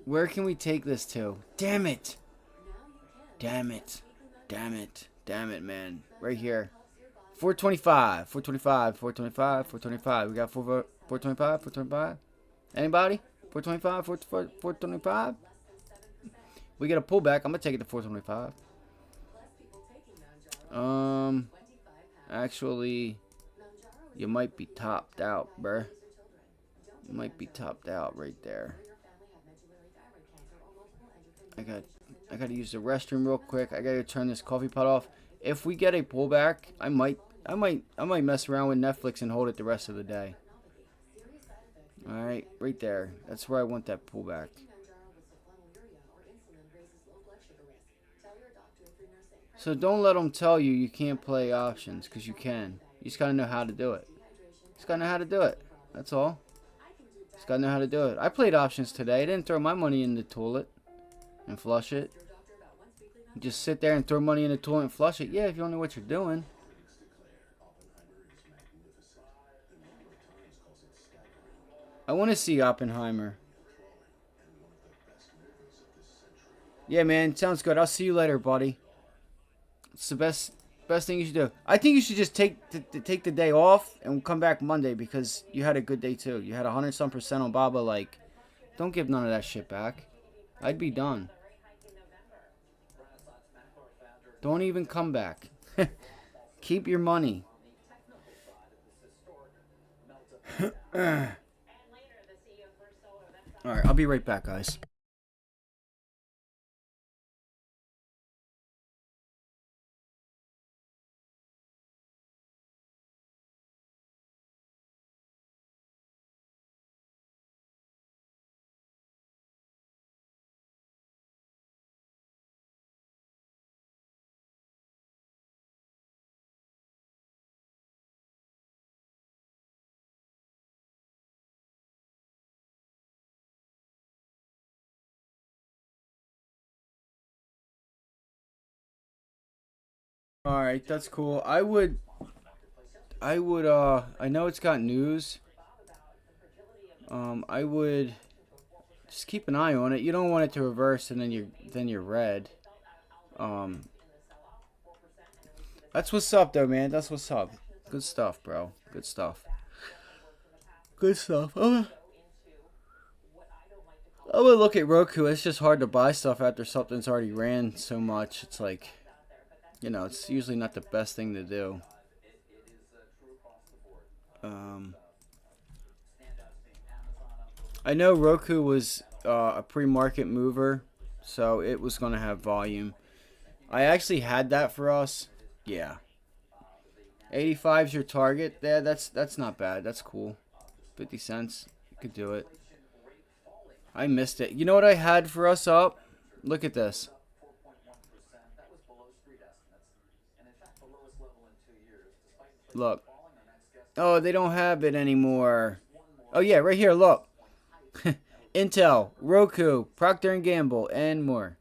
Where can we take this to? Damn it. Damn it. Damn it. Damn it, man. Right here. 425. 425. 425. 425. We got 425. 425. Anybody? 425. 425. We get a pullback. I'm going to take it to 425. Actually, you might be topped out, bruh. You might be topped out right there. I got to use the restroom real quick. I got to turn this coffee pot off. If we get a pullback, I might mess around with Netflix and hold it the rest of the day. All right, right there. That's where I want that pullback. So don't let them tell you can't play options, because you can. You just got to know how to do it. Just got to know how to do it. That's all. Just got to know how to do it. I played options today. I didn't throw my money in the toilet and flush it. You just sit there and throw money in the toilet and flush it. Yeah, if you don't know what you're doing. I want to see Oppenheimer. Yeah, man. Sounds good. I'll see you later, buddy. It's the best Best thing you should do. I think you should just take the day off and come back Monday because you had a good day too. You had 100% on Baba. Like, don't give none of that shit back. I'd be done. Don't even come back. Keep your money. Alright, I'll be right back, guys. Alright, that's cool. I know it's got news. I would just keep an eye on it. You don't want it to reverse and then you're red. Um, that's what's up though, man. That's what's up. Good stuff, bro. Good stuff. Good stuff. I would look at Roku. It's just hard to buy stuff after something's already ran so much. It's like, it's usually not the best thing to do. I know Roku was a pre-market mover, so it was going to have volume. I actually had that for us. Yeah. 85 is your target. Yeah, that's not bad. That's cool. 50 cents. You could do it. I missed it. You know what I had for us up? Look at this. Look. Oh, they don't have it anymore. Oh, yeah, right here. Look. Intel, Roku, Procter & Gamble, and more.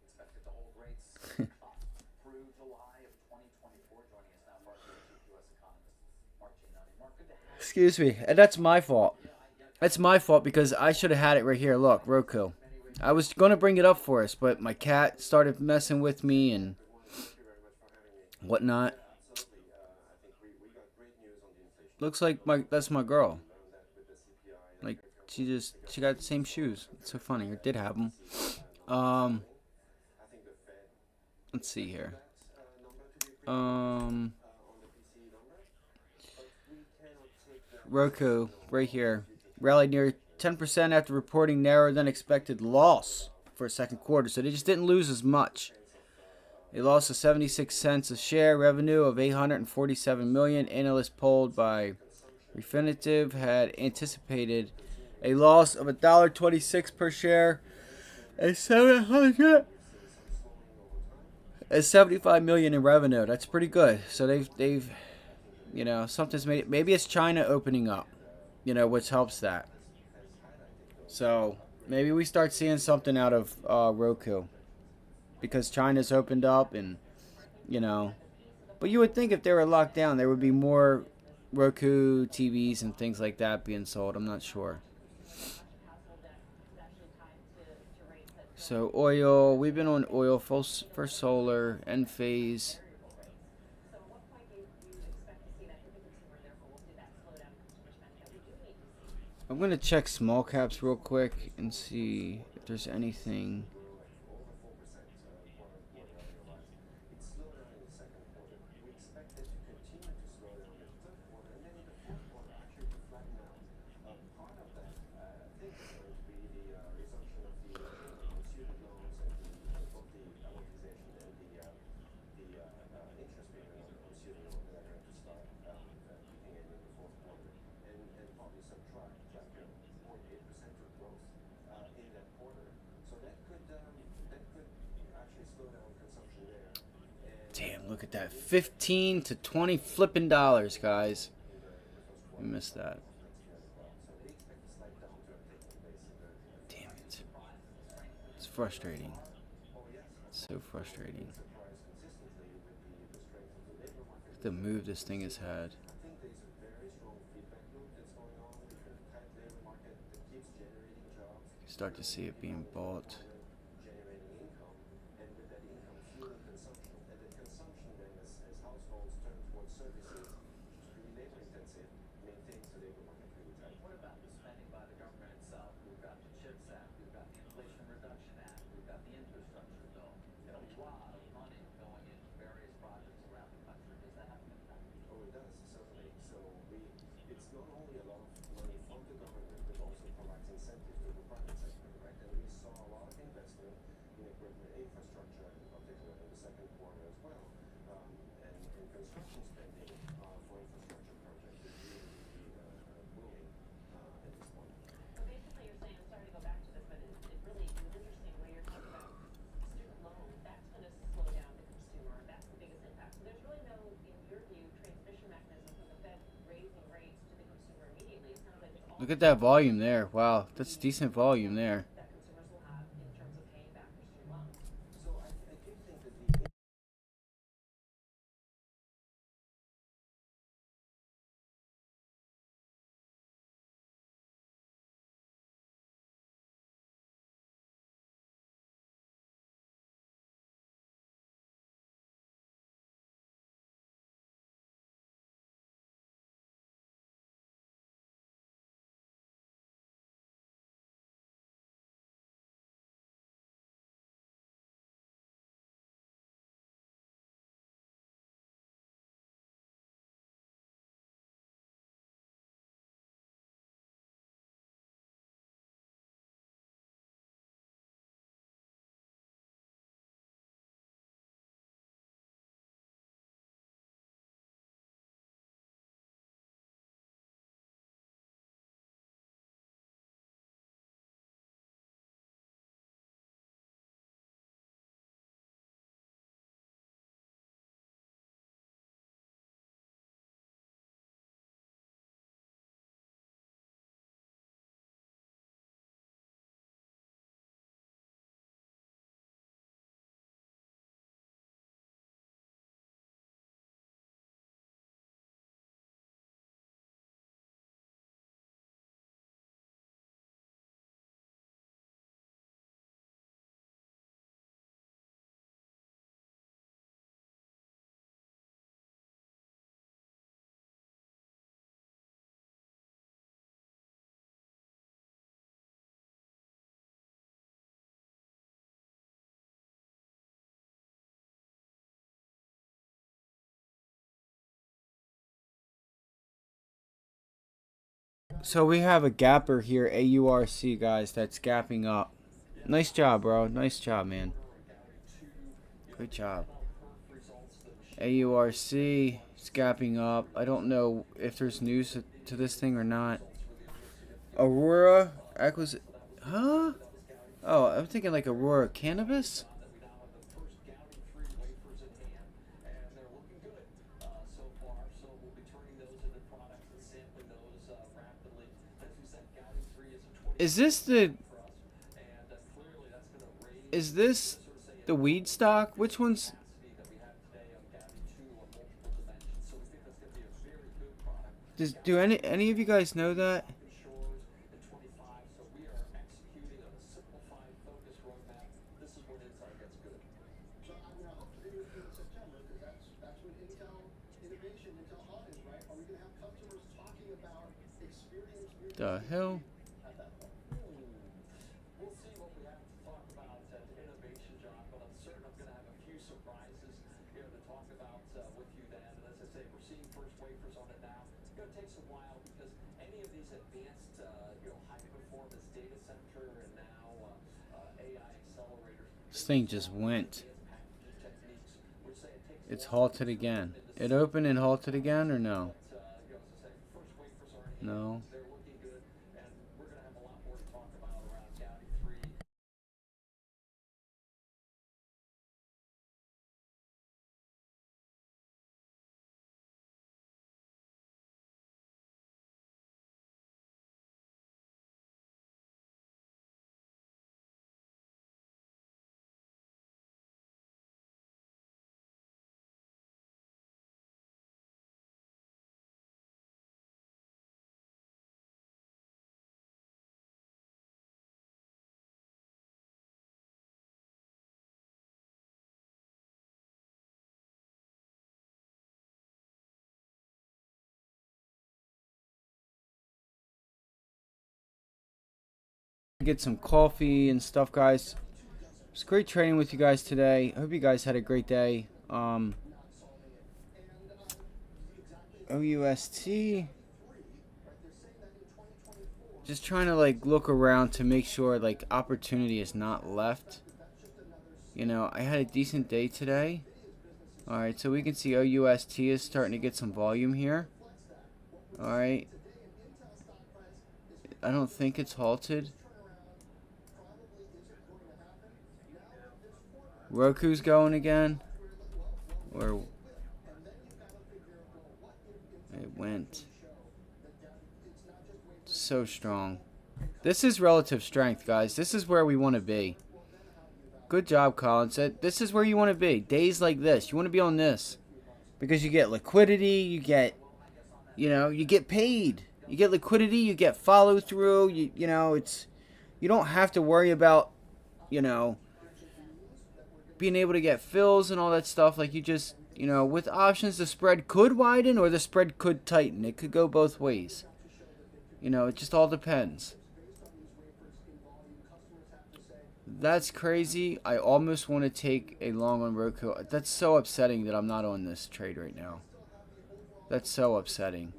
Excuse me. And that's my fault. That's my fault because I should have had it right here. Look, Roku. I was going to bring it up for us, but my cat started messing with me and whatnot. Looks like that's my girl. Like, she got the same shoes. It's so funny. Or did have them. Let's see here. Roku, right here, rallied near 10% after reporting narrower than expected loss for a second quarter. So they just didn't lose as much. They lost to 76 cents a share. Revenue of $847 million. Analysts polled by Refinitiv had anticipated a loss of $1.26 per share and $75 million in revenue. That's pretty good. So they've something's made it. Maybe it's China opening up, which helps that. So maybe we start seeing something out of Roku because China's opened up and but you would think if they were locked down there would be more Roku TVs and things like that being sold. I'm not sure. So oil, we've been on oil for solar, end phase. I'm going to check small caps real quick and see if there's anything. Damn, look at that. 15 to 20 flipping dollars, guys. I missed that. Damn it. It's frustrating. It's so frustrating. The move this thing has had. Start to see it being bought. Look at that volume there. Wow, that's decent volume there. So we have a gapper here, AURC guys, that's gapping up. Nice job, bro. Nice job, man. Good job. AURC is gapping up. I don't know if there's news to this thing or not. Aurora acquisition. Huh? Oh, I'm thinking like Aurora Cannabis. Is this the? Is this the weed stock? Which one's? Do any of you guys know that? The hell? This thing just went. It's halted again. It opened and halted again or no? No. Get some coffee and stuff, guys. It's great trading with you guys today. I hope you guys had a great day. OUST. Just trying to like look around to make sure like opportunity is not left. You know, I had a decent day today. Alright, so we can see OUST is starting to get some volume here. Alright. I don't think it's halted. Roku's going again. Or it went. So strong. This is relative strength, guys. This is where we want to be. Good job, Colin. Said this is where you want to be. Days like this, you want to be on this because you get liquidity. You get, you get paid. You get liquidity. You get follow through. You don't have to worry about, being able to get fills and all that stuff. Like you just, with options, the spread could widen or the spread could tighten. It could go both ways. It just all depends. That's crazy. I almost want to take a long on Roku. That's so upsetting that I'm not on this trade right now. That's so upsetting.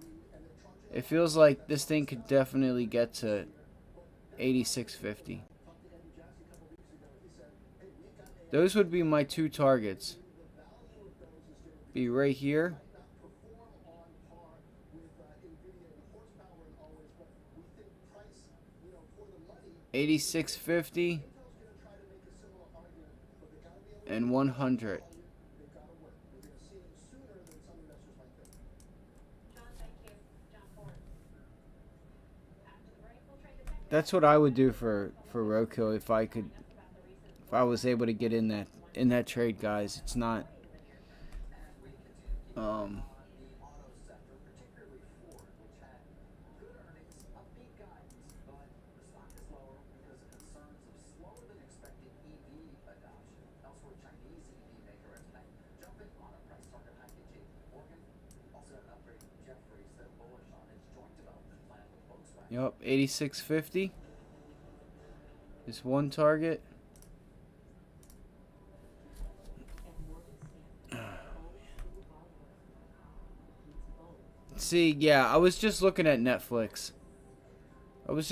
It feels like this thing could definitely get to 86.50. Those would be my two targets. Be right here. 86.50 and 100. That's what I would do for Roku if I was able to get in that trade, guys. It's not Yep, 86.50 is one target. See, yeah, I was just looking at Netflix. I was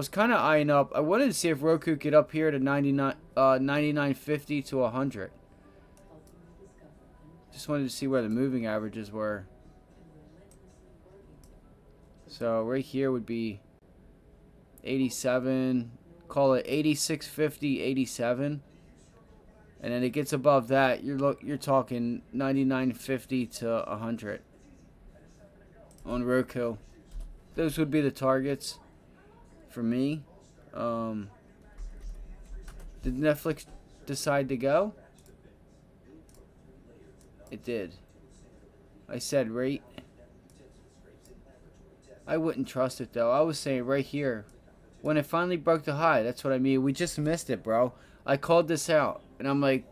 kind of eyeing up. I wanted to see if Roku could get up here to 99.50 to 100. Just wanted to see where the moving averages were. So right here would be 87, call it 86.50, 87. And then it gets above that, you're talking 99.50 to 100 on Roku. Those would be the targets for me. Did Netflix decide to go? It did. I said rate. I wouldn't trust it though. I was saying right here, when it finally broke the high, that's what I mean. We just missed it, bro. I called this out, and I'm like,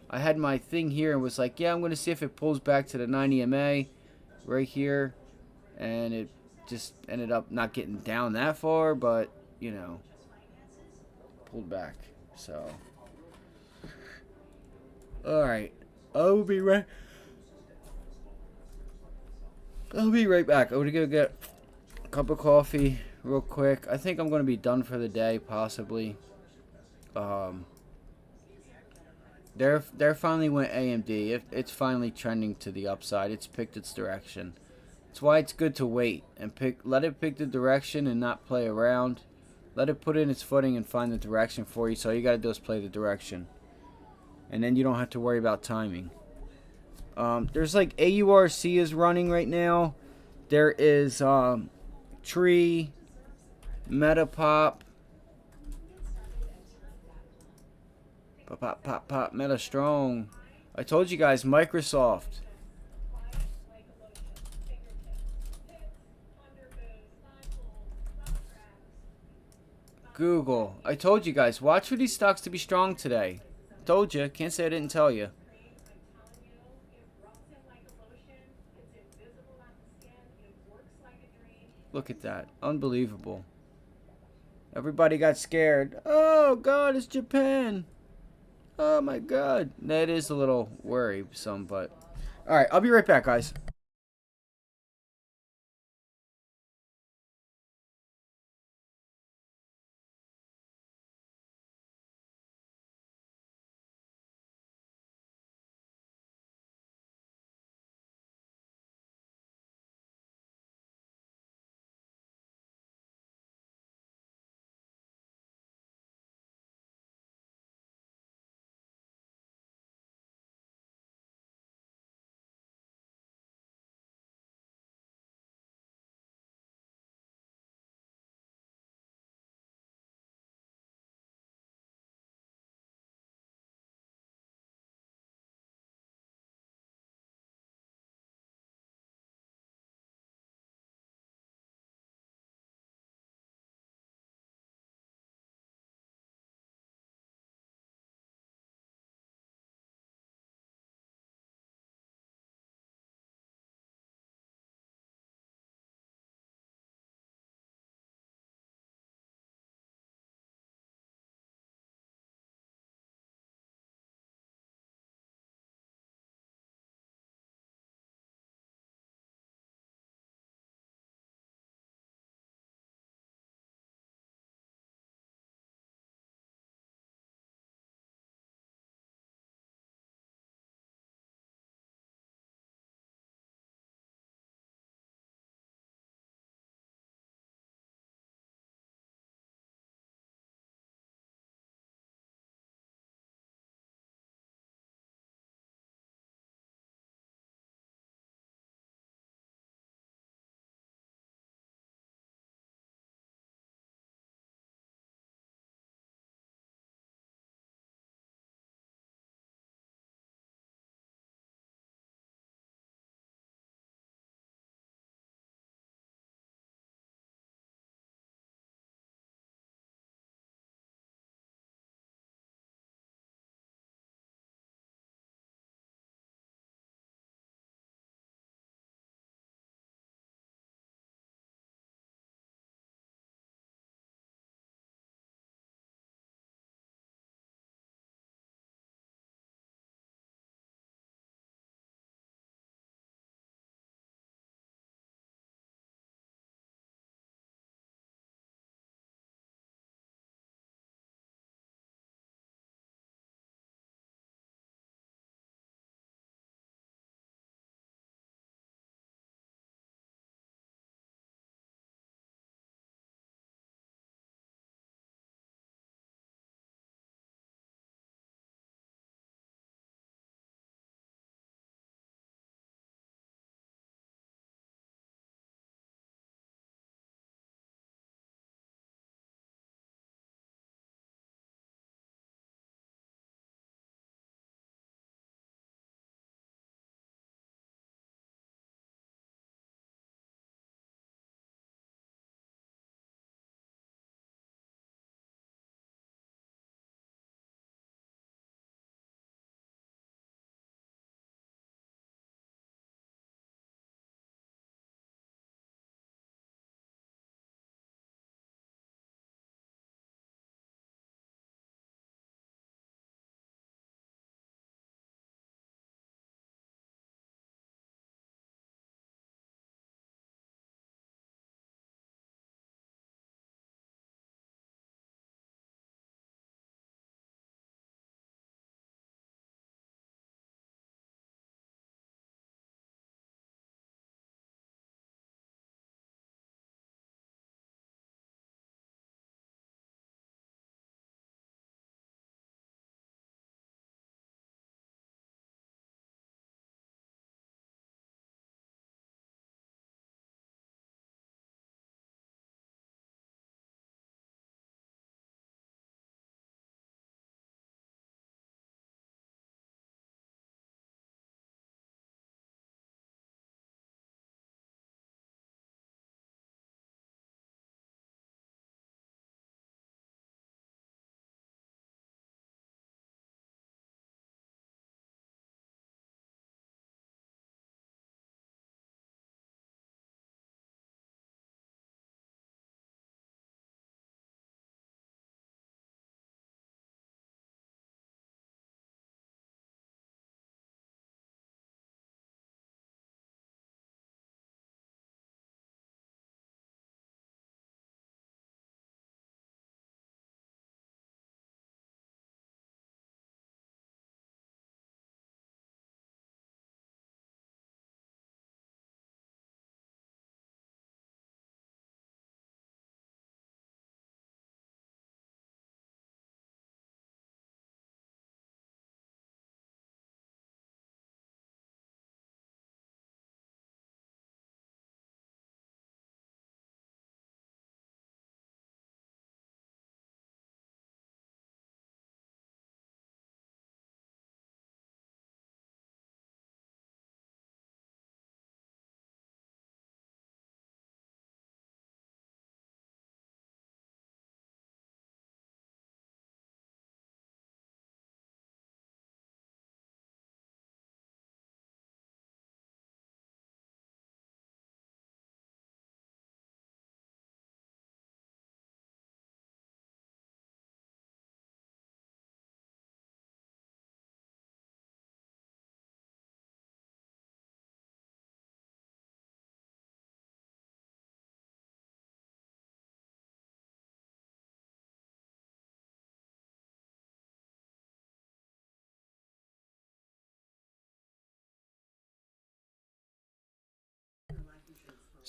I had my thing here and was like, yeah, I'm going to see if it pulls back to the 90 MA right here, and it just ended up not getting down that far, but, pulled back. So, alright, I'll be right back. I'm going to go get a cup of coffee real quick. I think I'm going to be done for the day, possibly. There finally went AMD. It's finally trending to the upside. It's picked its direction. That's why it's good to wait and let it pick the direction and not play around. Let it put in its footing and find the direction for you. So all you got to do is play the direction. And then you don't have to worry about timing. There's like AURC is running right now. There is Tree, Metapop, Pop, Meta Strong. I told you guys, Microsoft. Google. I told you guys, watch for these stocks to be strong today. Told you. Can't say I didn't tell you. Look at that. Unbelievable. Everybody got scared. Oh, God, it's Japan. Oh, my God. That is a little worrisome, but... Alright, I'll be right back, guys.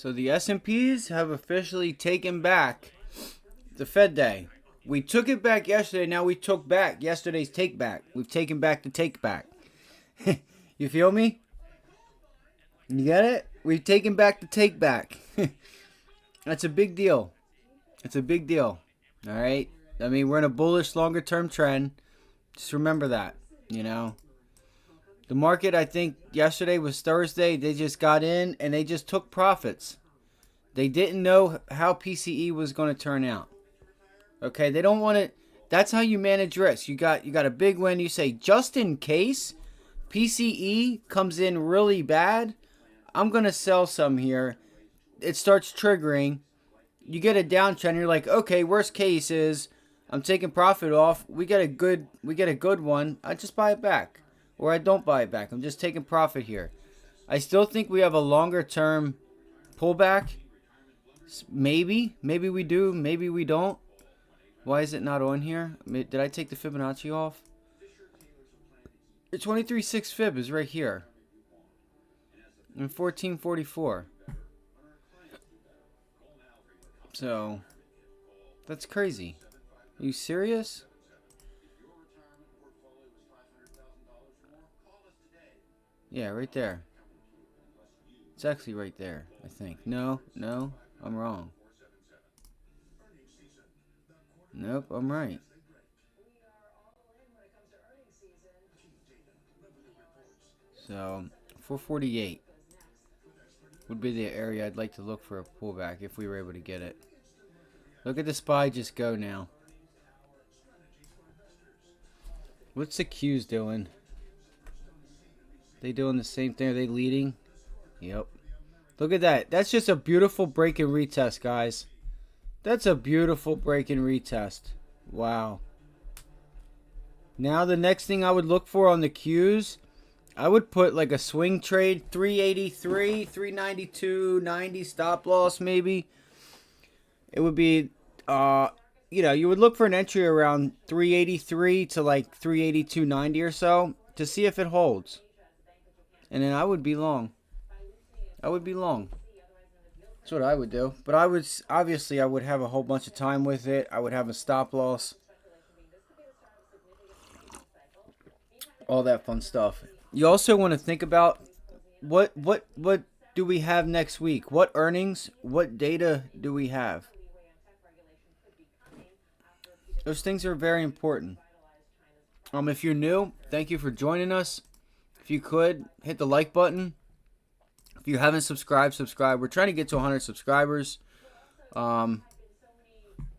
So the S&Ps have officially taken back the Fed day. We took it back yesterday. Now we took back yesterday's take back. We've taken back the take back. You feel me? You get it? We've taken back the take back. That's a big deal. It's a big deal. All right? I mean, we're in a bullish longer term trend. Just remember that, you know. The market, I think yesterday was Thursday. They just got in and they just took profits. They didn't know how PCE was going to turn out. Okay, they don't want it. That's how you manage risk. You got a big win. You say, just in case PCE comes in really bad, I'm going to sell some here. It starts triggering. You get a downtrend. You're like, okay, worst case is I'm taking profit off. We get a good one. I just buy it back, or I don't buy it back. I'm just taking profit here. I still think we have a longer term pullback. Maybe we do. Maybe we don't. Why is it not on here? Did I take the Fibonacci off? The 23.6 fib is right here. And 1444. So, that's crazy. Are you serious? Yeah, right there. It's actually right there, I think. No, I'm wrong. Nope, I'm right. So, 448 would be the area I'd like to look for a pullback if we were able to get it. Look at the SPY just go now. What's the Qs doing? They doing the same thing? Are they leading? Yep. Look at that. That's just a beautiful break and retest, guys. That's a beautiful break and retest. Wow. Now the next thing I would look for on the Qs, I would put like a swing trade, 383, 392, 90 stop loss maybe. It would be, you would look for an entry around 383 to like 382.90 or so to see if it holds. And then I would be long. That's what I would do. But I would have a whole bunch of time with it. I would have a stop loss. All that fun stuff. You also want to think about what do we have next week? What earnings, what data do we have? Those things are very important. If you're new, thank you for joining us. If you could, hit the like button. If you haven't subscribed, subscribe. We're trying to get to 100 subscribers. I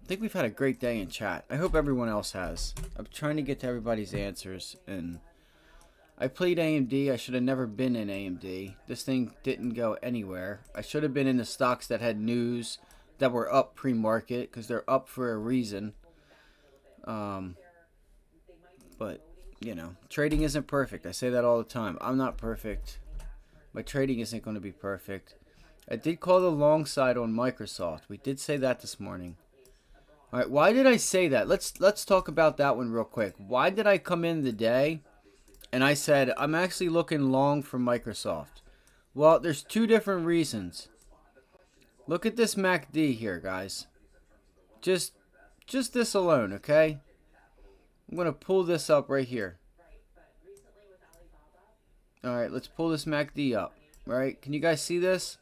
think we've had a great day in chat. I hope everyone else has. I'm trying to get to everybody's answers. And I played AMD. I should have never been in AMD. This thing didn't go anywhere. I should have been in the stocks that had news that were up pre-market because they're up for a reason. But, trading isn't perfect. I say that all the time. I'm not perfect. My trading isn't going to be perfect. I did call the long side on Microsoft. We did say that this morning. All right, why did I say that? Let's talk about that one real quick. Why did I come in the day and I said I'm actually looking long for Microsoft? Well, there's two different reasons. Look at this MACD here, guys. Just this alone, okay? I'm going to pull this up right here. All right, let's pull this MACD up. All right, can you guys see this?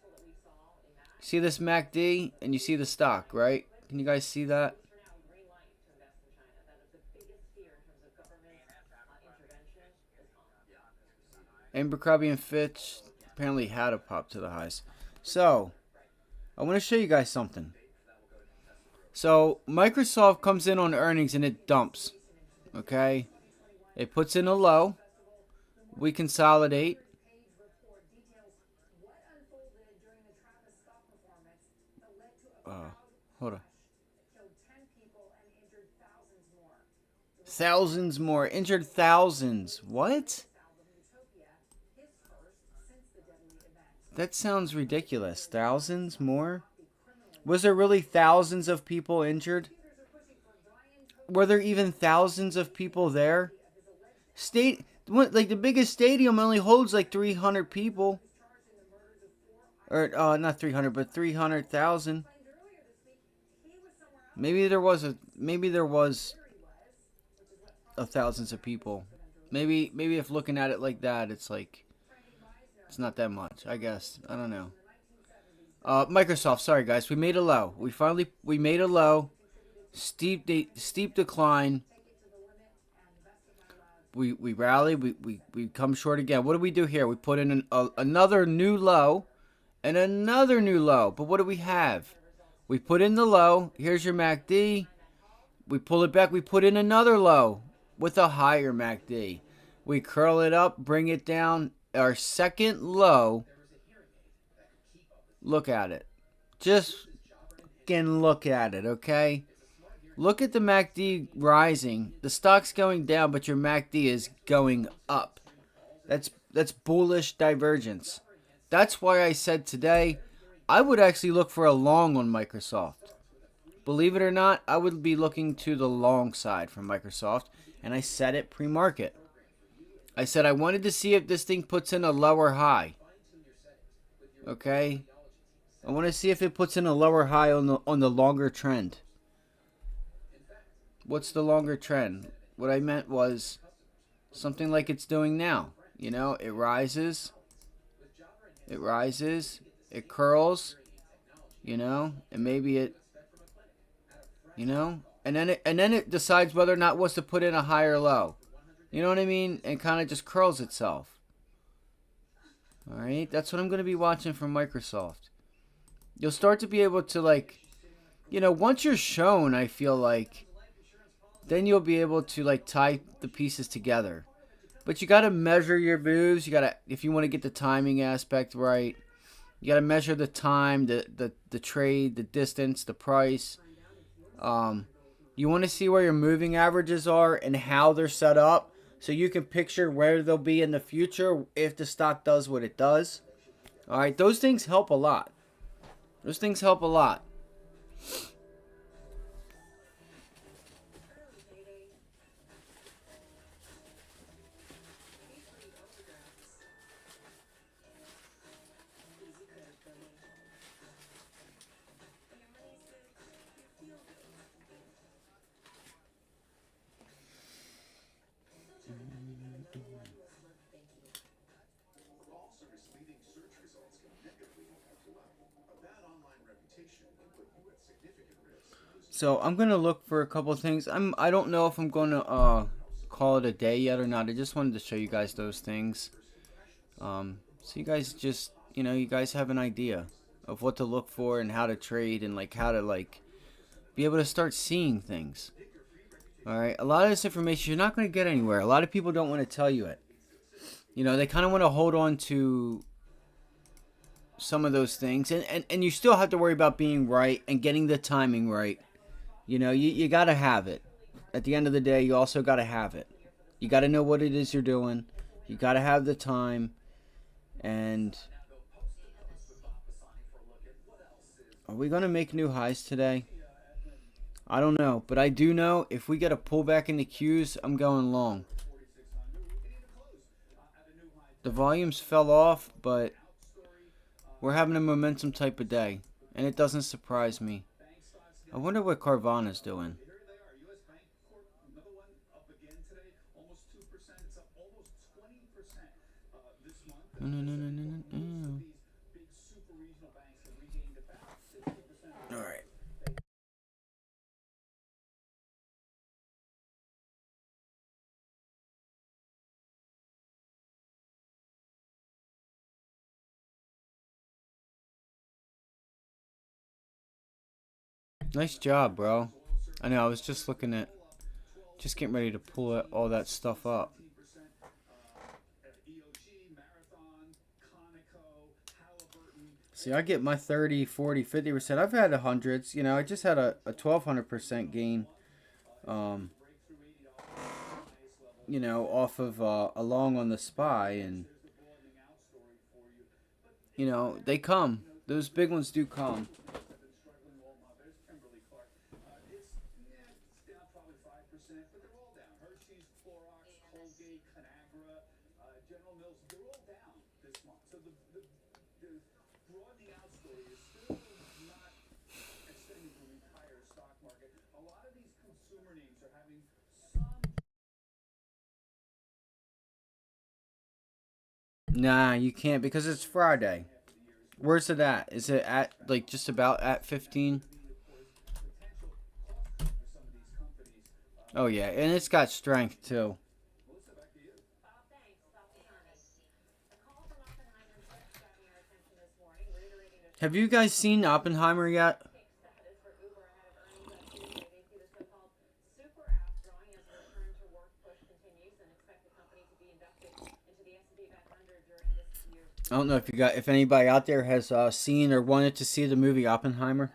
See this MACD and you see the stock, right? Can you guys see that? Abercrombie and Fitch apparently had a pop to the highs. So, I want to show you guys something. So, Microsoft comes in on earnings and it dumps. Okay? It puts in a low. We consolidate. Hold on. Thousands more. Injured thousands. What? That sounds ridiculous. Thousands more? Was there really thousands of people injured? Were there even thousands of people there? The biggest stadium only holds like 300 people. Or not 300, but 300,000. Maybe there was thousands of people. Maybe if looking at it like that, it's like it's not that much. I guess I don't know. Microsoft, sorry guys, we made a low. We made a low. Steep decline. We rally. We come short again. What do we do here? We put in another new low and another new low. But what do we have? We put in the low. Here's your MACD. We pull it back. We put in another low with a higher MACD. We curl it up, bring it down. Our second low. Look at it. Just can look at it, okay? Look at the MACD rising. The stock's going down, but your MACD is going up. That's bullish divergence. That's why I said today I would actually look for a long on Microsoft. Believe it or not, I would be looking to the long side for Microsoft, and I said it pre-market. I said I wanted to see if this thing puts in a lower high. Okay? I want to see if it puts in a lower high on the longer trend. What's the longer trend? What I meant was something like it's doing now. You know, it rises, it curls, you know, and maybe it, you know, and then it decides whether or not it wants to put in a higher low. You know what I mean? And kind of just curls itself. All right, that's what I'm going to be watching from Microsoft. You'll start to be able to, like, you know, once you're shown, I feel like, then you'll be able to, like, tie the pieces together. But you got to measure your moves. You got to, if you want to get the timing aspect right, you got to measure the time, the trade, the distance, the price. You want to see where your moving averages are and how they're set up, so you can picture where they'll be in the future if the stock does what it does. All right, those things help a lot. Those things help a lot. So I'm gonna look for a couple of things. I don't know if I'm gonna call it a day yet or not. I just wanted to show you guys those things. So you guys just, you know, you guys have an idea of what to look for and how to trade and like how to like be able to start seeing things. All right, a lot of this information you're not going to get anywhere. A lot of people don't want to tell you it. You know, they kind of want to hold on to some of those things, and you still have to worry about being right and getting the timing right. You know, you got to have it. At the end of the day, you also got to have it. You got to know what it is you're doing. You got to have the time. And are we going to make new highs today? I don't know. But I do know if we get a pullback in the Qs, I'm going long. The volumes fell off, but we're having a momentum type of day. And it doesn't surprise me. I wonder what Carvana's doing. No. All right. Nice job, bro. I know, I was just looking at, just getting ready to pull all that stuff up. See, I get my 30, 40, 50%. I've had hundreds. You know, I just had a 1,200% gain, you know, off of a long on the SPY. And, you know, they come. Those big ones do come. Nah, you can't because it's Friday. Where's it at? Is it at like just about at 15? Oh yeah, and it's got strength too. Have you guys seen Oppenheimer yet? I don't know if anybody out there has seen or wanted to see the movie Oppenheimer.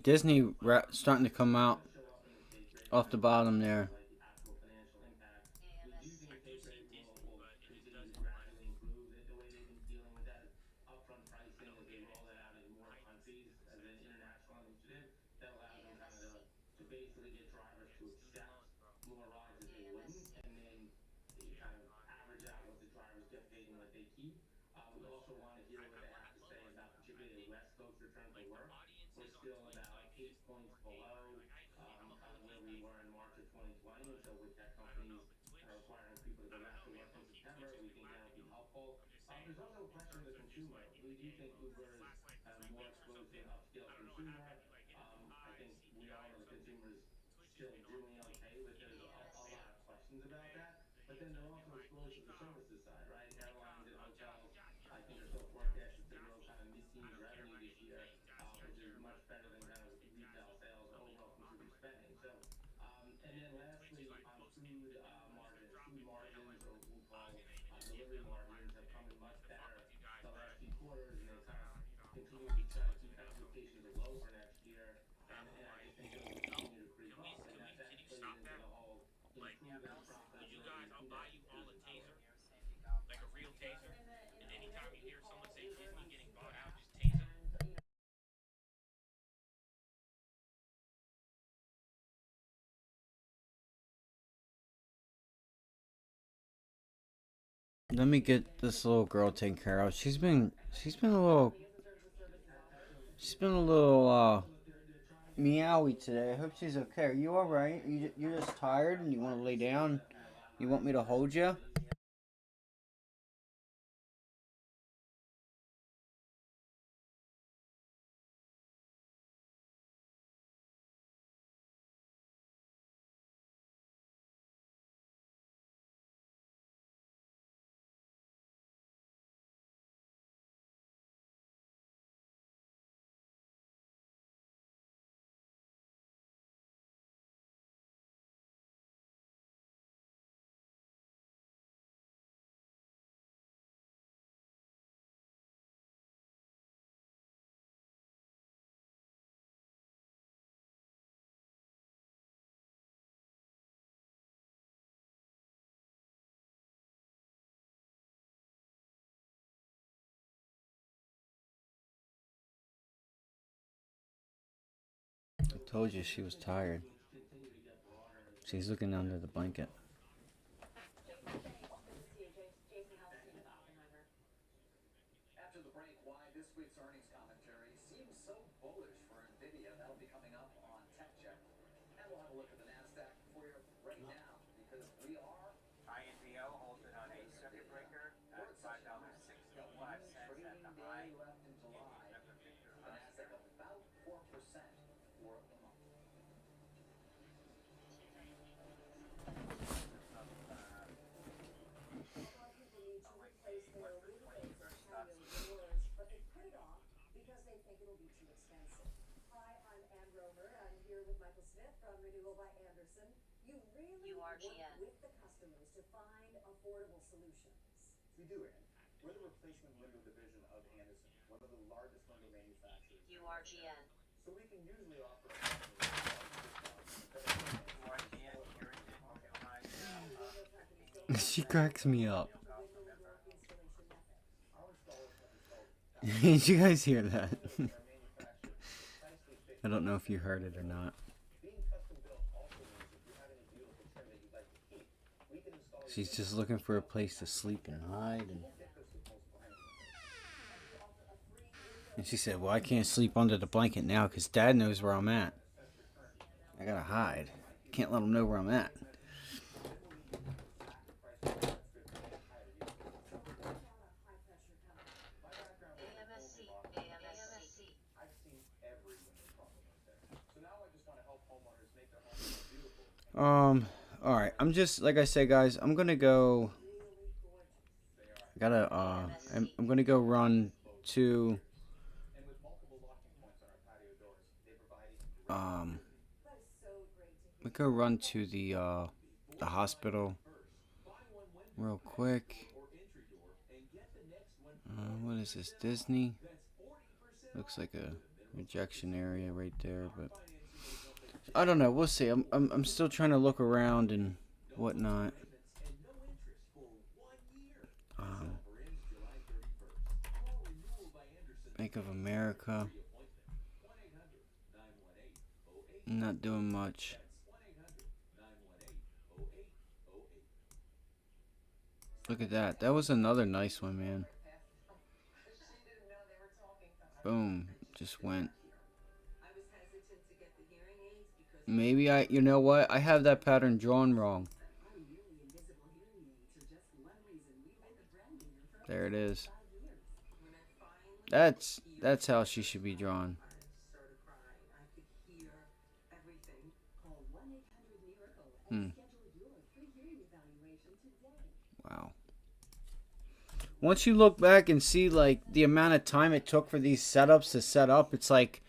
Disney starting to come out off the bottom there. Let me get this little girl taken care of. She's been a little meowy today. I hope she's okay. Are you all right? You're just tired and you want to lay down. You want me to hold you? I told you she was tired. She's looking under the blanket. After the break, why this week's earnings commentary seems so bullish for Nvidia. That'll be coming up on Tech Check. And we'll have a look at the NASDAQ for you right now because we are INVO holds it on a circuit breaker at $5.65 at the high. left in July. Another victor The last NASDAQ Thursday. about 4% for the month. Up think it'll be too expensive. Hi, I'm Ann Romer. I'm here with Michael Smith from Renewal by Anderson. You really work with the customers to find affordable solutions. We do, Ann. We're the replacement window division of Anderson, one of the largest window manufacturers. So we can usually offer a customer a discount and better URGN, here it is. Many window companies don't She cracks me up. window and door installation method. Our installers have installed Did you guys hear that? that are manufactured precisely fit. I don't know if you heard it or not. Being custom built also means if you have any beautiful trim that you'd like to keep, we can install you She's just looking for a place to sleep and hide. And she said, well, I can't sleep under the blanket now because Dad knows where I'm at. I gotta hide. Can't let him know where I'm at. I've seen every window problem out there. So now I just want to help homeowners make their homes more beautiful. All right. I'm just, like I said, guys, I'm gonna go. I gotta, I'm gonna go run to, And with multiple locking points on our patio doors, they provide even That is so great to hear. we go run to the hospital real quick. What is this, Disney? Looks like a rejection area right there, but I don't know. We'll see. I'm still trying to look around and whatnot. Bank of America. Not doing much. Look at that. That was another nice one, man. Boom. Just went. Maybe you know what? I have that pattern drawn wrong. There it is. That's how she should be drawn. Wow. Once you look back and see like the amount of time it took for these setups to set up, it's like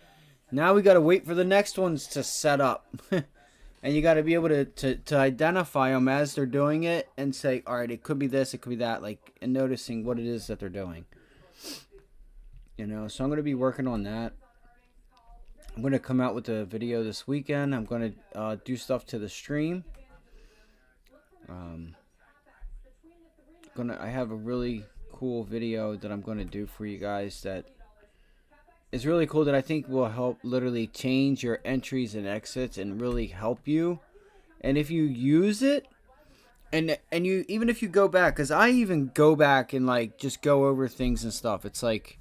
now we got to wait for the next ones to set up. And you got to be able to identify them as they're doing it and say, all right, it could be this, it could be that, like, and noticing what it is that they're doing. You know, so I'm going to be working on that. I'm going to come out with a video this weekend. I'm going to do stuff to the stream. I have a really cool video that I'm going to do for you guys that is really cool, that I think will help literally change your entries and exits and really help you. And if you use it, and you, even if you go back, because I even go back and like just go over things and stuff, it's like,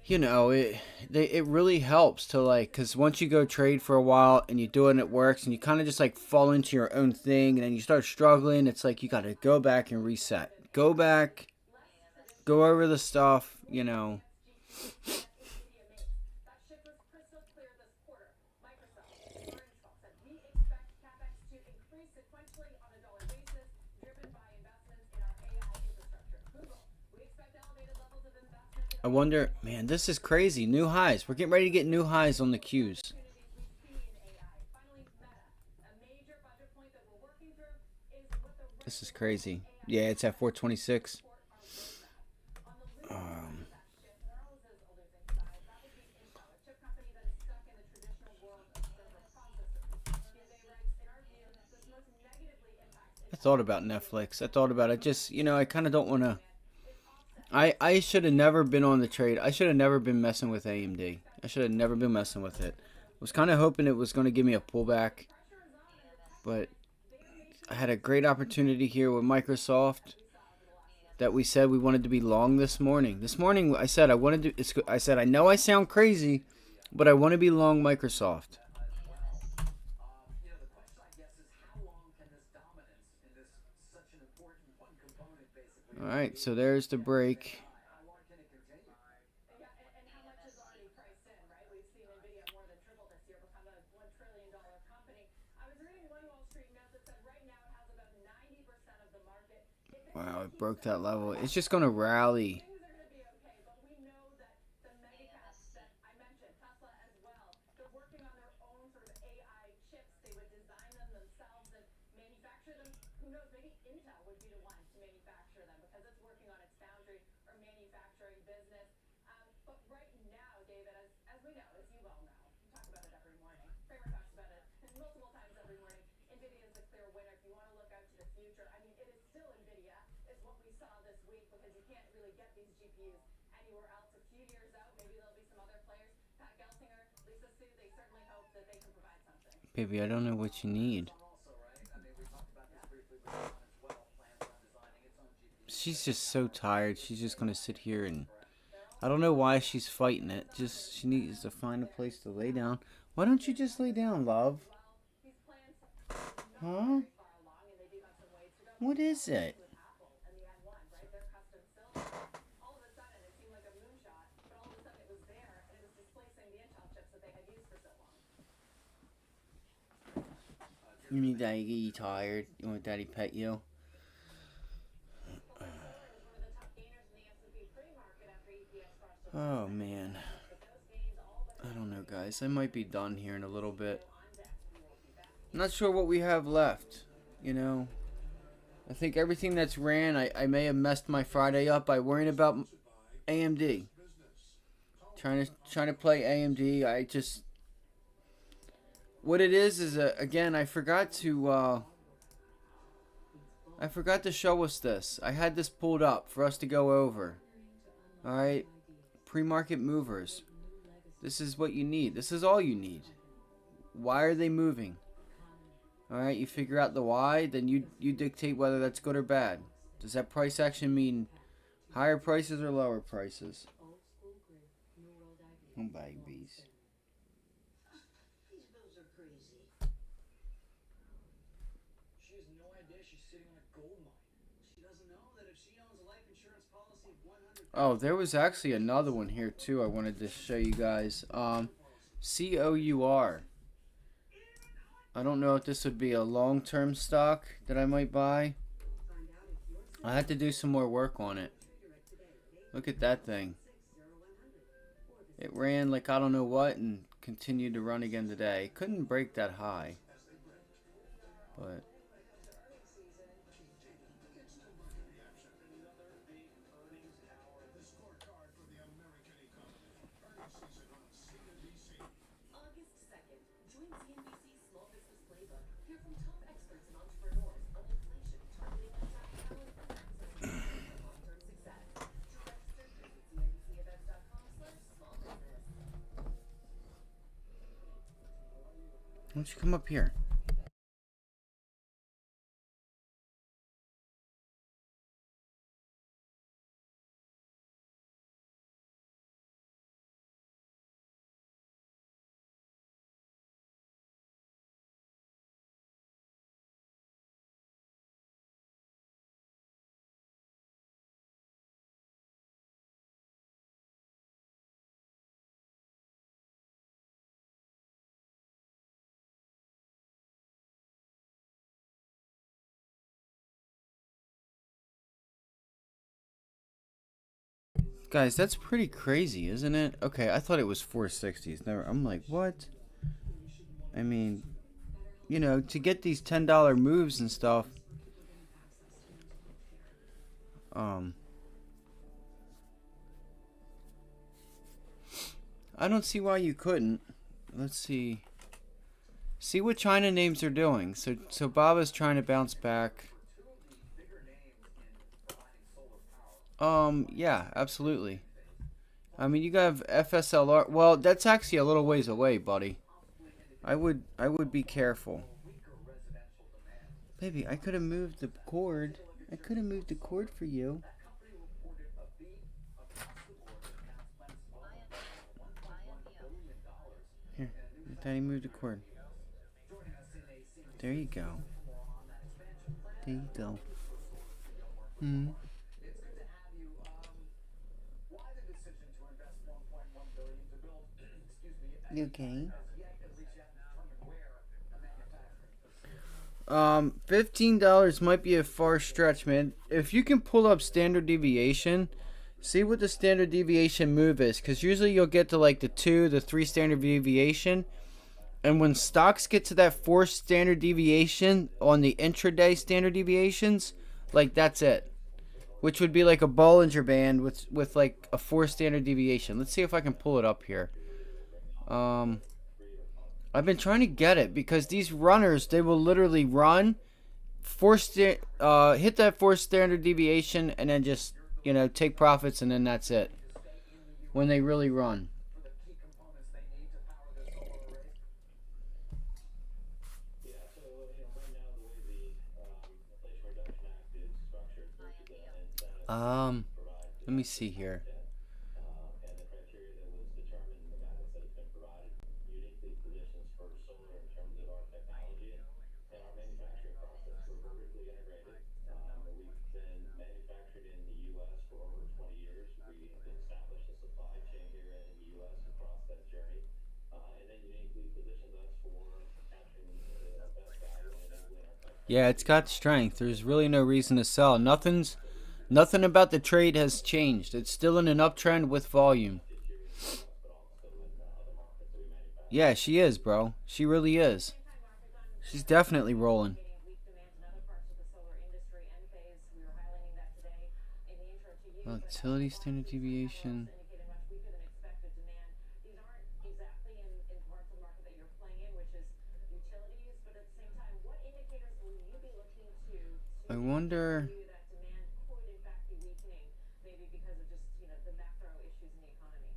you know, it really helps to like, because once you go trade for a while and you do it and it works and you kind of just like fall into your own thing and then you start struggling, it's like you got to go back and reset. Go back, go over the stuff, you know. I wonder, man, this is crazy. New highs. We're getting ready to get new highs on the Qs. This is crazy. Yeah, it's at 426. I thought about Netflix. I thought about it. Just, you know, I kind of don't want to. I should have never been on the trade. I should have never been messing with AMD. I should have never been messing with it. I was kind of hoping it was going to give me a pullback. But I had a great opportunity here with Microsoft that we said we wanted to be long this morning. This morning I said I know I sound crazy, but I want to be long Microsoft. You know, the question I guess is how long can this dominance in this such an important one component basically. All right, so there's the break. How long can it continue? Yeah, and how much is already priced in, right? We've seen Nvidia more than triple this year, become a $1 trillion company. I was reading one Wall Street note that said right now it has about 90% of the market. Wow, it broke that level. It's just going to rally. Things are going to be okay, but we know that the mega we know, as you well know, we talk about it every morning. Kramer talks about it multiple times every morning. Nvidia is the clear winner. If you want to look out to the future, I mean, it is still Nvidia, is what we saw this week, because you can't really get these GPUs anywhere else. A few years out, maybe there'll be some other players. Pat Gelsinger, Lisa Su, they certainly hope that they can provide something. Baby, I don't know what you need. Also, right? I mean, we talked about this briefly with John as well. Plans on designing its own GPU. She's just so tired. She's just gonna sit here and I don't know why she's fighting it. Just she needs to find a place to lay down. Why don't you just lay down, love? Huh? What is it? You need daddy get you tired? You want daddy pet you? Oh man. I don't know, guys. I might be done here in a little bit. I'm not sure what we have left, you know. I think everything that's ran, I may have messed my Friday up by worrying about AMD. Trying to play AMD. I just what it is again, I forgot to show us this. I had this pulled up for us to go over. All right, pre-market movers. This is what you need. This is all you need. Why are they moving? All right, you figure out the why, then you dictate whether that's good or bad. Does that price action mean higher prices or lower prices? Oh, babies. These bills are crazy. She has no idea she's sitting on a gold mine. She doesn't know that if she owns a life insurance policy of 100. Oh, there was actually another one here too I wanted to show you guys. COUR. I don't know if this would be a long-term stock that I might buy. I had to do some more work on it. Look at that thing. It ran like I don't know what and continued to run again today. Couldn't break that high. But August 2nd, join CNBC's Small Business Playbook. Hear from top experts and entrepreneurs on inflation, targeting untapped talent, and access to long-term success. To register, visit cnbcevents.com/smallbusiness. why don't you come up here? Guys, that's pretty crazy, isn't it? Okay, I thought it was 460s. Never. I'm like, what? I mean, you know, to get these $10 moves and stuff. I don't see why you couldn't. Let's see. See what China names are doing. So Baba's trying to bounce back. Yeah, absolutely. I mean, you got FSLR. Well, that's actually a little ways away, buddy. I would be careful. Baby, I could have moved the cord. I could have moved the cord for you. Here, let Daddy move the cord. There you go. There you go. Hmm. You okay? $15 might be a far stretch, man. If you can pull up standard deviation, see what the standard deviation move is, because usually you'll get to like the 2, the 3 standard deviation, and when stocks get to that 4 standard deviation on the intraday standard deviations, like that's it, which would be like a Bollinger Band with like a 4 standard deviation. Let's see if I can pull it up here. I've been trying to get it because these runners, they will literally run, hit that forced standard deviation, and then just, take profits, and then that's it. When they really run. for the key components they need to power their solar arrays? Yeah, so right now the way the Inflation Reduction Act is structured, there's an incentive Um, to provide Let me see here. content, and the criteria that was determined in the guidance that has been provided uniquely positions for solar in terms of our technology and our manufacturing process. We're vertically integrated. We've been manufactured in the U.S. for over 20 years. We have established a supply chain here in the U.S. across that journey, and then uniquely positions us for capturing best value and enabling our customers. Yeah, it's got strength. There's really no reason to sell. Nothing about the trade has changed. It's still in an uptrend with volume. Yeah, she is, bro. She really is. She's definitely rolling. Weak demand in other parts of the solar industry. Enphase, we were highlighting that today in the intro to you. Volatility standard deviation. Indicated much weaker than expected demand. These aren't exactly in parts of the market that you're playing in, which is utilities. But at the same time, what indicators will you be looking to I wonder. you that demand could in fact be weakening, maybe because of just the macro issues in the economy?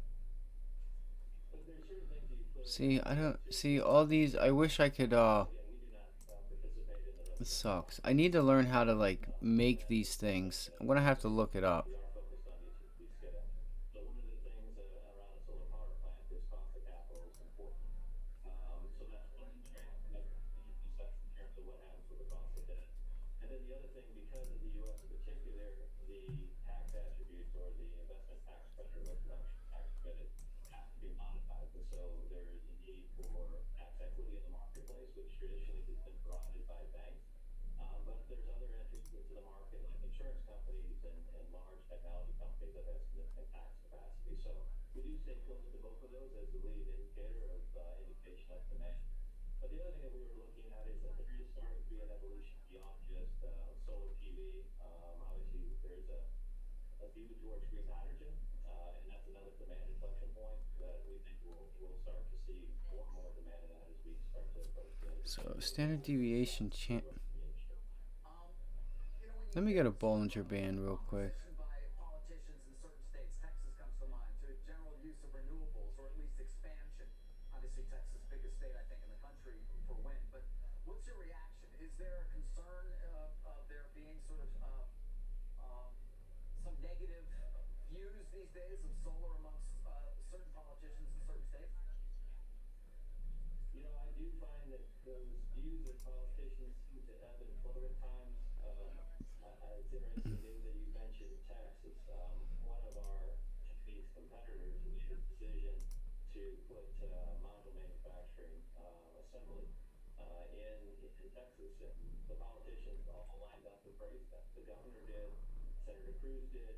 See, I don't see all these. I wish I could. This sucks. I need to learn how to like make these things. I'm gonna have to look it up. We are focused on utility scale. So one of the things around a solar power plant is cost of capital is important. So that's one trade that you assess in terms of what happens with the cost of debt. And then the other thing, because of the U.S. in particular, the tax attributes or the investment tax credit or production tax credit have to be monetized. And so there is a need for tax equity in the marketplace, which traditionally has been provided by banks. But there's other entries into the market like insurance companies and large technology companies that have significant tax capacity. So we do stay close to both of those as the leading indicator of indication of demand. But the other thing that we were looking at is that there is starting to be an evolution beyond just solar PV. Obviously, there's a view towards green hydrogen, and that's another demand inflection point that we think we'll start to see more and more demand in that as we start to approach the end of the So decade. standard deviation. Let me get a Bollinger Band real quick. By politicians in certain states, Texas comes to mind, to general use of renewables or at least expansion. Obviously, Texas, biggest state I think in the country for wind. But what's your reaction? Is there a concern of there being sort of some negative views these days of solar amongst certain politicians in certain states? I do find that those views of politicians seem to ebb and flow at times. It's interesting, David, that you mentioned Texas. One of our Chinese competitors made a decision to put module manufacturing assembly in Texas, and the politicians all lined up to praise that. The governor did, Senator Cruz did.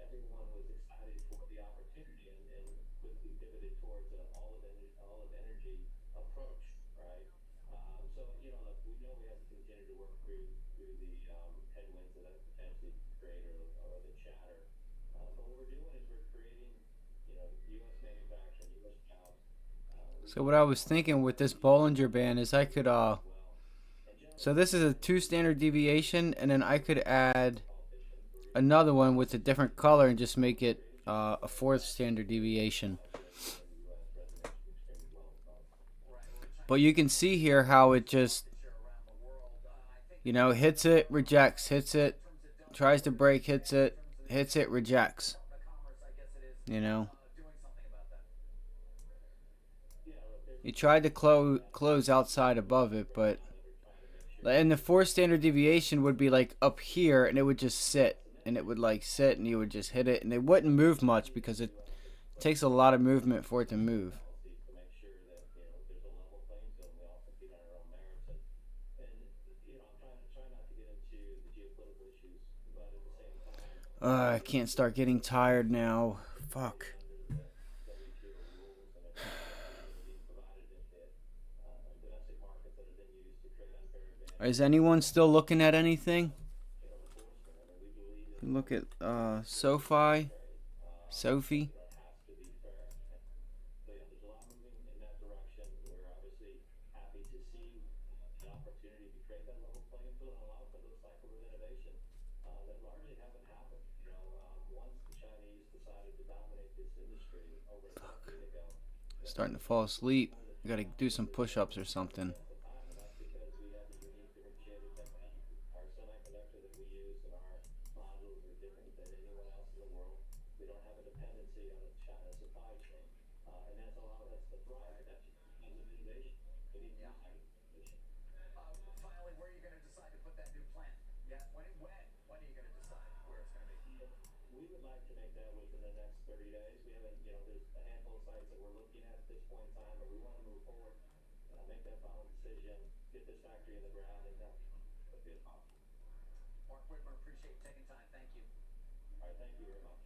Everyone was excited for the opportunity and quickly pivoted towards all of energy approach, right? So look, we know we have to continue to work through the headwinds that potentially create or the chatter. But what we're doing is we're creating, U.S. manufacturing, U.S. jobs. So what I was thinking with this Bollinger Band is I could So this is a 2 standard deviation, and then I could add another one with a different color and just make it a 4th standard deviation. But you can see here how it just, hits it, rejects, hits it, tries to break, hits it, rejects. You tried to close outside above it, but and the 4th standard deviation would be like up here, and it would just sit, and it would like sit, and you would just hit it, and it wouldn't move much because it takes a lot of movement for it to move. I can't start getting tired now. Fuck. Is anyone still looking at anything? Look at Sophie. decided to dominate this industry over a decade ago. Starting to fall asleep. I gotta do some push-ups or something. At the time, and that's because we have a unique differentiated technology. Our semiconductor that we use in our modules are different than anyone else in the world. We don't have a dependency on a China supply chain, and that's allowed us to thrive. That's because of innovation. We need to have innovation. Finally, where are you going to decide to put that new plant? Yeah, when are you going to decide where it's going to be? We would like to make that within the next 30 days. We haven't, there's a handful of sites that we're looking at this point in time, but we want to move forward, make that final decision, get this factory in the ground, and have it as quickly as possible. Mark Whitmer, appreciate you taking time. Thank you. All right, thank you very much.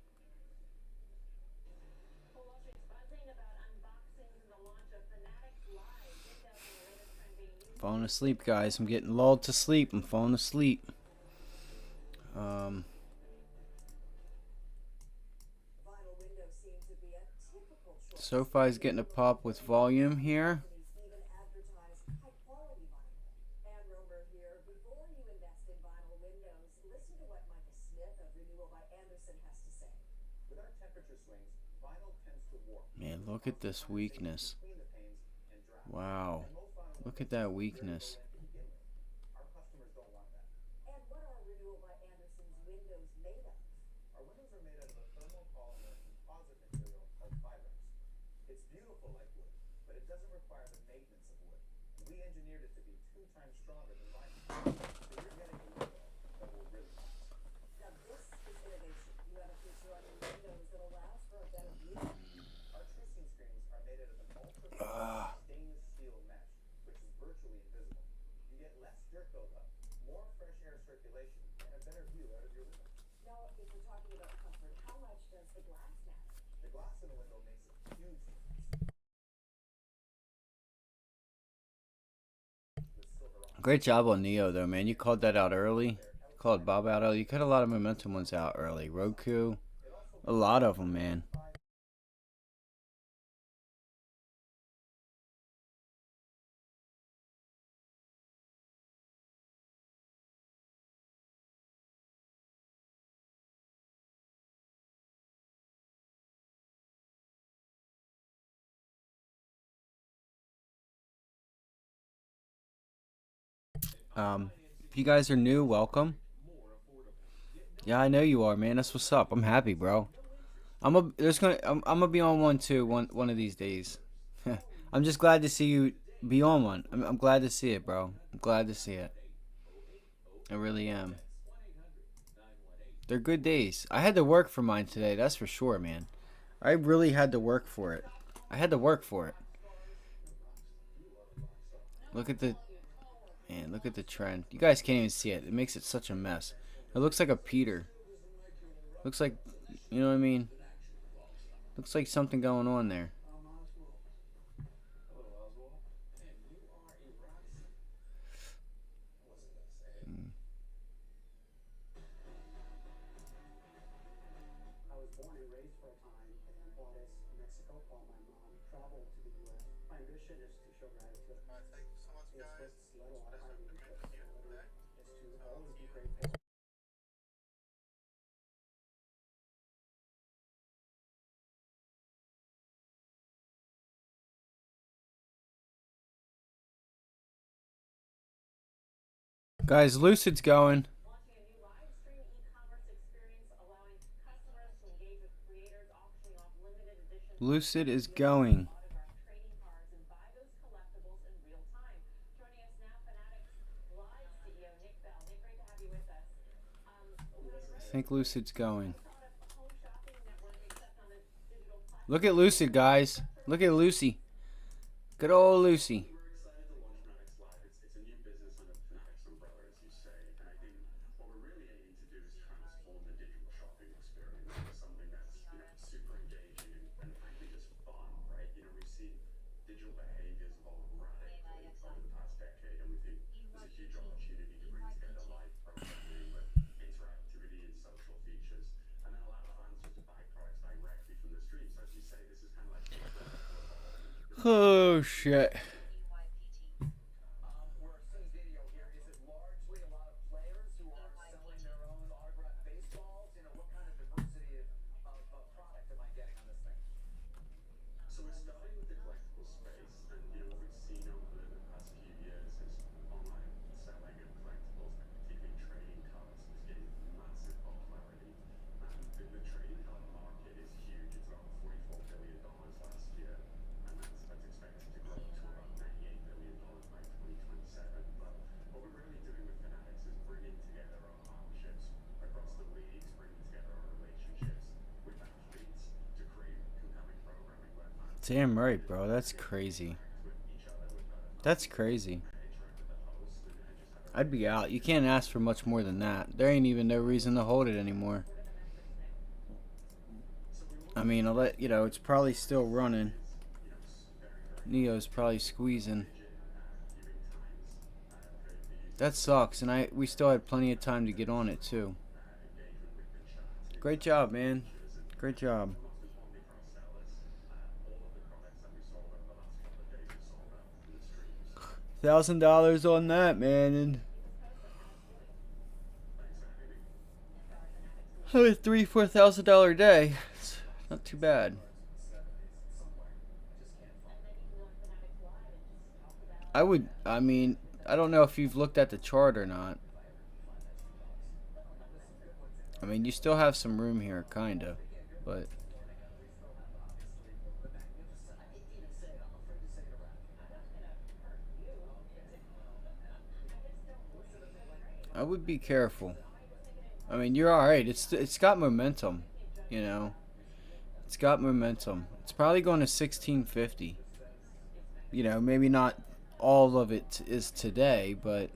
Well, Wall Street's buzzing about unboxings and the launch of Fanatics Live. Details on the latest trend being used. Falling asleep, guys. I'm getting lulled to sleep. I'm falling asleep. Vinyl windows seem to be a typical choice. SoFi's getting a pop with volume here. Companies even advertise high-quality vinyl. And Romer here. Before you invest in vinyl windows, listen to what Michael Smith of Renewal by Anderson has to say. With our temperature swings, vinyl tends to warp. Man, look at this weakness. Between the panes and draft. Wow. And most vinyl Look windows at that are very weakness. low end to begin with. Our customers don't want that. And what are Renewal by Anderson's windows made of? Our windows are made out of a thermopolymer composite material called Firex. It's beautiful like wood, but it doesn't require the maintenance of wood. And we engineered it to be 2 times stronger than vinyl. So you're getting a window that will really last. Now this is innovation. You have a feature on your windows that allows for a better view. Our TrueScene screens are made out of an ultra stainless steel mesh, which is virtually invisible. You get less dirt buildup, more fresh air circulation, and a better view out of your window. Now, if we're talking about comfort, how much does the glass matter? The glass in the window makes a huge difference. With silver on. Great job on Neo, though, man. You called that out early. Called Bob out early. You cut a lot of momentum ones out early. Roku. A lot of them, man. If you guys are new, welcome. Yeah, I know you are, man. That's what's up. I'm happy, bro. I'm gonna be on one too one of these days. I'm just glad to see you be on one. I'm glad to see it, bro. I'm glad to see it. I really am. They're good days. I had to work for mine today. That's for sure, man. I really had to work for it. I had to work for it. Look at the Man, look at the trend. You guys can't even see it. It makes it such a mess. It looks like a Peter. Looks like, you know what I mean? Looks like something going on there. I was born and raised for a time in Juarez, Mexico, while my mom traveled to the U.S. My ambition is to show gratitude. Thank you so much, guys. It's let a lot of What is highly the premium gift today? is to always be grateful. Guys, Lucid's going. Launching a new live stream e-commerce experience, allowing customers to engage with creators, auctioning off limited edition Lucid is going. autographed trading cards and buy those collectibles in real time. Joining us now, Fanatics Live CEO Nick Bell. Nick, great to have you with us. I think Lucid's going. Thought of a home shopping network except on a digital platform. Look at Lucid, guys. Look at Lucy. Good old Lucy. We're excited to launch Fanatics Live. It's a new business under the Fanatics umbrella, as you say. And I think what we're really aiming to do is transform the digital shopping experience into something that's super engaging and frankly just fun, right? We've seen digital behaviors evolve radically over the past decade, and we think there's a huge opportunity to bring together live programming with interactivity and social features, and then allow fans just to buy products directly from the stream. So as you say, this is kind of like Oh, shit. We're seeing video here. Is it largely a lot of players who are selling their own autographed baseballs? What kind of diversity of products So we're starting with the collectible space, and what we've seen over the past few years is online selling of collectibles, particularly trading cards, has gained massive popularity. The trading card market is huge. It's about $44 billion last year, and that's expected to grow to about $98 billion by 2027. But what we're really doing with Fanatics is bringing together our partnerships across the leagues, bringing together our relationships with athletes to create compelling programming where fans Damn right, bro. That's crazy. interact with each other, with That's crazy. interact with the host, and just have a I'd be out. You can't ask for much more than that. There ain't even no reason to hold it anymore. I mean, I'll let you know. It's probably still running. Neo's probably squeezing. That sucks, and we still had plenty of time to get on it too. Great job, man. Great job. $1,000 on that, man, and a $3,000-4,000 day. It's not too bad. I mean, I don't know if you've looked at the chart or not. I mean, you still have some room here, kinda, but I would be careful. I mean, you're all right. It's got momentum, you know. It's got momentum. It's probably going to 1650. You know, maybe not all of it is today, but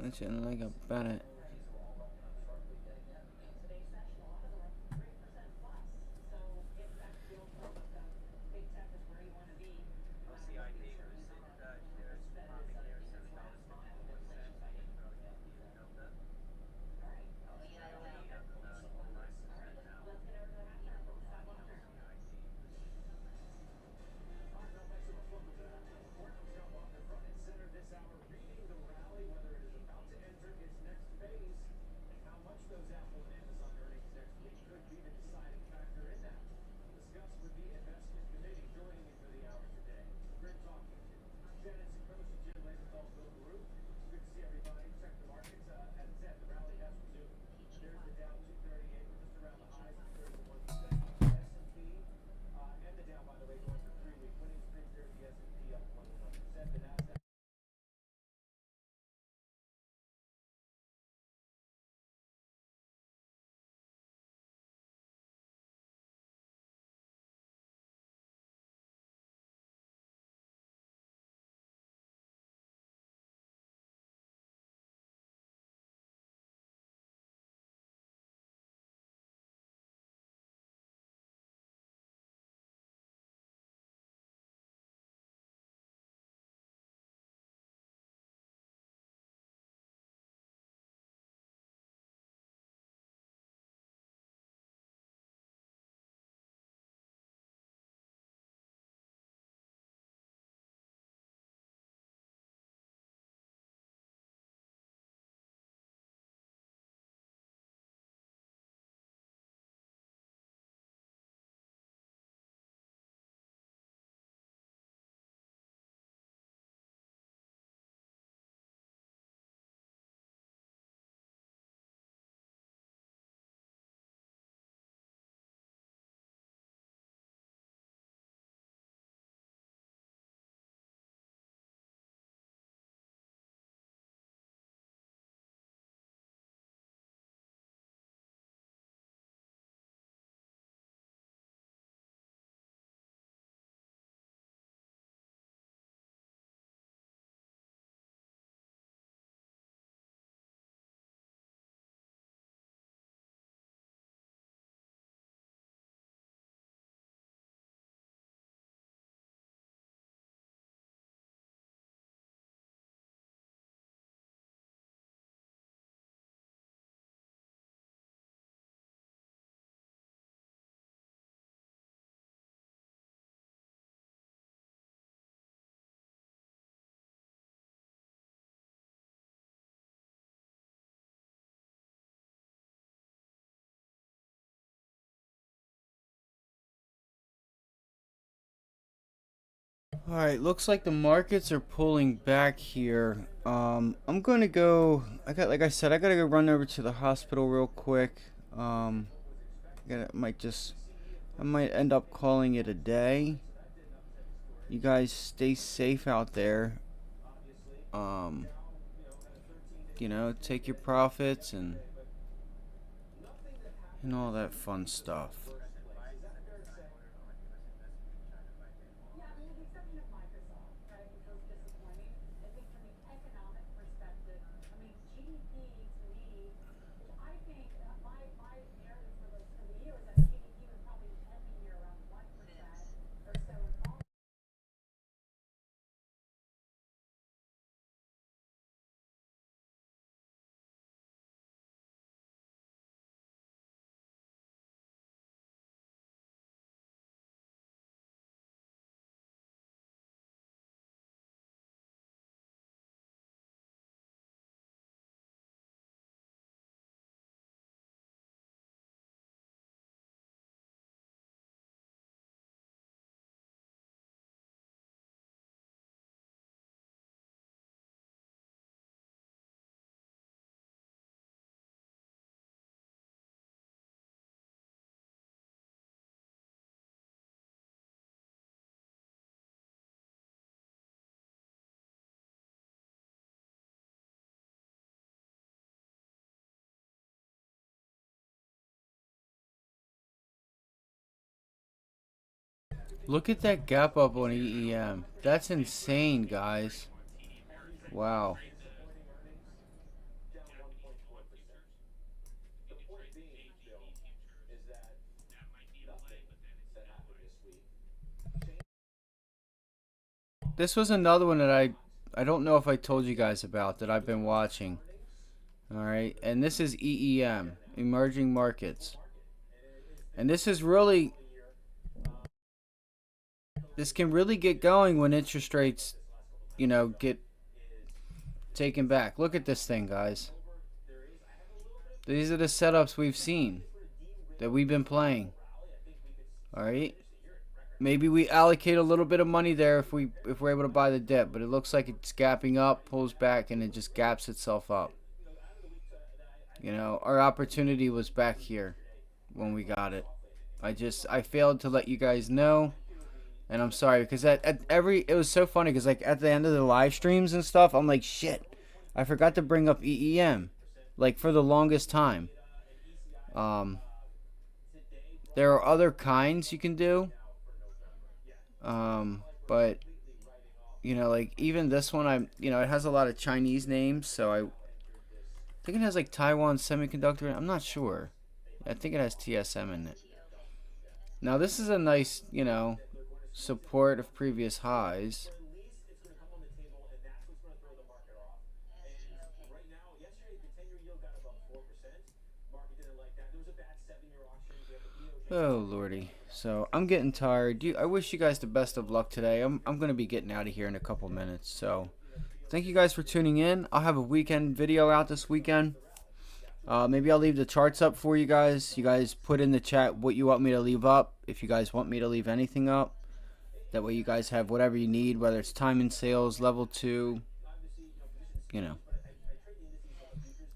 that's like about it. Today's session, a lot of them are 3% plus. So if that's the old playbook of big tech is where you want to be, futures that is other people's last mile of inflation fighting. All right. All right, let's get over to the halftime. Stop on there. All right, looks like the markets are pulling back here. I'm gonna go. Like I said, I gotta go run over to the hospital real quick. I might end up calling it a day. You guys stay safe out there. Um, take your profits and all that fun stuff. Yeah, well, with the exception of Microsoft, right, which was disappointing. I think from the economic perspective, I mean, GDP to me, I think my narrative for the year is that GDP would probably end the year around 1% or so, and all. Look at that gap up on EEM. That's insane, guys. Wow. Down 1.4%. The point being, Bill, is that nothing that happened this week. This was another one that I don't know if I told you guys about that I've been watching. All right, and this is EEM, emerging markets. And this can really get going when interest rates, get taken back. Look at this thing, guys. These are the setups we've seen that we've been playing. All right. Maybe we allocate a little bit of money there if we're able to buy the dip, but it looks like it's gapping up, pulls back, and it just gaps itself up. Our opportunity was back here when we got it. I failed to let you guys know, and I'm sorry because it was so funny because like at the end of the live streams and stuff, I'm like shit, I forgot to bring up EEM, like for the longest time. There are other kinds you can do, but like even this one, it has a lot of Chinese names, so I think it has like Taiwan Semiconductor. I'm not sure. I think it has TSM in it. Now this is a nice, support of previous highs. Oh lordy. So I'm getting tired. I wish you guys the best of luck today. I'm gonna be getting out of here in a couple minutes. So thank you guys for tuning in. I'll have a weekend video out this weekend. Maybe I'll leave the charts up for you guys. You guys put in the chat what you want me to leave up. If you guys want me to leave anything up. That way you guys have whatever you need, whether it's time and sales, level 2,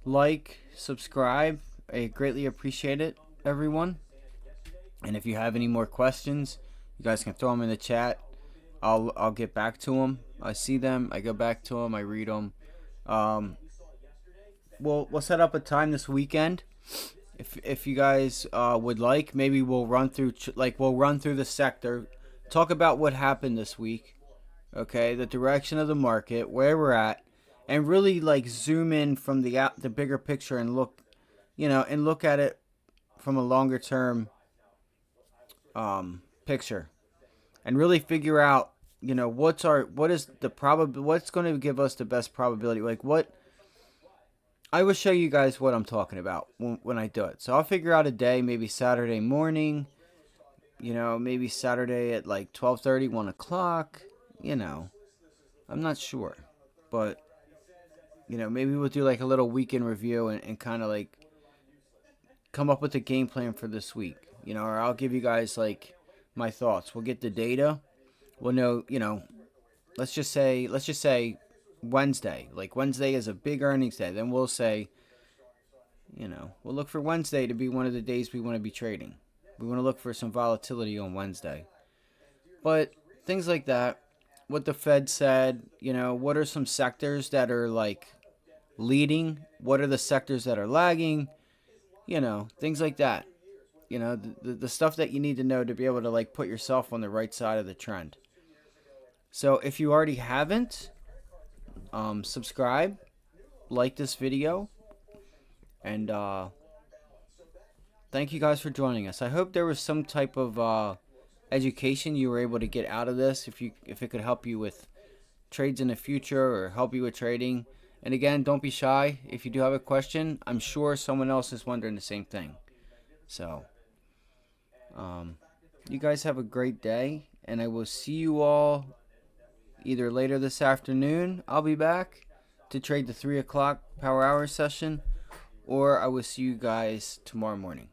Like, subscribe. I greatly appreciate it, everyone. And if you have any more questions, you guys can throw them in the chat. I'll get back to them. I see them. I go back to them. I read them. We'll set up a time this weekend. If you guys would like, maybe we'll run through the sector, talk about what happened this week, okay, the direction of the market, where we're at, and really like zoom in from the bigger picture and look at it from a longer term picture, and really figure out what's going to give us the best probability, like what. I will show you guys what I'm talking about when I do it. So I'll figure out a day, maybe Saturday morning, maybe Saturday at like 12:30, 1 o'clock, I'm not sure. But, maybe we'll do like a little weekend review and kind of like come up with a game plan for this week, or I'll give you guys like my thoughts. We'll get the data. We'll know, let's just say Wednesday. Like Wednesday is a big earnings day. Then we'll say, we'll look for Wednesday to be one of the days we want to be trading. We want to look for some volatility on Wednesday. But things like that, what the Fed said, what are some sectors that are like leading? What are the sectors that are lagging? Things like that. The stuff that you need to know to be able to like put yourself on the right side of the trend. So if you already haven't, subscribe, like this video, and thank you guys for joining us. I hope there was some type of education you were able to get out of this. If it could help you with trades in the future or help you with trading. And again, don't be shy. If you do have a question, I'm sure someone else is wondering the same thing. So, you guys have a great day, and I will see you all either later this afternoon. I'll be back to trade the 3 o'clock power hour session, or I will see you guys tomorrow morning.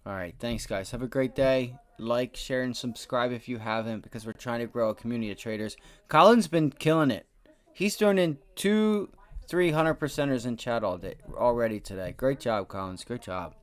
All right, thanks, guys. Have a great day. Like, share, and subscribe if you haven't, because we're trying to grow a community of traders. Colin's been killing it. He's thrown in 300%ers in chat all day already today. Great job, Collins. Great job.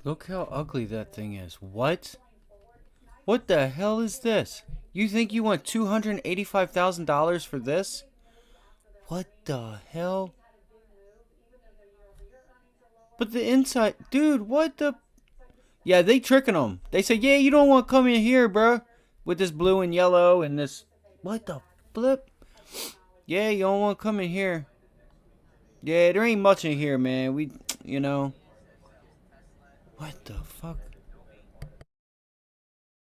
Look how ugly that thing is. What? What the hell is this? You think you want $285,000 for this? What the hell? But the inside, dude, what the? Yeah, they tricking them. They say, yeah, you don't want to come in here, bro. With this blue and yellow and this. What the flip? Yeah, you don't want to come in here. Yeah, there ain't much in here, man. We, you know. What the fuck?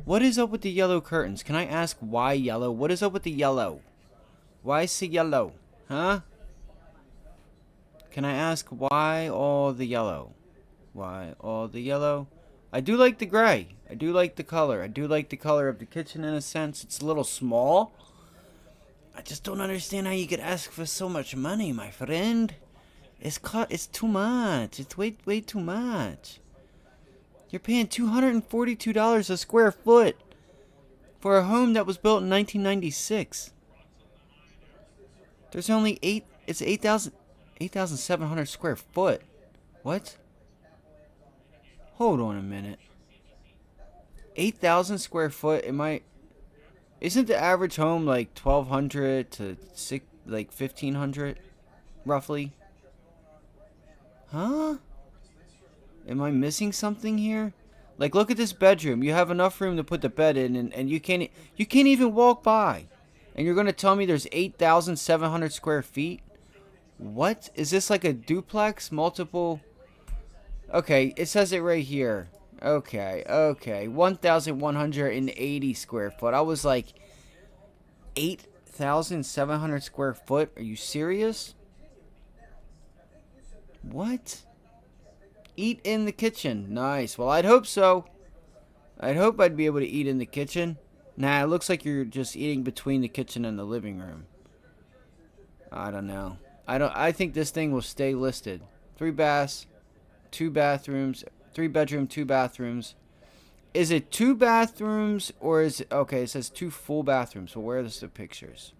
What is up with the yellow curtains? Can I ask why yellow? What is up with the yellow? Why is it yellow? Huh? Can I ask why all the yellow? Why all the yellow? I do like the gray. I do like the color. I do like the color of the kitchen in a sense. It's a little small. I just don't understand how you could ask for so much money, my friend. It's too much. It's way too much. You're paying $242 a square foot for a home that was built in 1996. There's only it's 8,700 square foot. What? Hold on a minute. 8,000 square foot. Isn't the average home like 1,200 to 1,500 roughly? Huh? Am I missing something here? Like, look at this bedroom. You have enough room to put the bed in, and you can't even walk by. And you're gonna tell me there's 8,700 square feet? What? Is this like a duplex? Multiple? Okay, it says it right here. Okay. 1,180 square foot. I was like, 8,700 square foot? Are you serious? What? Eat in the kitchen. Nice. Well, I'd hope so. I'd hope I'd be able to eat in the kitchen. Nah, it looks like you're just eating between the kitchen and the living room. I don't know. I think this thing will stay listed. 3 baths, 2 bathrooms, 3 bedroom, 2 bathrooms. Is it 2 bathrooms or is it, okay, it says 2 full bathrooms. Well, where are the pictures?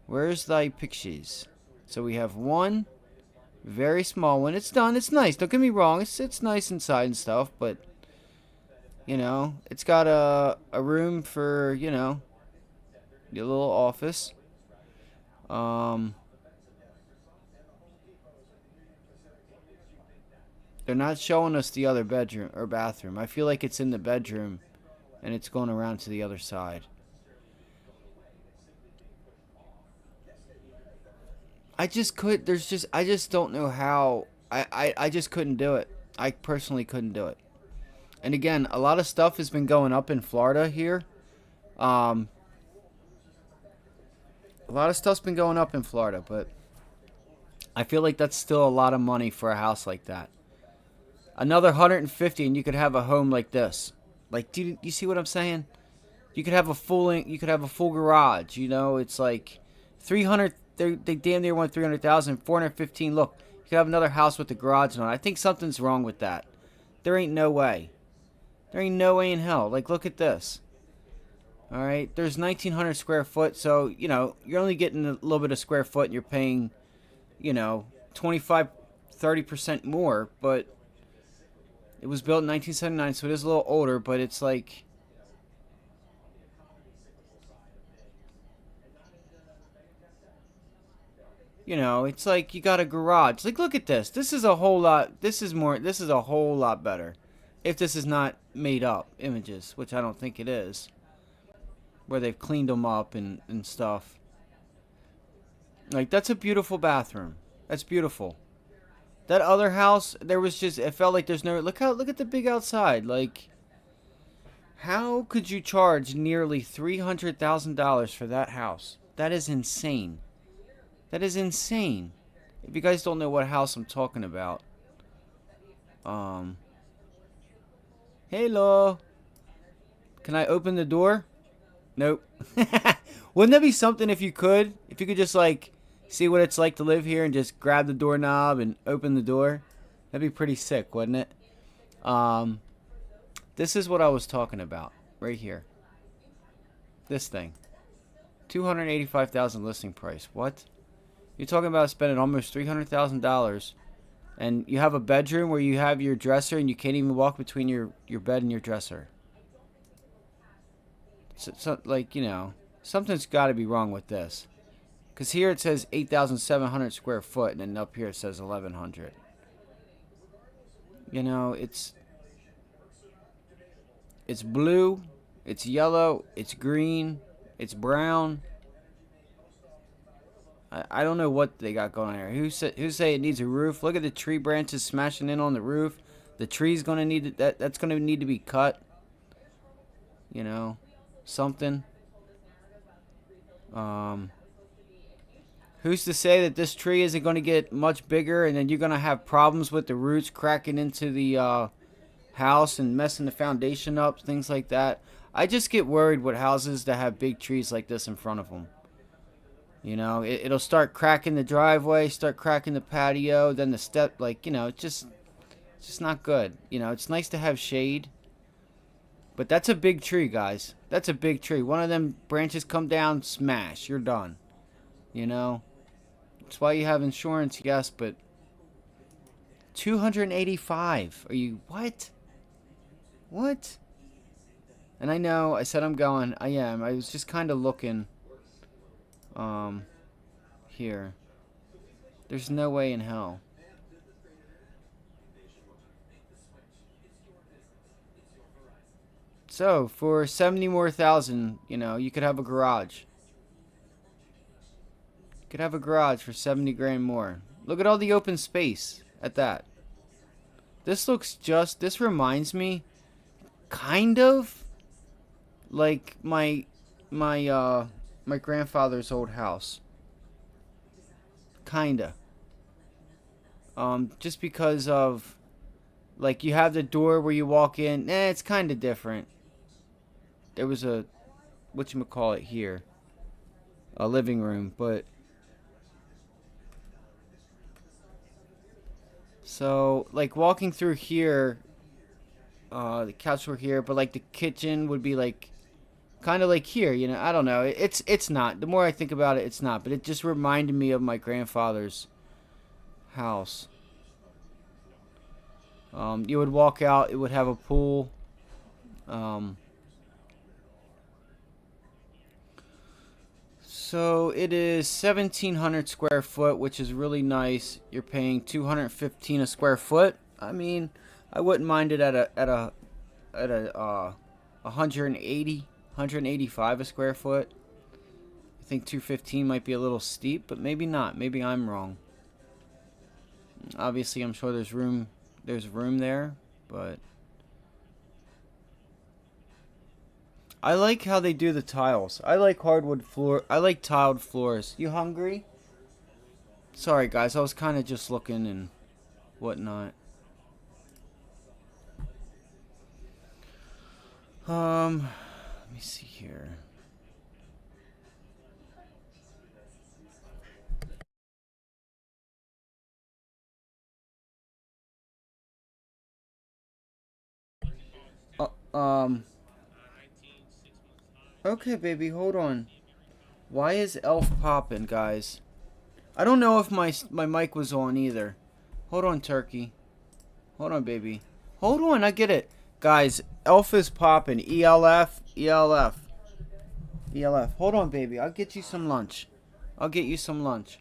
Where's thy pictures? So we have 1 very small one. It's done. It's nice. Don't get me wrong. It's nice inside and stuff, but you know, it's got a room for, you know, your little office. They're not showing us the other bedroom or bathroom. I feel like it's in the bedroom and it's going around to the other side. I just don't know how. I just couldn't do it. I personally couldn't do it. And again, a lot of stuff has been going up in Florida here. A lot of stuff's been going up in Florida, but I feel like that's still a lot of money for a house like that. Another 150 and you could have a home like this. Like, do you see what I'm saying? You could have a full garage, you know? It's like 300. They damn near want 300,000, 415. Look, you could have another house with a garage on it. I think something's wrong with that. There ain't no way. There ain't no way in hell. Like, look at this. All right, there's 1,900 square foot, so you know you're only getting a little bit of square foot, and you're paying, you know, 25, 30% more. But it was built in 1979, so it is a little older. But it's like, you know, it's like you got a garage. Like, look at this. This is a whole lot. This is a whole lot better. If this is not made up images, which I don't think it is. Where they've cleaned them up and stuff. Like, that's a beautiful bathroom. That's beautiful. That other house, there was just, it felt like there's no, look at the big outside. Like, how could you charge nearly $300,000 for that house? That is insane. That is insane. If you guys don't know what house I'm talking about. Hello. Can I open the door? Nope. Wouldn't that be something if you could? If you could just, like, see what it's like to live here and just grab the doorknob and open the door? That'd be pretty sick, wouldn't it? This is what I was talking about. Right here. This thing. $285,000 listing price. What? You're talking about spending almost $300,000 And you have a bedroom where you have your dresser and you can't even walk between your bed and your dresser. So like, you know, something's got to be wrong with this. Because here it says 8,700 square foot, and then up here it says 1,100. You know, it's blue, it's yellow, it's green, it's brown. I don't know what they got going on here. Who say it needs a roof? Look at the tree branches smashing in on the roof. The tree's gonna need that's gonna need to be cut. You know, something. Um, who's to say that this tree isn't gonna get much bigger, and then you're gonna have problems with the roots cracking into the house and messing the foundation up, things like that. I just get worried with houses that have big trees like this in front of them. You know, it'll start cracking the driveway, start cracking the patio, then the step, like, you know, it's just not good. You know, it's nice to have shade, but that's a big tree, guys. That's a big tree. One of them branches come down, smash, you're done. You know, that's why you have insurance, yes, but 285. Are you what? What? And I know I said I'm going. I am. I was just kind of looking here. There's no way in hell. So, for 70 more thousand, you know, you could have a garage. You could have a garage for 70 grand more. Look at all the open space at that. This reminds me kind of like my grandfather's old house. Kinda. Just because of, like, you have the door where you walk in. It's kind of different. There was a, whatchamacallit here, a living room, but so, like, walking through here, the couch were here, but like the kitchen would be like kind of like here, you know. I don't know. It's not. The more I think about it, it's not. But it just reminded me of my grandfather's house. You would walk out. It would have a pool. Um, so it is 1,700 square foot, which is really nice. You're paying 215 a square foot. I mean, I wouldn't mind it at a 180, 185 a square foot. I think 215 might be a little steep, but maybe not. Maybe I'm wrong. Obviously, I'm sure there's room there, but I like how they do the tiles. I like hardwood floor. I like tiled floors. You hungry? Sorry, guys. I was kind of just looking and whatnot. Let me see here. Uh, um. Okay, baby. Hold on. Why is Elf popping, guys? I don't know if my mic was on either. Hold on, Turkey. Hold on, baby. Hold on, I get it. Guys, Elf is popping. ELF, ELF, ELF. Hold on, baby. I'll get you some lunch. I'll get you some lunch.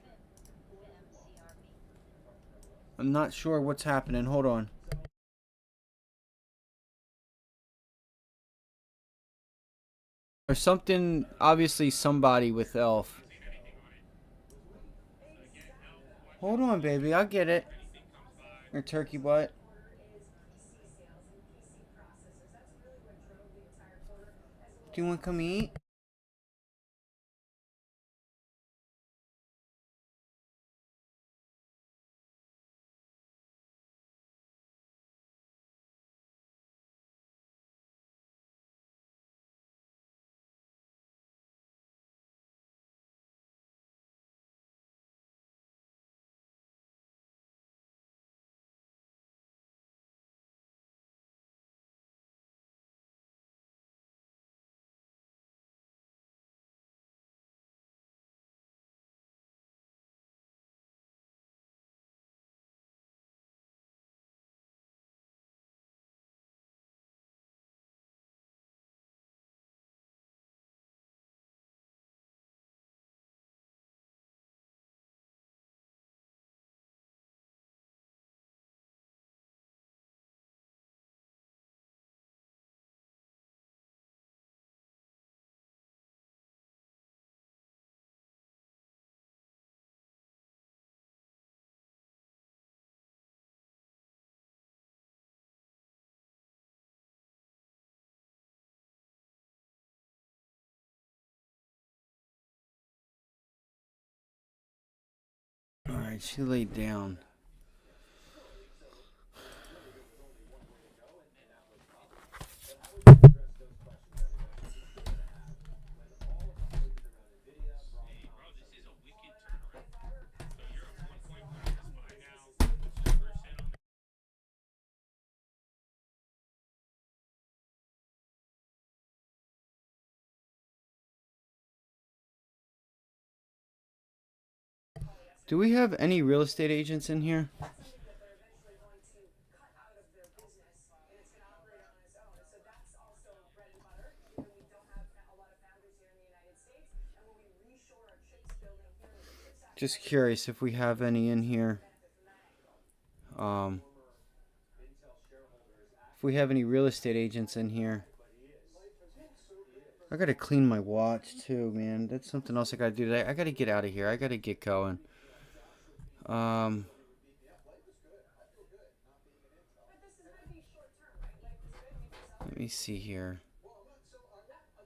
I'm not sure what's happening. Hold on. There's something, obviously somebody with Elf. Hold on, baby. I'll get it. Your turkey butt. Do you want to come eat? Alright, she laid down. So really there was only one way to go, and that was up. But how would you address those questions that investors are still going to have when all of the hype is around NVIDIA, Broadcom, and some of these others? If I were pessimistic, I'd say, well, how many businesses do we think will? Do we have any real estate agents in here? Something that they're eventually going to cut out of their business and it's going to operate on its own. So that's also bread and butter, given we don't have a lot of foundries here in the United States. And when we reshore our chips building here with the CHIPS Act, Just curious if we have any in here. benefit from that angle. Um, Former Intel shareholders if we have any real estate agents in here. I gotta clean my watch too, man. That's something else I gotta do today. I gotta get out of here. I gotta get going. But this is going to be short term, right? Life is good. Make yourself. Let me see here. Well,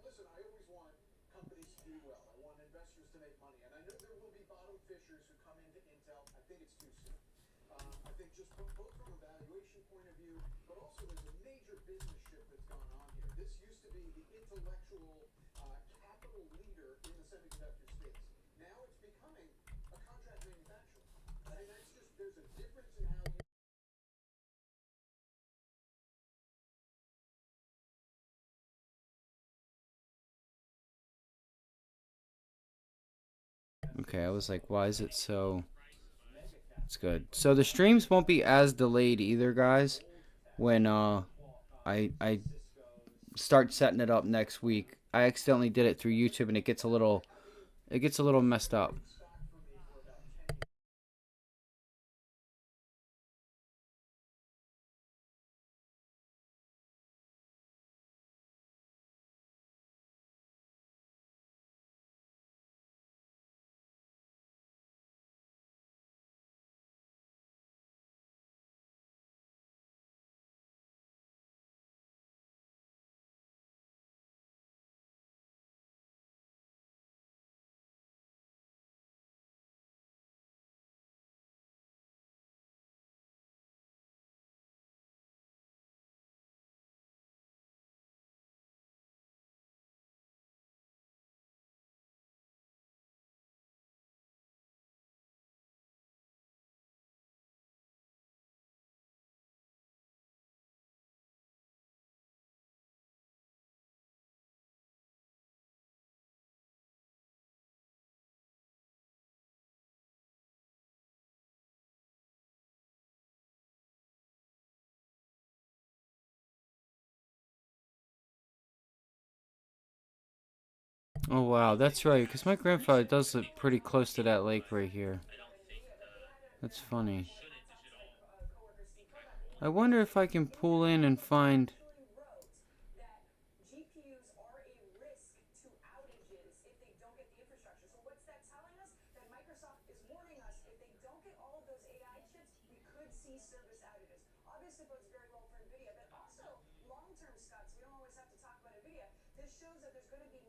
listen, I always want companies to do well. I want investors to make money. And I know there will be bottom fishers who come into Intel. I think it's too soon. I think just both from a valuation point of view, but also there's a major business shift that's gone on here. This used to be the intellectual capital leader in the semiconductor space. Now it's becoming a contract manufacturer. I mean, that's just, there's a difference in how you Okay, I was like, why is it so... It's good. So the streams won't be as delayed either, guys. When I start setting it up next week. I accidentally did it through YouTube and it gets a little messed up. Oh wow, that's right, because my grandfather does live pretty close to that lake right here. That's funny. I wonder if I can pull in and find... That GPUs are a risk to outages if they don't get the infrastructure. So what's that telling us? That Microsoft is warning us if they don't get all of those AI chips, we could see service outages. Obviously bodes very well for NVIDIA, but also long-term, Scott, so we don't always have to talk about NVIDIA. This shows that there's going to be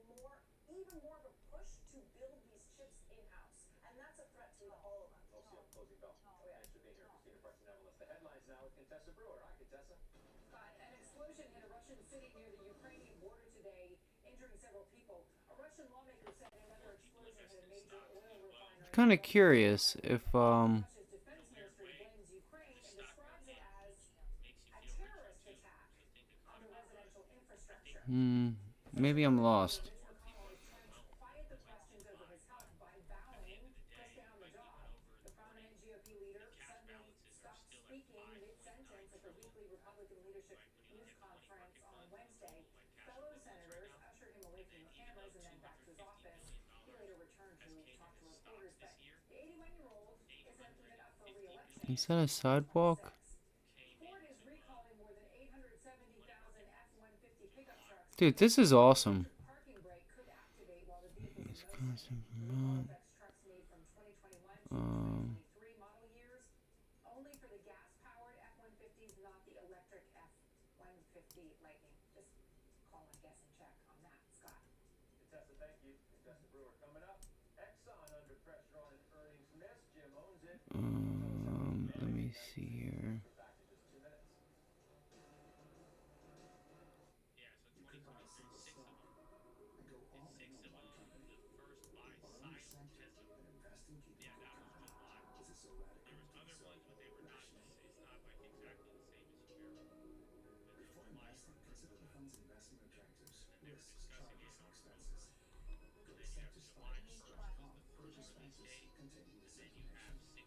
even more of a push to build these chips in-house. And that's a threat to all of us. LCM closing bell. Thanks for being here, Christina Preston Evelyn. The headlines now with Contessa Brewer. Hi, Contessa. Scott, an explosion hit a Russian city near the Ukrainian border today, injuring several people. A Russian lawmaker said another explosion hit a major oil refinery. Kind of curious if Russia's defense ministry blames Ukraine and describes it as a terrorist attack on the residential infrastructure. maybe I'm lost. Quieted the questions over his health by bowing to stay on the job. The prominent GOP leader suddenly stopped speaking mid-sentence at the weekly Republican leadership news conference on Wednesday. Fellow senators ushered him away from the cameras and then back to his office. He later returned to talk to reporters, but the 81-year-old isn't even up for re-election. Is that a sidewalk? Ford is recalling more than 870,000 F-150 pickup trucks. Dude, this is awesome. Parking brake could activate while the vehicle is in motion. Trucks made from 2021 to 2023 model years, only for the gas-powered F-150s, not the electric F-150 Lightning. Just call my guess and check on that, Scott. Contessa, thank you. Contessa Brewer coming up. Exxon under pressure on an earnings miss. Jim owns it. Let me see here. Yeah, so 2023, six of them. It's six of them. The first buy-side Tesla. Yeah, that was July. There was other ones, but they were not. It's not like exactly the same as here. But in July, and they were discussing it in October. So then you have July 1st was the first release date, and then you have 6 more on the way.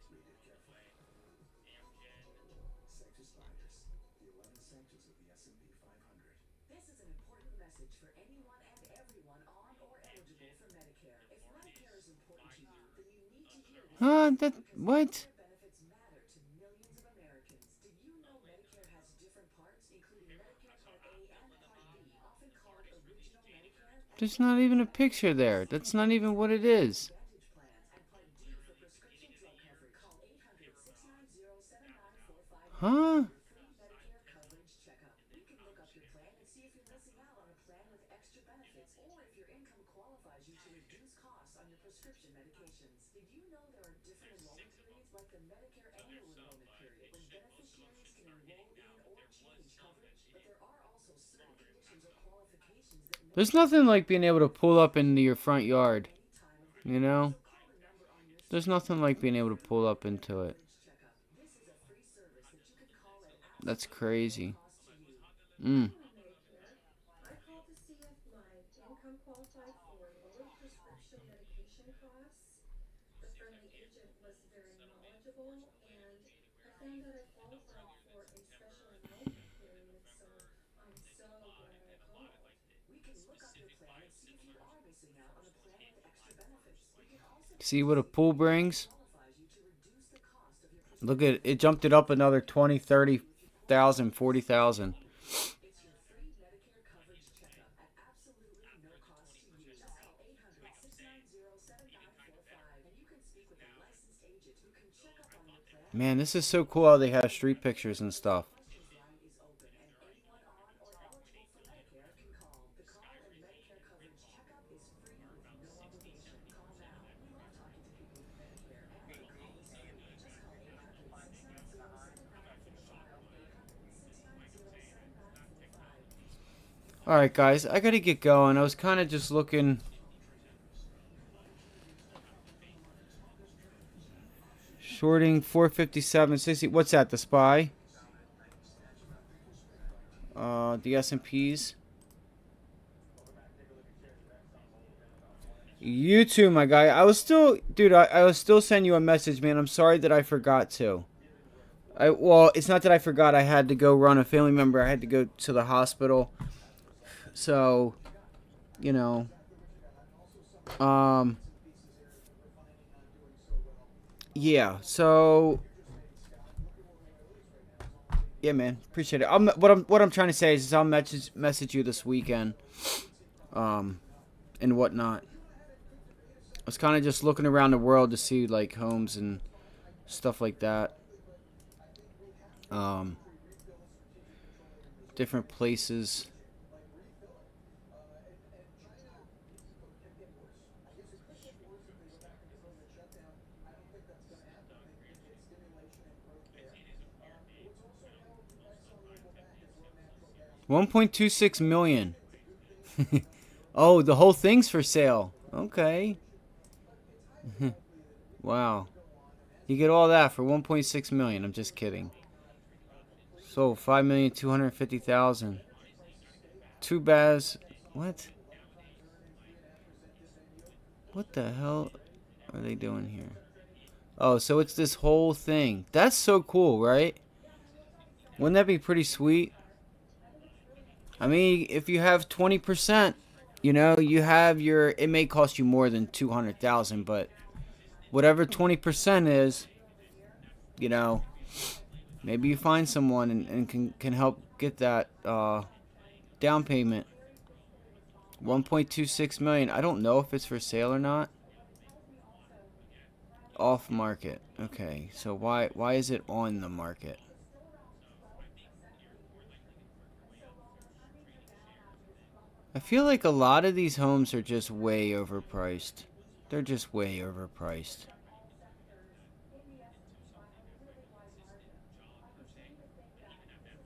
Amgen. This is an important message for anyone and everyone on or eligible for Medicare. If Medicare is important to you, then you need to hear this Huh? message That because what? Medicare benefits matter to millions of Americans. Did you know Medicare has different parts, including Medicare Part A and Part B, often called Original Medicare? And There's Part not B even a for Medicare picture there. Advantage That's not even what it Medicare is. Advantage plans, and Part D for prescription drug coverage. Call 800-690-7945 now for Huh? your free Medicare coverage checkup. We can look up your plan and see if you're missing out on a plan with extra benefits, or if your income qualifies you to reduce costs on your prescription medications. Did you know there are different enrollment periods, like the Medicare annual enrollment period, when beneficiaries can enroll in or change coverage? But there are also certain conditions or qualifications that There's Medicare nothing like being requires able to you pull to up meet into your front yard. any time of the You year. know? So call the number on your There's screen nothing now like being for able your to free pull up Medicare into it. coverage checkup. This is a free service that you can call at That's absolutely no crazy. cost to you. Mm. I'm on Medicare. I called to see if my income qualified for lowered prescription medication costs. The friendly agent was very knowledgeable, and I found that I qualified for a special enrollment period, so I'm so glad I called. We can look up your plan and see if you are missing out on a plan with extra benefits. We can also check See to what a see if pool your income brings? qualifies you to reduce the cost of your Look prescription at it, jumped it medications. up another We can 20, also help you if you qualify 30,000, for a special 40,000. enrollment. It's your free Medicare coverage checkup at absolutely no cost to you. Just call 800-690-7945 and you can speak with a licensed agent who can check up on your plan and Man, help this you is so make cool how decisions they have today. street pictures and The stuff. questions line is open and anyone on or eligible for Medicare can call. The call and Medicare coverage checkup is free with no obligation. Call now. We love talking to people with Medicare, and the call is free. Just call 800-690-7945. 800-690-7945. Alright, guys, I gotta get going. I was kind of just looking. Shorting 457.60. What's that, the SPY? The S&Ps. You too, my guy. I was still, dude, I was still sending you a message, man. I'm sorry that I forgot to. Well, it's not that I forgot. I had to go run a family member. I had to go to the hospital. So, you know, yeah. So, yeah, man. Appreciate it. What I'm trying to say is I'll message you this weekend, and whatnot. I was kind of just looking around the world to see like homes and stuff like that. Different places. $1.26 million. Oh, the whole thing's for sale. Okay. Wow. You get all that for 1.6 million. I'm just kidding. So 5,250,000. Two baths. What? What the hell are they doing here? Oh, so it's this whole thing. That's so cool, right? Wouldn't that be pretty sweet? I mean, if you have 20%, you know, you have your. It may cost you more than 200,000, but whatever 20% is, you know, maybe you find someone and can help get that down payment. 1.26 million. I don't know if it's for sale or not. Off market. Okay, so why is it on the market? I feel like a lot of these homes are just way overpriced. They're just way overpriced.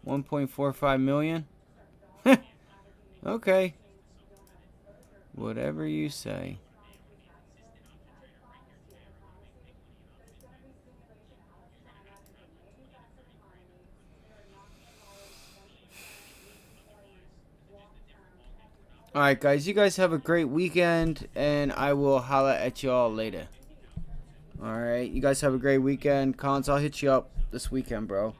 1.45 million. Okay. Whatever you say. Alright, guys. You guys have a great weekend, and I will holla at y'all later. Alright, you guys have a great weekend. Collins, I'll hit you up this weekend, bro.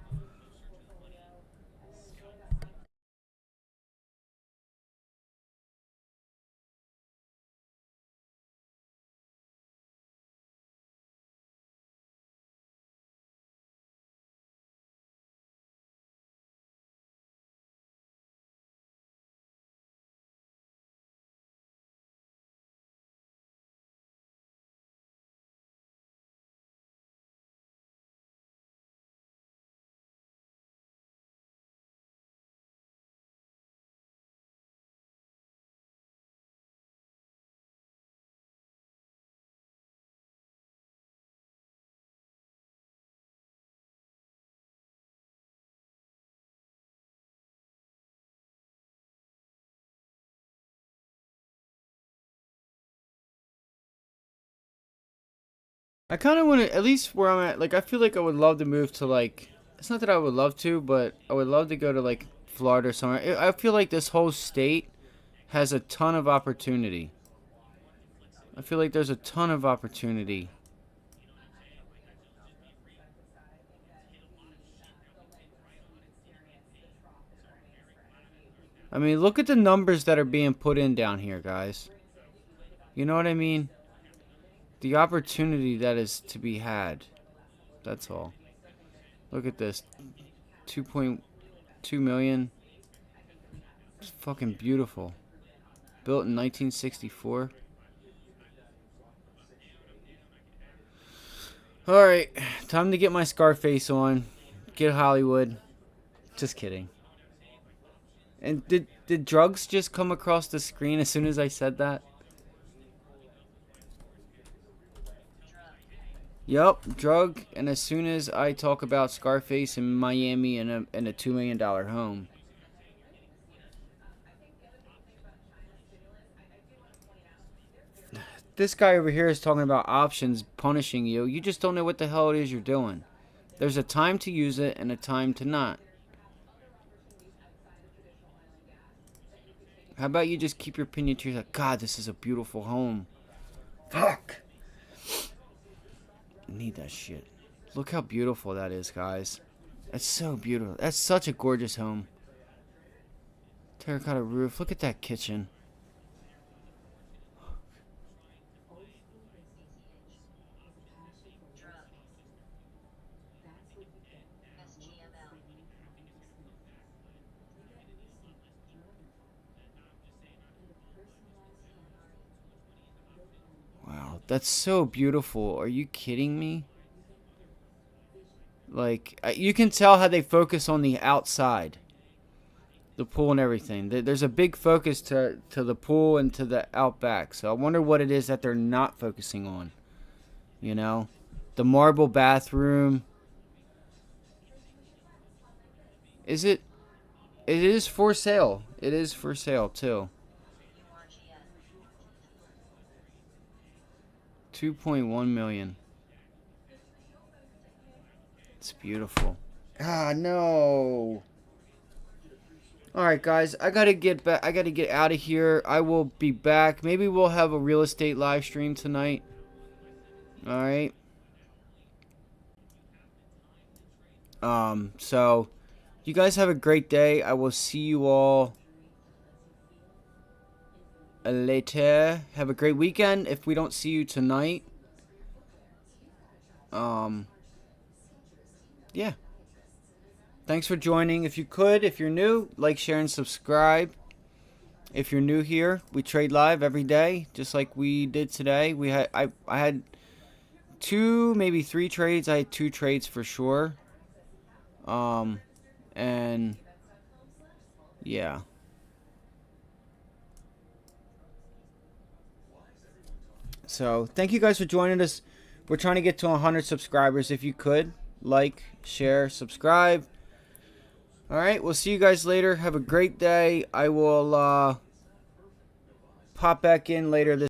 I kind of want to, at least where I'm at, like, I feel like I would love to move to, like, it's not that I would love to, but I would love to go to, like, Florida or somewhere. I feel like this whole state has a ton of opportunity. I feel like there's a ton of opportunity. I mean, look at the numbers that are being put in down here, guys. You know what I mean? The opportunity that is to be had. That's all. Look at this. 2.2 million. It's fucking beautiful. Built in 1964. Alright, time to get my Scarface on. Get Hollywood. Just kidding. And did drugs just come across the screen as soon as I said that? Yup, drug. And as soon as I talk about Scarface in Miami and a $2 million home. This guy over here is talking about options punishing you. You just don't know what the hell it is you're doing. There's a time to use it and a time to not. How about you just keep your opinion to yourself? God, this is a beautiful home. Fuck. I need that shit. Look how beautiful that is, guys. That's so beautiful. That's such a gorgeous home. Terracotta roof. Look at that kitchen. Wow, that's so beautiful. Are you kidding me? Like, you can tell how they focus on the outside. The pool and everything. There's a big focus to the pool and to the outback. So I wonder what it is that they're not focusing on. You know? The marble bathroom. Is it? It is for sale. It is for sale, too. 2.1 million. It's beautiful. Ah, no. Alright, guys. I gotta get back. I gotta get out of here. I will be back. Maybe we'll have a real estate live stream tonight. Alright. So, you guys have a great day. I will see you all later. Have a great weekend if we don't see you tonight. Yeah. Thanks for joining. If you could, if you're new, like, share, and subscribe. If you're new here, we trade live every day, just like we did today. I had 2, maybe 3 trades. I had 2 trades for sure. And yeah. So, thank you guys for joining us. We're trying to get to 100 subscribers. If you could, like, share, subscribe. All right, we'll see you guys later. Have a great day. I will pop back in later this